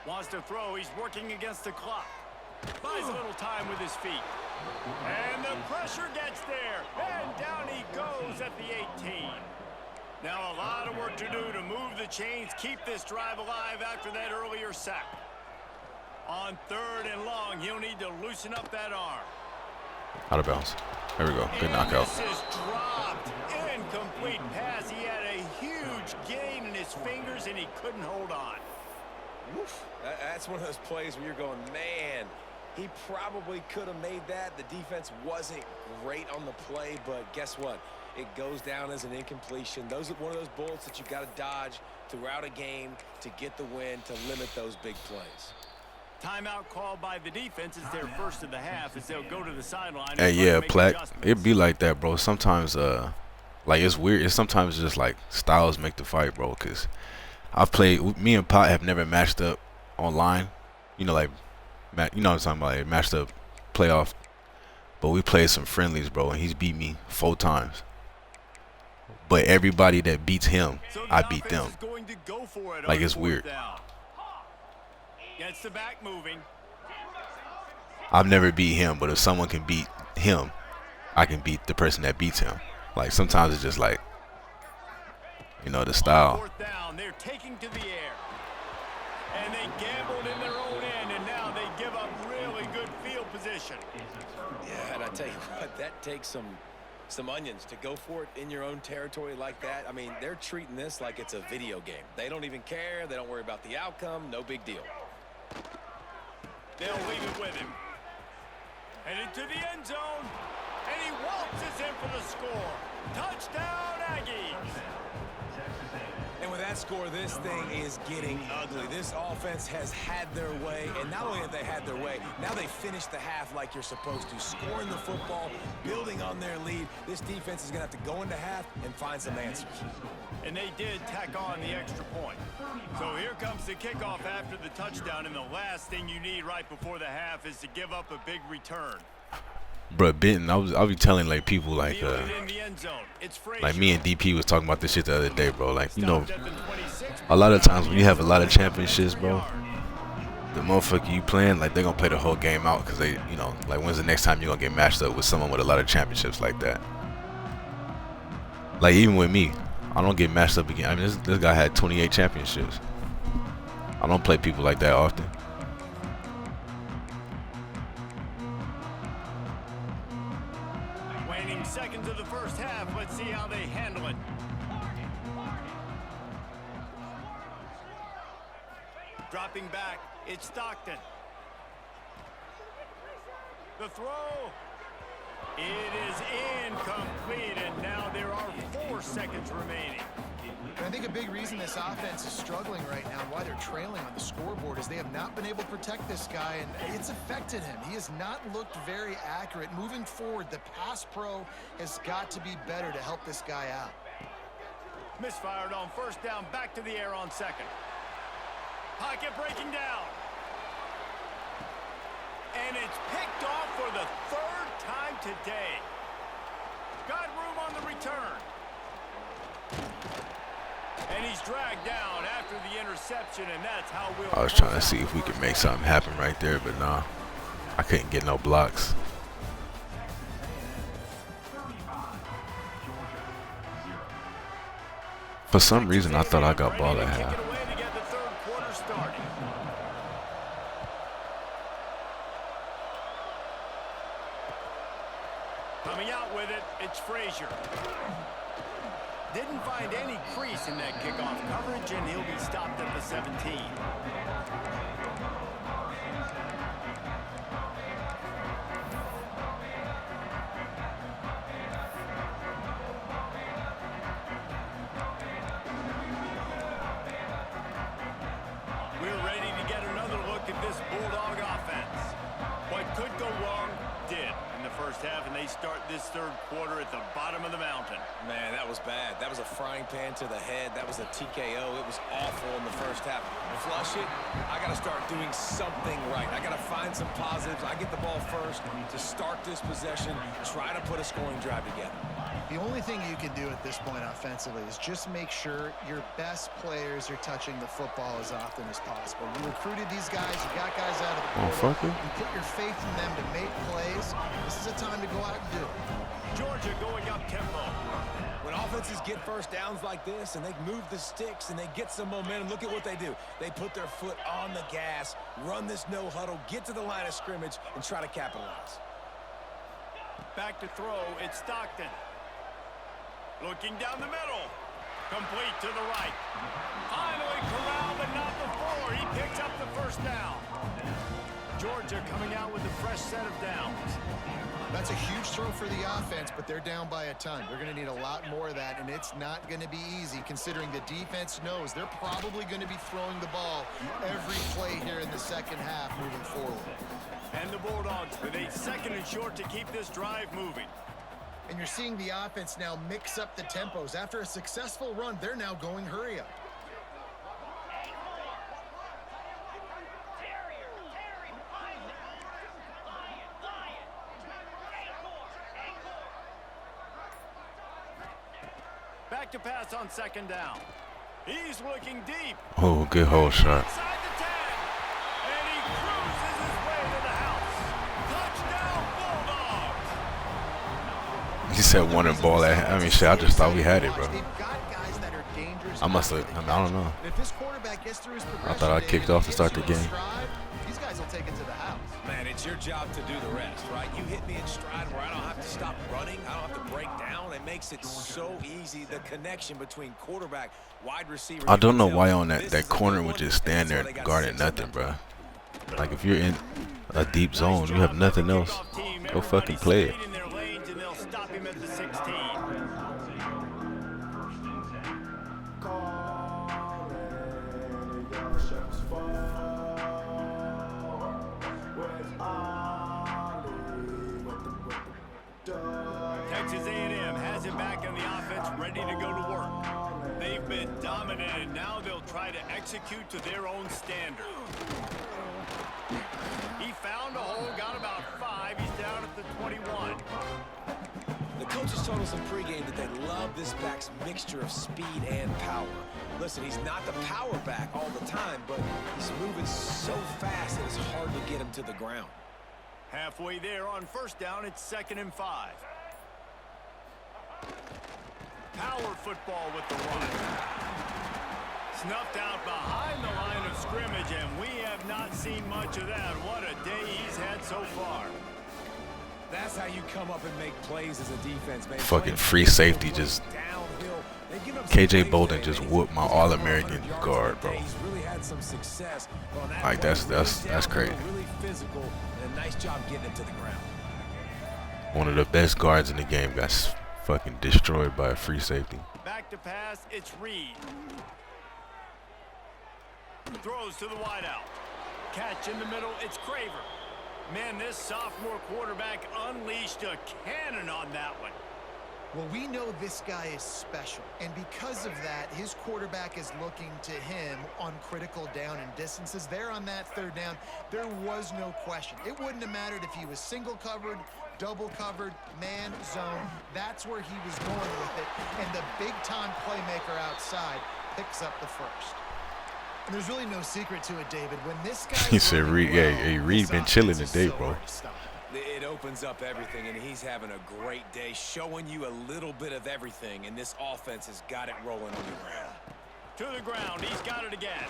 Wants to throw. He's working against the clock. Buys a little time with his feet. And the pressure gets there. And down he goes at the 18. Now a lot of work to do to move the chains, keep this drive alive after that earlier sack. On 3rd and long, he'll need to loosen up that arm. Out of bounds. There we go. Good knockout. This is dropped. Incomplete pass. He had a huge gain in his fingers, and he couldn't hold on. Oof. That's one of those plays where you're going, man, he probably could have made that. The defense wasn't great on the play, but guess what? It goes down as an incompletion. Those are one of those bullets that you've got to dodge throughout a game to get the win, to limit those big plays. Timeout called by the defense. It's their first of the half as they'll go to the sideline. Hey, yeah, Platt, it be like that, bro. Sometimes, like, it's weird. It's sometimes just, like, styles make the fight, bro, because I've played, me and Pot have never matched up online. You know, like, you know what I'm talking about, like, matched up playoff. But we played some friendlies, bro, and he's beat me 4 times. But everybody that beats him, I beat them. Like, it's weird. Gets the back moving. I've never beat him, but if someone can beat him, I can beat the person that beats him. Like, sometimes it's just like, you know, the style. 4th down, they're taking to the air. And they gambled in their own end, and now they give up really good field position. Yeah, and I tell you what, that takes some some onions to go for it in your own territory like that. I mean, they're treating this like it's a video game. They don't even care. They don't worry about the outcome. No big deal. They'll leave it with him. Headed to the end zone. And he waltzes in for the score. Touchdown, Aggies. And with that score, this thing is getting ugly. This offense has had their way, and not only have they had their way, now they finished the half like you're supposed to, scoring the football, building on their lead. This defense is going to have to go into half and find some answers. And they did tack on the extra point. So here comes the kickoff after the touchdown, and the last thing you need right before the half is to give up a big return. Bruh, Benton, I'll be telling like people like me and DP was talking about this shit the other day, bro. Like, you know, a lot of times when you have a lot of championships, bro, the motherfucker you playing, like, they're gonna play the whole game out because they, you know, like, when's the next time you're gonna get matched up with someone with a lot of championships like that? Like, even with me, I don't get matched up again. I mean, this guy had 28 championships. I don't play people like that often. Seconds of the first half. Let's see how they handle it. Dropping back, it's Stockton. The throw. It is incomplete, and now there are 4 seconds remaining. And I think a big reason this offense is struggling right now and why they're trailing on the scoreboard is they have not been able to protect this guy, and it's affected him. He has not looked very accurate. Moving forward, the pass pro has got to be better to help this guy out. Misfired on first down, back to the air on second. Pocket breaking down. And it's picked off for the 3rd time today. Got room on the return. And he's dragged down after the interception, and that's how we'll... I was trying to see if we could make something happen right there, but nah, I couldn't get no blocks. For some reason, I thought I got ball at half. Coming out with it, it's Frazier. Didn't find any crease in that kickoff coverage, and he'll be stopped at the 17. We're ready to get another look at this Bulldog offense. What could go wrong did in the first half, and they start this 3rd quarter at the bottom of the mountain. Man, that was bad. That was a frying pan to the head. That was a TKO. It was awful in the first half. Flush it. I got to start doing something right. I got to find some positives. I get the ball first to start this possession, try to put a scoring drive together. The only thing you can do at this point offensively is just make sure your best players are touching the football as often as possible. You recruited these guys, you got guys out of the portal, you put your faith in them to make plays. This is a time to go out and do it. Georgia going up tempo. When offenses get first downs like this and they move the sticks and they get some momentum, look at what they do. They put their foot on the gas, run this no huddle, get to the line of scrimmage, and try to capitalize. Back to throw, it's Stockton. Looking down the middle. Complete to the right. Finally corralled, but not before. He picks up the first down. Georgia coming out with a fresh set of downs. That's a huge throw for the offense, but they're down by a ton. They're going to need a lot more of that, and it's not going to be easy considering the defense knows they're probably going to be throwing the ball every play here in the second half moving forward. And the Bulldogs with a 2nd and short to keep this drive moving. And you're seeing the offense now mix up the tempos. After a successful run, they're now going hurry up. Back to pass on 2nd down. He's looking deep. Oh, good hole shot. Inside the 10. And he cruises his way to the house. Touchdown, Bulldogs. He said one and ball at, I mean, shit, I just thought we had it, bro. I must have, I don't know. I thought I kicked off to start the game. These guys will take it to the house. Man, it's your job to do the rest, right? You hit me in stride where I don't have to stop running. running. I don't have to break down. It makes it so easy. The connection between quarterback, wide receiver. I don't know why on that corner would just stand there guarding nothing, bro. Like if you're in a deep zone, you have nothing else. Go fucking play it. In their lanes, and they'll stop him at the 16. Texas A&M has it back on the offense, ready to go to work. They've been dominant, and now they'll try to execute to their own standard. He found a hole, got about 5. He's down at the 21. The coaches told us in pregame that they love this back's mixture of speed and power. Listen, he's not the power back all the time, but he's moving so fast that it's hard to get him to the ground. Halfway there on first down, it's 2nd and 5. Power football with the run. Snuffed out behind the line of scrimmage, and we have not seen much of that. What a day he's had so far. That's how you come up and make plays as a defense, man. Fucking free safety just. KJ Bolden just whooped my All-American guard, bro. He's really had some success. Like that's crazy. Really physical and a nice job getting him to the ground. One of the best guards in the game got fucking destroyed by a free safety. Back to pass, it's Reed. Throws to the wideout. Catch in the middle, it's Craver. Man, this sophomore quarterback unleashed a cannon on that one. Well, we know this guy is special, and because of that, his quarterback is looking to him on critical down and distances. There on that 3rd down, there was no question. It wouldn't have mattered if he was single covered, double covered, man zone. That's where he was going with it, and the big-time playmaker outside picks up the first. And there's really no secret to it, David. When this guy He said, Reed, Reed been chilling today, bro. It opens up everything, and he's having a great day, showing you a little bit of everything, and this offense has got it rolling on the ground. To the ground, he's got it again.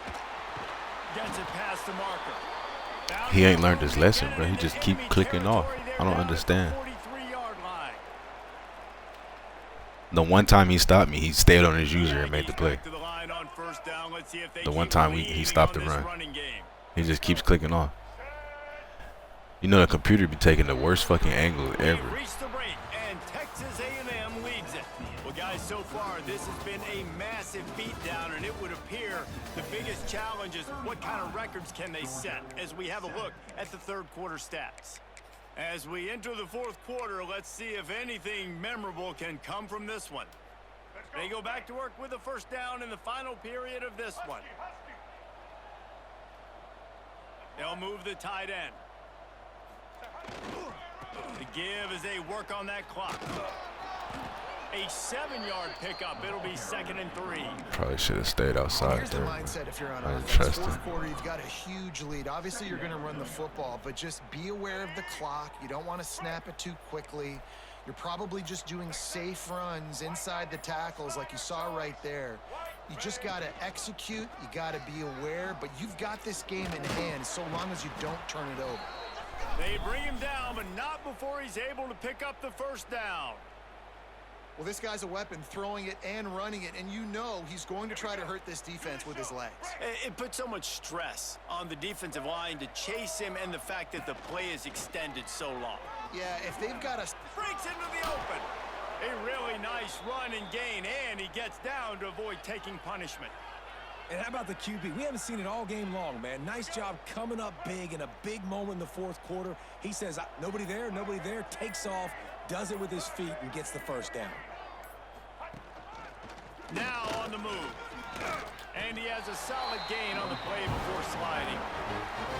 Gets it past the marker. He ain't learned his lesson, bro. He just keep clicking off. I don't understand. The one time he stopped me, he stayed on his user and made the play. The one time he stopped the run, he just keeps clicking off. You know the computer be taking the worst fucking angle ever. Reached the break, and Texas A&M leads it. Well, guys, so far this has been a massive beatdown, and it would appear the biggest challenge is what kind of records can they set as we have a look at the 3rd quarter stats. As we enter the 4th quarter, let's see if anything memorable can come from this one. They go back to work with a 1st down in the final period of this one. They'll move the tight end. The give as they work on that clock. A 7-yard pickup. It'll be 2nd and 3. Probably should have stayed outside Here's there. the mindset if you're on I didn't offense. trust 4th him. quarter, you've got a huge lead. Obviously, you're going to run the football, but just be aware of the clock. You don't want to snap it too quickly. You're probably just doing safe runs inside the tackles like you saw right there. You just got to execute. You got to be aware, but you've got this game in hand so long as you don't turn it over. They bring him down, but not before he's able to pick up the 1st down. Well, this guy's a weapon, throwing it and running it, and you know he's going to try to hurt this defense with his legs. It puts so much stress on the defensive line to chase him, and the fact that the play is extended so long. Yeah, if they've got a... Breaks into the open. A really nice run and gain, and he gets down to avoid taking punishment. And how about the QB? We haven't seen it all game long, man. Nice job coming up big in a big moment in the 4th quarter. He says, nobody there, takes off, does it with his feet, and gets the 1st down. Now on the move. And he has a solid gain on the play before sliding.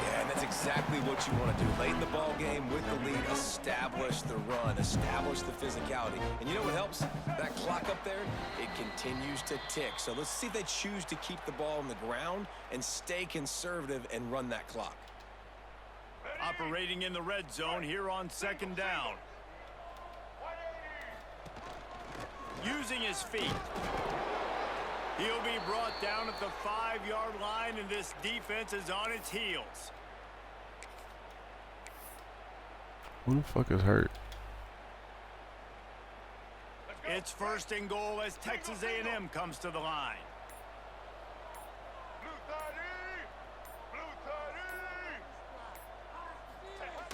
Yeah, and that's exactly what you want to do. Late in the ball game with the lead, establish the run, establish the physicality. And you know what helps? That clock up there, it continues to tick. So let's see if they choose to keep the ball on the ground and stay conservative and run that clock. Operating in the red zone here on 2nd down. Using his feet. He'll be brought down at the 5-yard line, and this defense is on its heels. Who the fuck is hurt? It's first and goal as Texas A&M comes to the line. Blue 30. Blue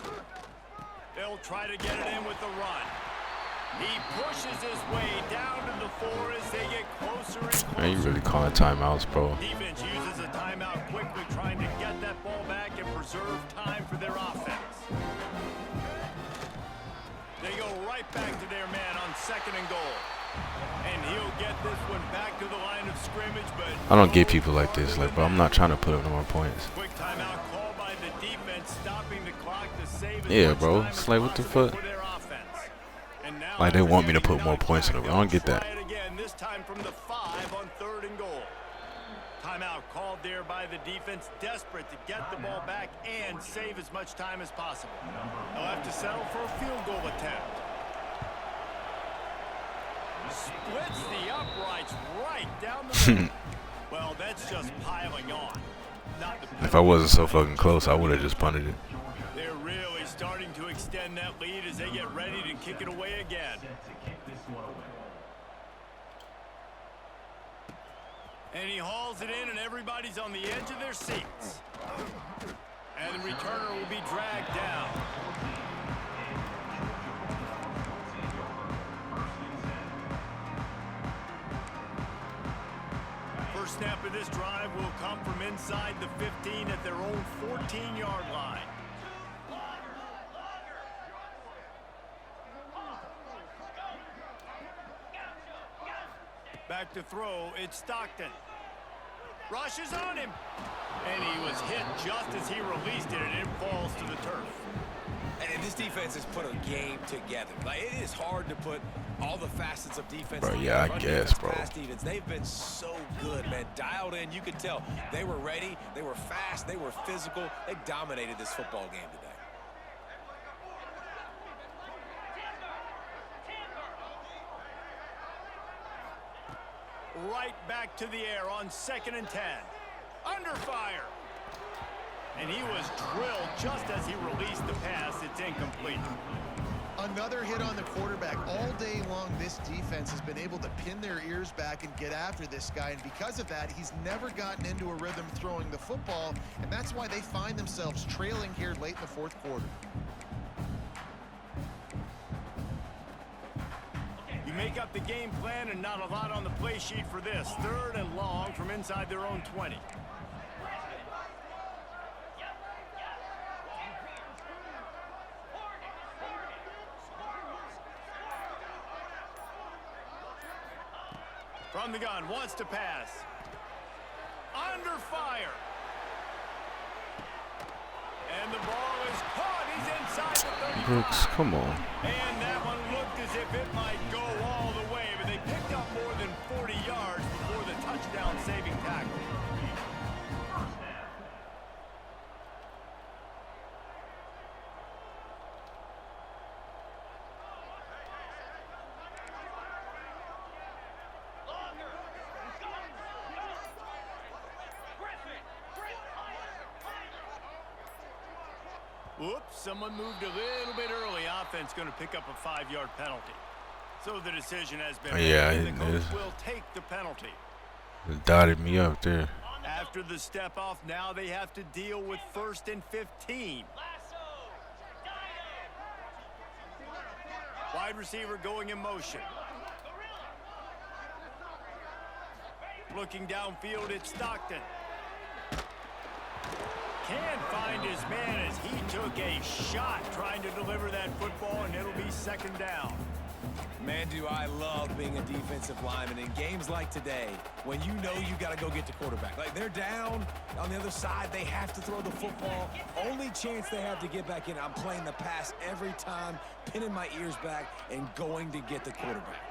30. They'll try to get it in with the run. He pushes his way down to the 4 as they get closer and closer. Man, you really calling timeouts, bro. Defense uses a timeout quickly, trying to get that ball back and preserve time for their offense. They go right back to their man on second and goal. And he'll get this one back to the line of scrimmage, but I don't get people like this. Like, bro, I'm not trying to put up no more points. quick timeout called by the defense, stopping the clock to save as Yeah, much bro. time It's as like, what the possible fuck? for their offense. And now Like, they want me to they're put more getting points in it. back. I don't get They'll that. try it again, this time from the 5 on third and goal. Timeout called there by the defense, desperate to get the ball back and save as much time as possible. They'll have to settle for a field goal attempt. Splits the uprights right down the middle. Well, that's just piling on. Not the If I wasn't so fucking close, I would have just punted it. They're really starting to extend that lead as they get ready to kick it away again. And he hauls it in, and everybody's on the edge of their seats. And the returner will be dragged down. First snap of this drive will come from inside the 15 at their own 14-yard line. Back to throw, it's Stockton. Rushes on him. And he was hit just as he released it, and it falls to the turf. And this defense has put a game together. Like, it is hard to put all the facets of defense. Bro, together. yeah, I Run guess, defense, bro. pass defense. They've been so good, man. Dialed in. You could tell they were ready. They were fast. They were physical. They dominated this football game today. Right back to the air on 2nd and 10. Under fire. And he was drilled just as he released the pass. It's incomplete. Another hit on the quarterback. All day long, this defense has been able to pin their ears back and get after this guy. And because of that, he's never gotten into a rhythm throwing the football. And that's why they find themselves trailing here late in the fourth quarter. You make up the game plan and not a lot on the play sheet for this. 3rd and long from inside their own 20. From the gun, wants to pass. Under fire. And the ball is caught. He's inside the 35. Brooks, come on. And that one looked as if it might go all the way, but they picked up more than 40 yards before the touchdown-saving tackle. Whoops, someone moved a little bit early. Offense going to pick up a 5-yard penalty. So the decision has been made. Yeah, The it coach is. will take the penalty. It dotted me up there. After the step off, now they have to deal with 1st and 15. Wide receiver going in motion. Looking downfield, it's Stockton. Can't find his man as he took a shot trying to deliver that football, and it'll be 2nd down. Man, do I love being a defensive lineman in games like today when you know you got to go get the quarterback. Like, they're down on the other side. They have to throw the football. Only chance they have to get back in. I'm playing the pass every time, pinning my ears back and going to get the quarterback.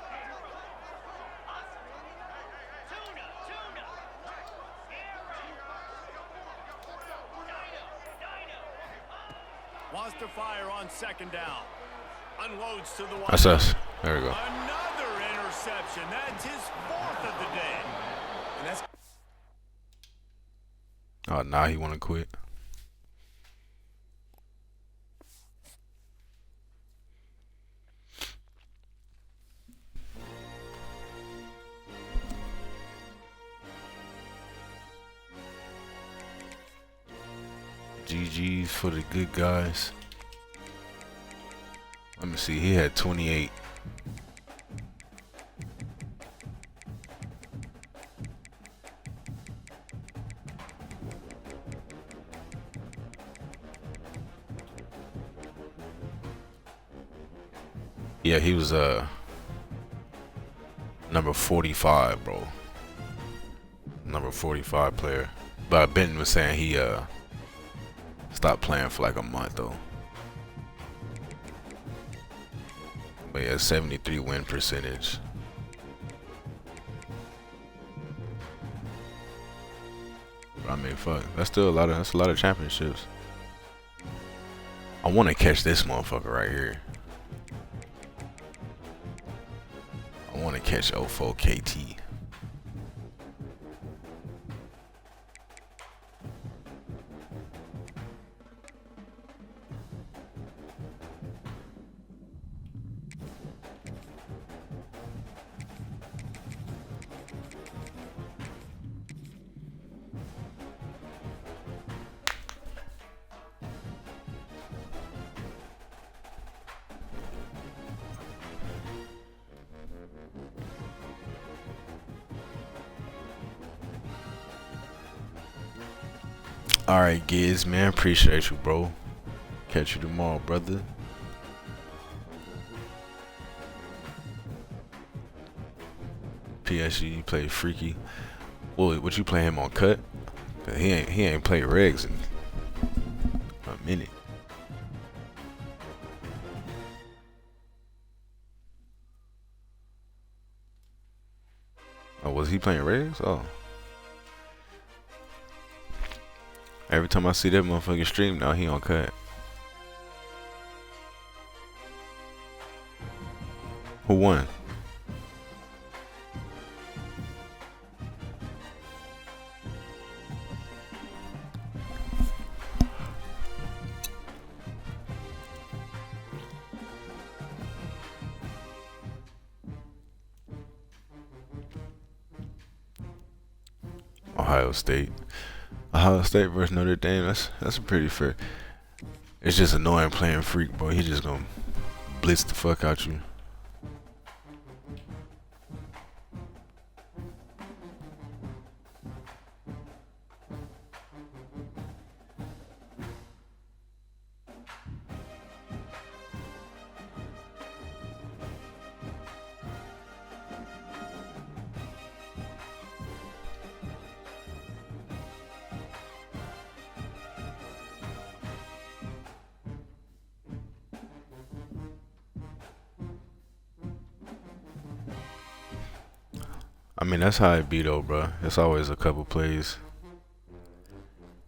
Wants to fire on 2nd down. Unloads to the wide. That's us. There we go. Another interception. That's his 4th of the day. And that's Oh, now he want to quit. GGs for the good guys. Let me see. He had 28. Yeah, he was number 45, bro. Number 45 player. But Benton was saying he stopped playing for like a month though. But yeah, 73 win percentage. But I mean, fuck, that's still that's a lot of championships. I want to catch this motherfucker right here. I want to catch 04 KT. Alright, Giz, man. Appreciate you, bro. Catch you tomorrow, brother. PSG, you play Freaky. Well, what you play him on cut? He ain't played regs in a minute. Oh, was he playing regs? Oh. Every time I see that motherfucking stream now, he on cut. Who won? Ohio State. Ohio State versus Notre Dame. That's pretty fair. It's just annoying playing Freak, bro. He just gonna blitz the fuck out you. I mean, that's how it be though, bro. It's always a couple plays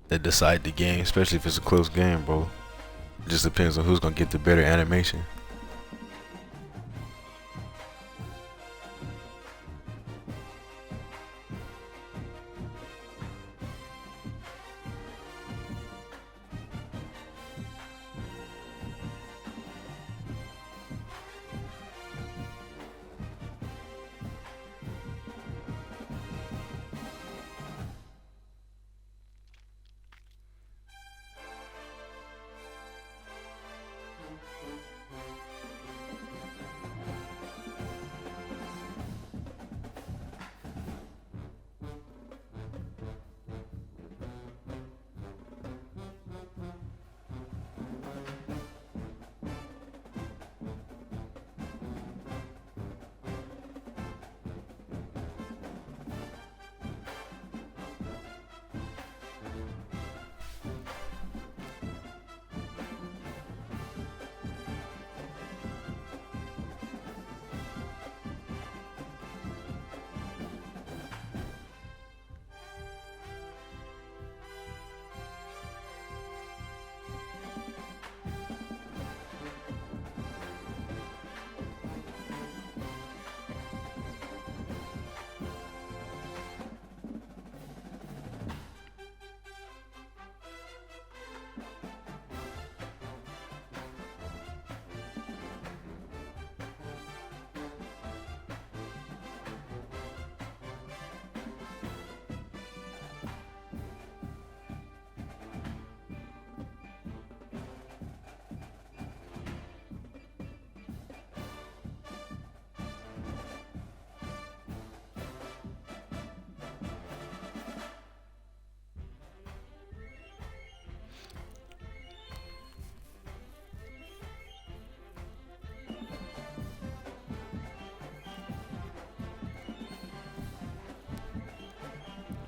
that decide the game, especially if it's a close game, bro. It just depends on who's gonna get the better animation.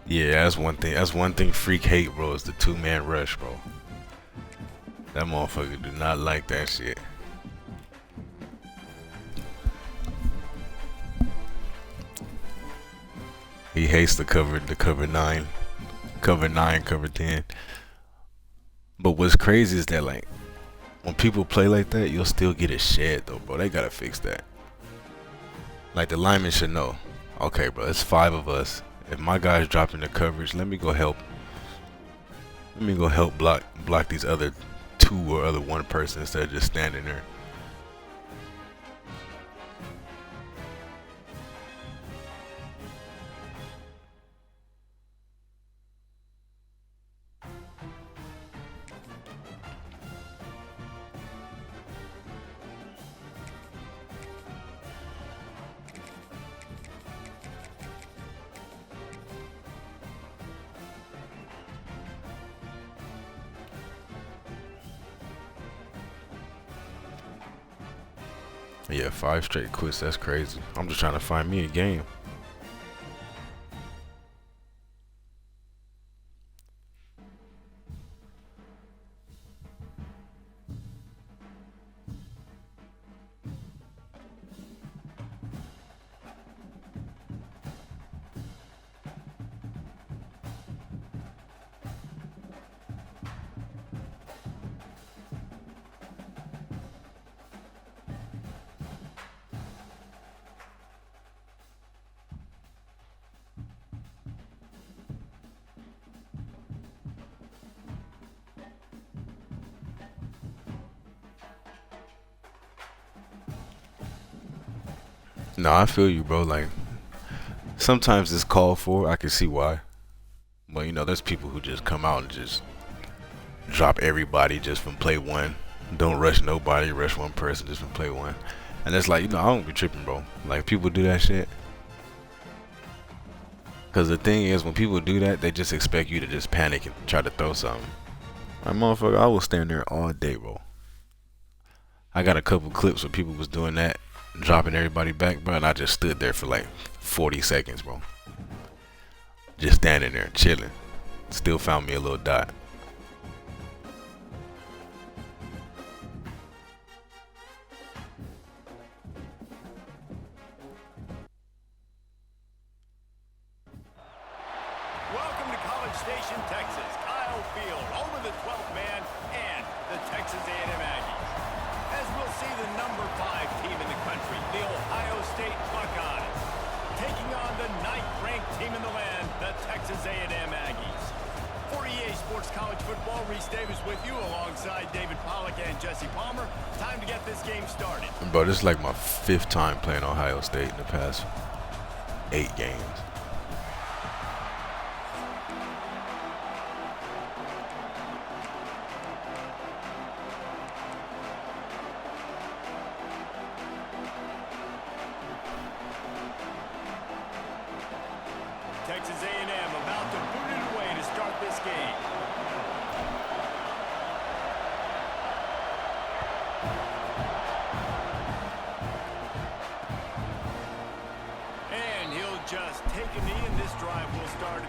Yeah, that's one thing. That's one thing Freak hate, bro, is the two-man rush, bro. That motherfucker do not like that shit. He hates the cover 9, cover 9, cover 10. But what's crazy is that, like, when people play like that, you'll still get a shed, though, bro. They gotta fix that. Like, the lineman should know. Okay, bro, it's 5 of us. If my guy's dropping the coverage, let me go help. Let me go help block these other 2 or other 1 person instead of just standing there. Yeah, 5 straight quits, that's crazy. I'm just trying to find me a game. No, I feel you, bro. Like, sometimes it's called for. I can see why. But, you know, there's people who just come out and just drop everybody just from play 1. Don't rush nobody, rush 1 person just from play 1. And it's like, you know, I don't be tripping, bro. Like, people do that shit. Because the thing is, when people do that, they just expect you to just panic and try to throw something. Like, motherfucker, I will stand there all day, bro. I got a couple clips where people was doing that, dropping everybody back, bro, and I just stood there for like 40 seconds, bro. Just standing there, chilling. Still found me a little dot. Welcome to College Station, Texas. Kyle Field, home of the 12th man and the Texas A&M Aggies. As we'll see, the number 5 team in the country, the Ohio State Buckeyes, taking on the 9th-ranked team in the land, the Texas A&M Aggies. For EA Sports College Football, Reese Davis with you alongside David Pollack and Jesse Palmer. Time to get this game started. Bro, this is like my 5th time playing Ohio State in the past 8 games. Texas A&M about to boot it away to start this game. And he'll just take a knee, and this drive will start.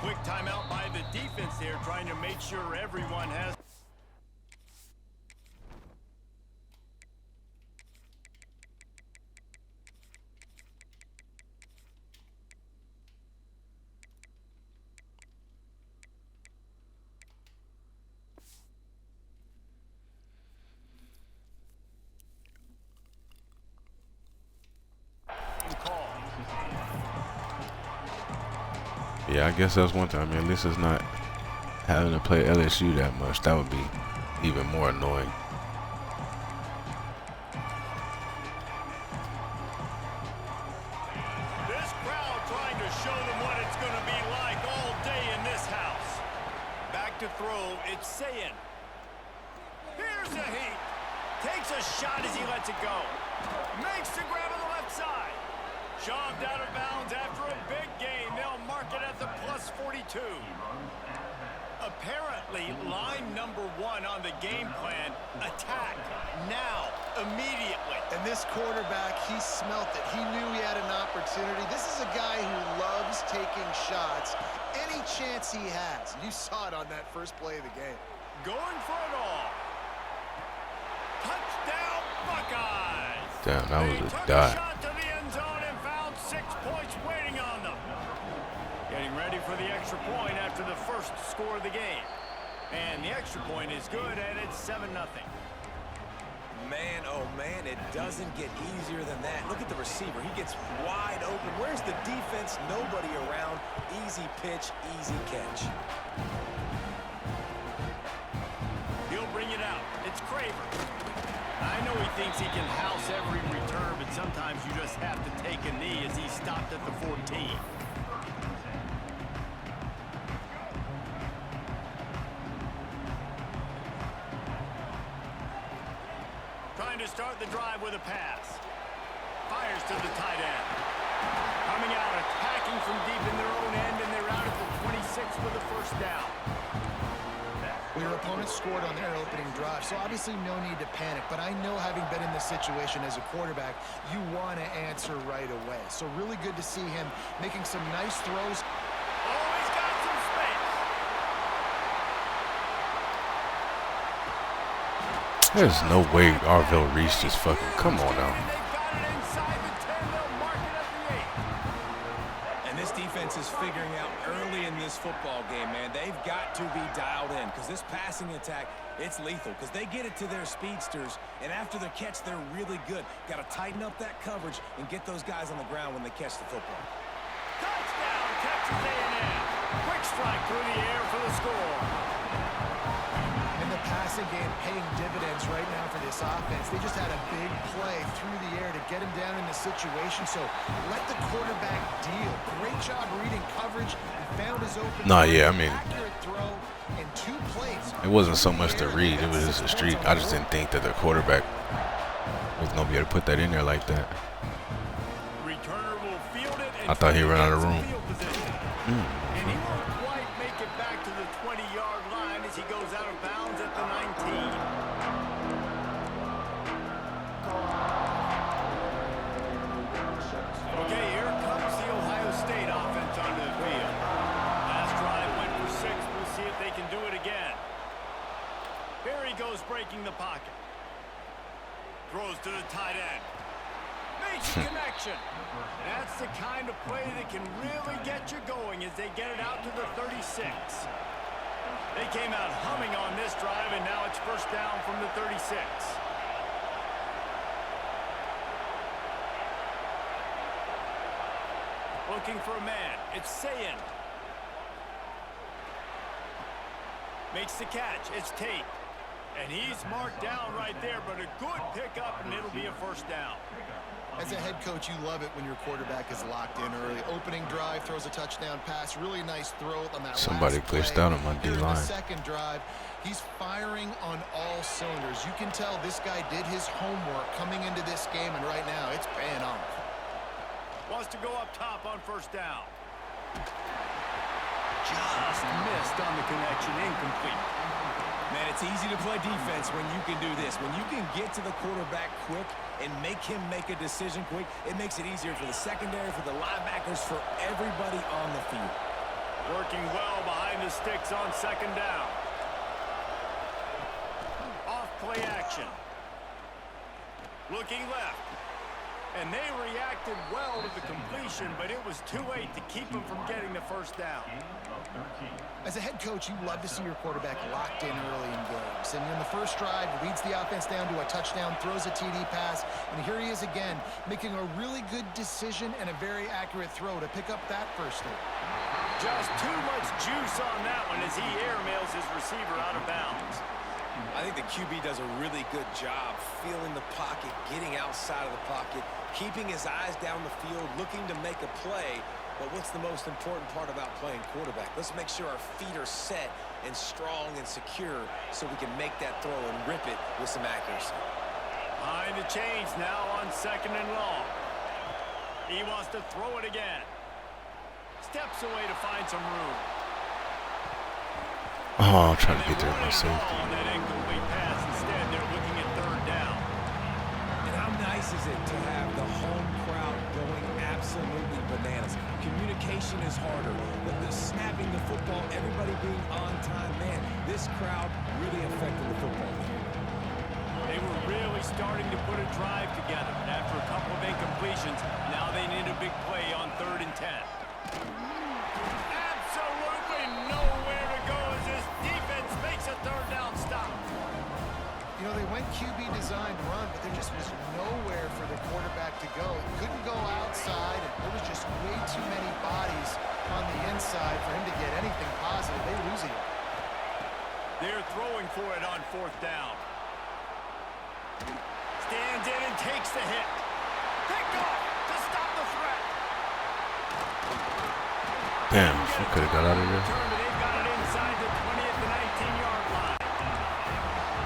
Quick timeout by the defense there, trying to make sure everyone has. Yeah, I guess that's one thing. I mean, at least it's not having to play LSU that much. That would be even more annoying. This crowd trying to show them what it's going to be like all day in this house. Back to throw, it's Sayin. Here's a heat. Takes a shot as he lets it go. Makes the grab on the left side. Shoved out of bounds after a big game. They'll mark it at the plus 42. Apparently, line number 1 on the game plan, attack, now, immediately. And this quarterback, he smelt it. He knew he had an opportunity. This is a guy who loves taking shots any chance he has. You saw it on that first play of the game. Going for it all. Touchdown, Buckeyes. Damn, that was They a took dive. shot to the end zone and found 6 points waiting on them. Getting ready for the extra point after the first score of the game. And the extra point is good, and it's 7-0. Man, oh man, it doesn't get easier than that. Look at the receiver. He gets wide open. Where's the defense? Nobody around. Easy pitch, easy catch. He'll bring it out. It's Craver. I know he thinks he can house every return, but sometimes you just have to take a knee as he stopped at the 14. Trying to start the drive with a pass. Fires to the tight end. Coming out, attacking from deep in their own end, and they're out at the 26 for the first down. Your opponent scored on their opening drive, so obviously no need to panic. But I know, having been in this situation as a quarterback, you want to answer right away. So really good to see him making some nice throws. Oh, he's got some space. There's no way Arville reached this fucking. Come on now. They got it inside the 10. They'll mark it at the 8. And this defense is figuring out early in this football game, man. They've got to be dialed in because this passing attack, it's lethal because they get it to their speedsters, and after the catch, they're really good. Got to tighten up that coverage and get those guys on the ground when they catch the football. Touchdown, Texas A&M. Quick strike through the air for the score. And the passing game paying dividends right now for this offense. They just had a big play through the air to get him down in the situation. So let the quarterback deal. Great job reading coverage. He found his open. Nah, yeah, I mean, accurate throw and 2 plays. it wasn't so much to read. It was just a street. I just didn't think that the quarterback was going to be able to put that in there like that. Returner will field it and I thought he ran out of room. field position. And he won't quite make it back to the 20-yard line as he goes out of bounds at the 19. Okay, here comes the Ohio State offense onto the field. Last drive went for 6. We'll see if they can do it again. Here he goes, breaking the pocket. Throws to the tight end. Makes a connection. That's the kind of play that can really get you going as they get it out to the 36. They came out humming on this drive, and now it's first down from the 36. Looking for a man. It's Sayin. Makes the catch. It's Tate. And he's marked down right there, but a good pickup, and it'll be a first down. As a head coach, you love it when your quarterback is locked in early. Opening drive, throws a touchdown pass. Really nice throw on that Somebody last glitched play. out on my Here in D-line. the second drive, he's firing on all cylinders. You can tell this guy did his homework coming into this game, and right now it's paying off. Wants to go up top on first down. Just missed on the connection, incomplete. Man, it's easy to play defense when you can do this. When you can get to the quarterback quick and make him make a decision quick, it makes it easier for the secondary, for the linebackers, for everybody on the field. Working well behind the sticks on second down. Off play action. Looking left. And they reacted well to the completion, but it was too late to keep them from getting the first down. As a head coach, you love to see your quarterback locked in early in games. And in the first drive, leads the offense down to a touchdown, throws a TD pass, and here he is again, making a really good decision and a very accurate throw to pick up that first down. Just too much juice on that one as he airmails his receiver out of bounds. I think the QB does a really good job feeling the pocket, getting outside of the pocket, keeping his eyes down the field, looking to make a play. But what's the most important part about playing quarterback? Let's make sure our feet are set and strong and secure so we can make that throw and rip it with some accuracy. Behind the chains now on 2nd and long. He wants to throw it again. Steps away to find some room. Oh, I'm trying to get there with my safety. On that incomplete pass. Instead, they're looking at 3rd down. And how nice is it to have the home crowd going absolutely bananas? Communication is harder. The snapping the football, everybody being on time. Man, this crowd really affected the football game. They were really starting to put a drive together. And after a couple of incompletions, now they need a big play on 3rd and 10. Absolutely nowhere to go as this defense makes a 3rd down stop. You know, they went QB designed run, but there just was nowhere for the quarterback to go. He couldn't go outside, and there was just way too many bodies on the inside for him to get anything positive. They lose it. They're throwing for it on 4th down. Stands in and takes the hit. Picked off to stop the threat. Damn, she could have got out of there. They've got it inside the 20 at the 19-yard line.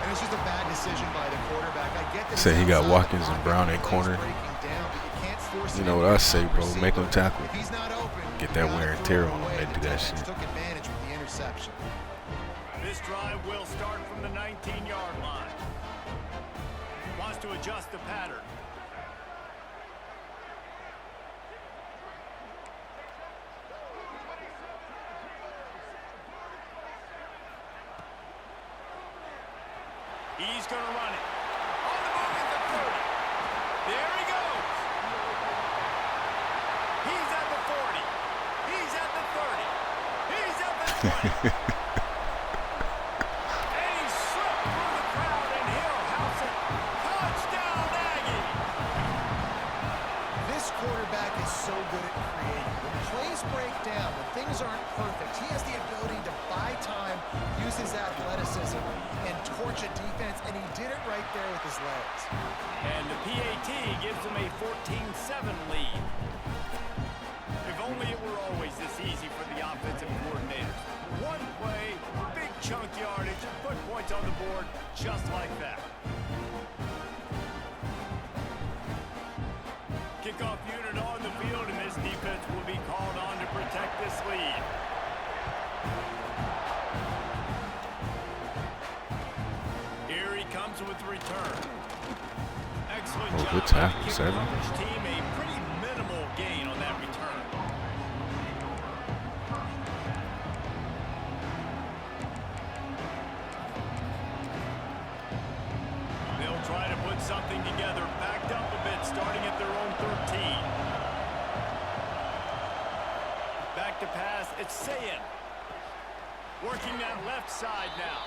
And it's just a bad decision by the quarterback. I get that. Say he got Watkins and Brown in corner. You know what I say, bro? Make them tackle. Get that wear and tear on them. They do that shit. Took advantage with the interception. This drive will start from the 19-yard line. Wants to adjust the pattern. He's going to run it. On the move at the 30. There he goes. He's at the 40. He's at the 30. He's at the 20. And he's slipped through the crowd, and he'll house it. Touchdown, Aggie. This quarterback is so good at creating. When plays break down, when things aren't perfect, he has the ability to buy time, use his athleticism, and torch a defense, and he did it right there with his legs. And the PAT gives him a 14-7 lead. If only it were always this easy for the offensive coordinators. One play, big chunk yardage, put points on the board just like that. Kickoff unit on the field, and this defense will be called on to protect this lead. Here he comes with the return. Excellent job. Good tackle, Giving Seven. the coverage team a pretty minimal gain on that return. They'll try to put something together, backed up a bit, starting at their own 13. Back to pass, it's Sayin. Working that left side now.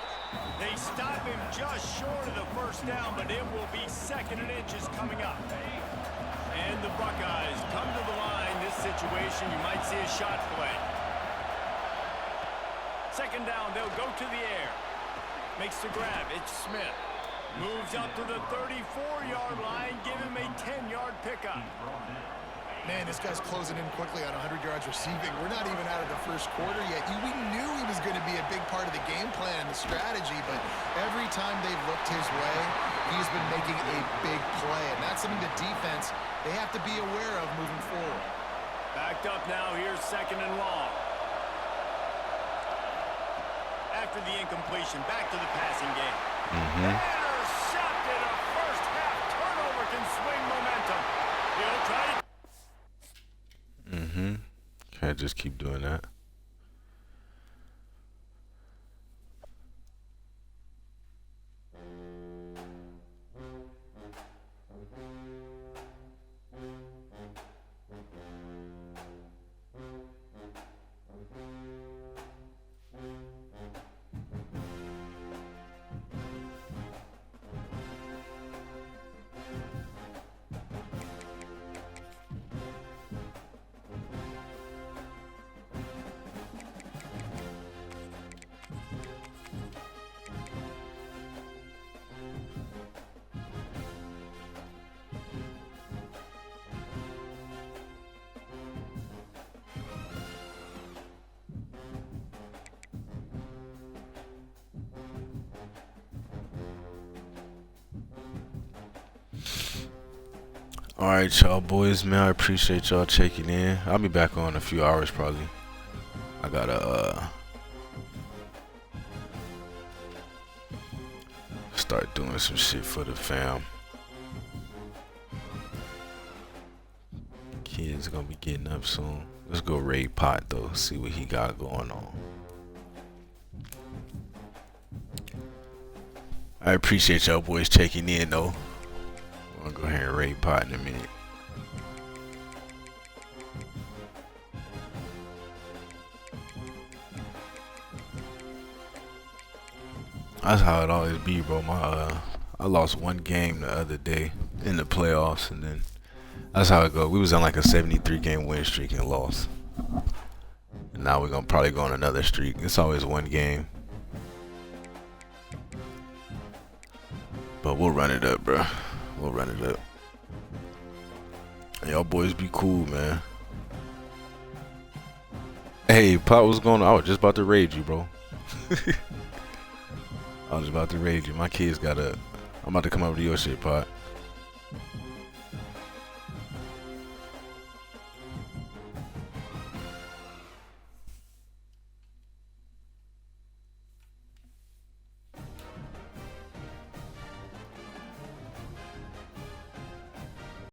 They stop him just short of the 1st down, but it will be 2nd and inches coming up. And the Buckeyes come to the line. This situation, you might see a shot play. 2nd down, they'll go to the air. Makes the grab, it's Smith. Moves up to the 34-yard line, give him a 10-yard pickup. Man, this guy's closing in quickly on 100 yards receiving. We're not even out of the 1st quarter yet. We knew he was going to be a big part of the game plan and the strategy, but every time they've looked his way, he's been making a big play, and that's something the defense, they have to be aware of moving forward. Backed up now, here's 2nd and long. After the incompletion, back to the passing game. Intercepted, a first-half turnover can swing momentum. He'll try to... Can't just keep doing that. Alright, y'all boys, man. I appreciate y'all checking in. I'll be back on in a few hours probably. I gotta start doing some shit for the fam. Kids gonna be getting up soon. Let's go raid Pot though, see what he got going on. I appreciate y'all boys checking in though. I'm gonna go ahead and raid Pot in a minute. That's how it always be, bro. I lost one game the other day in the playoffs, and then that's how it go. We was on like a 73 game win streak and lost. And now we're gonna probably go on another streak. It's always one game. But we'll run it up, bro. We'll run it up. Y'all boys be cool, man. Hey, Pot, what's going on? I was just about to raid you, bro. I was about to raid you. My kids got up. I'm about to come over to your shit, Pot.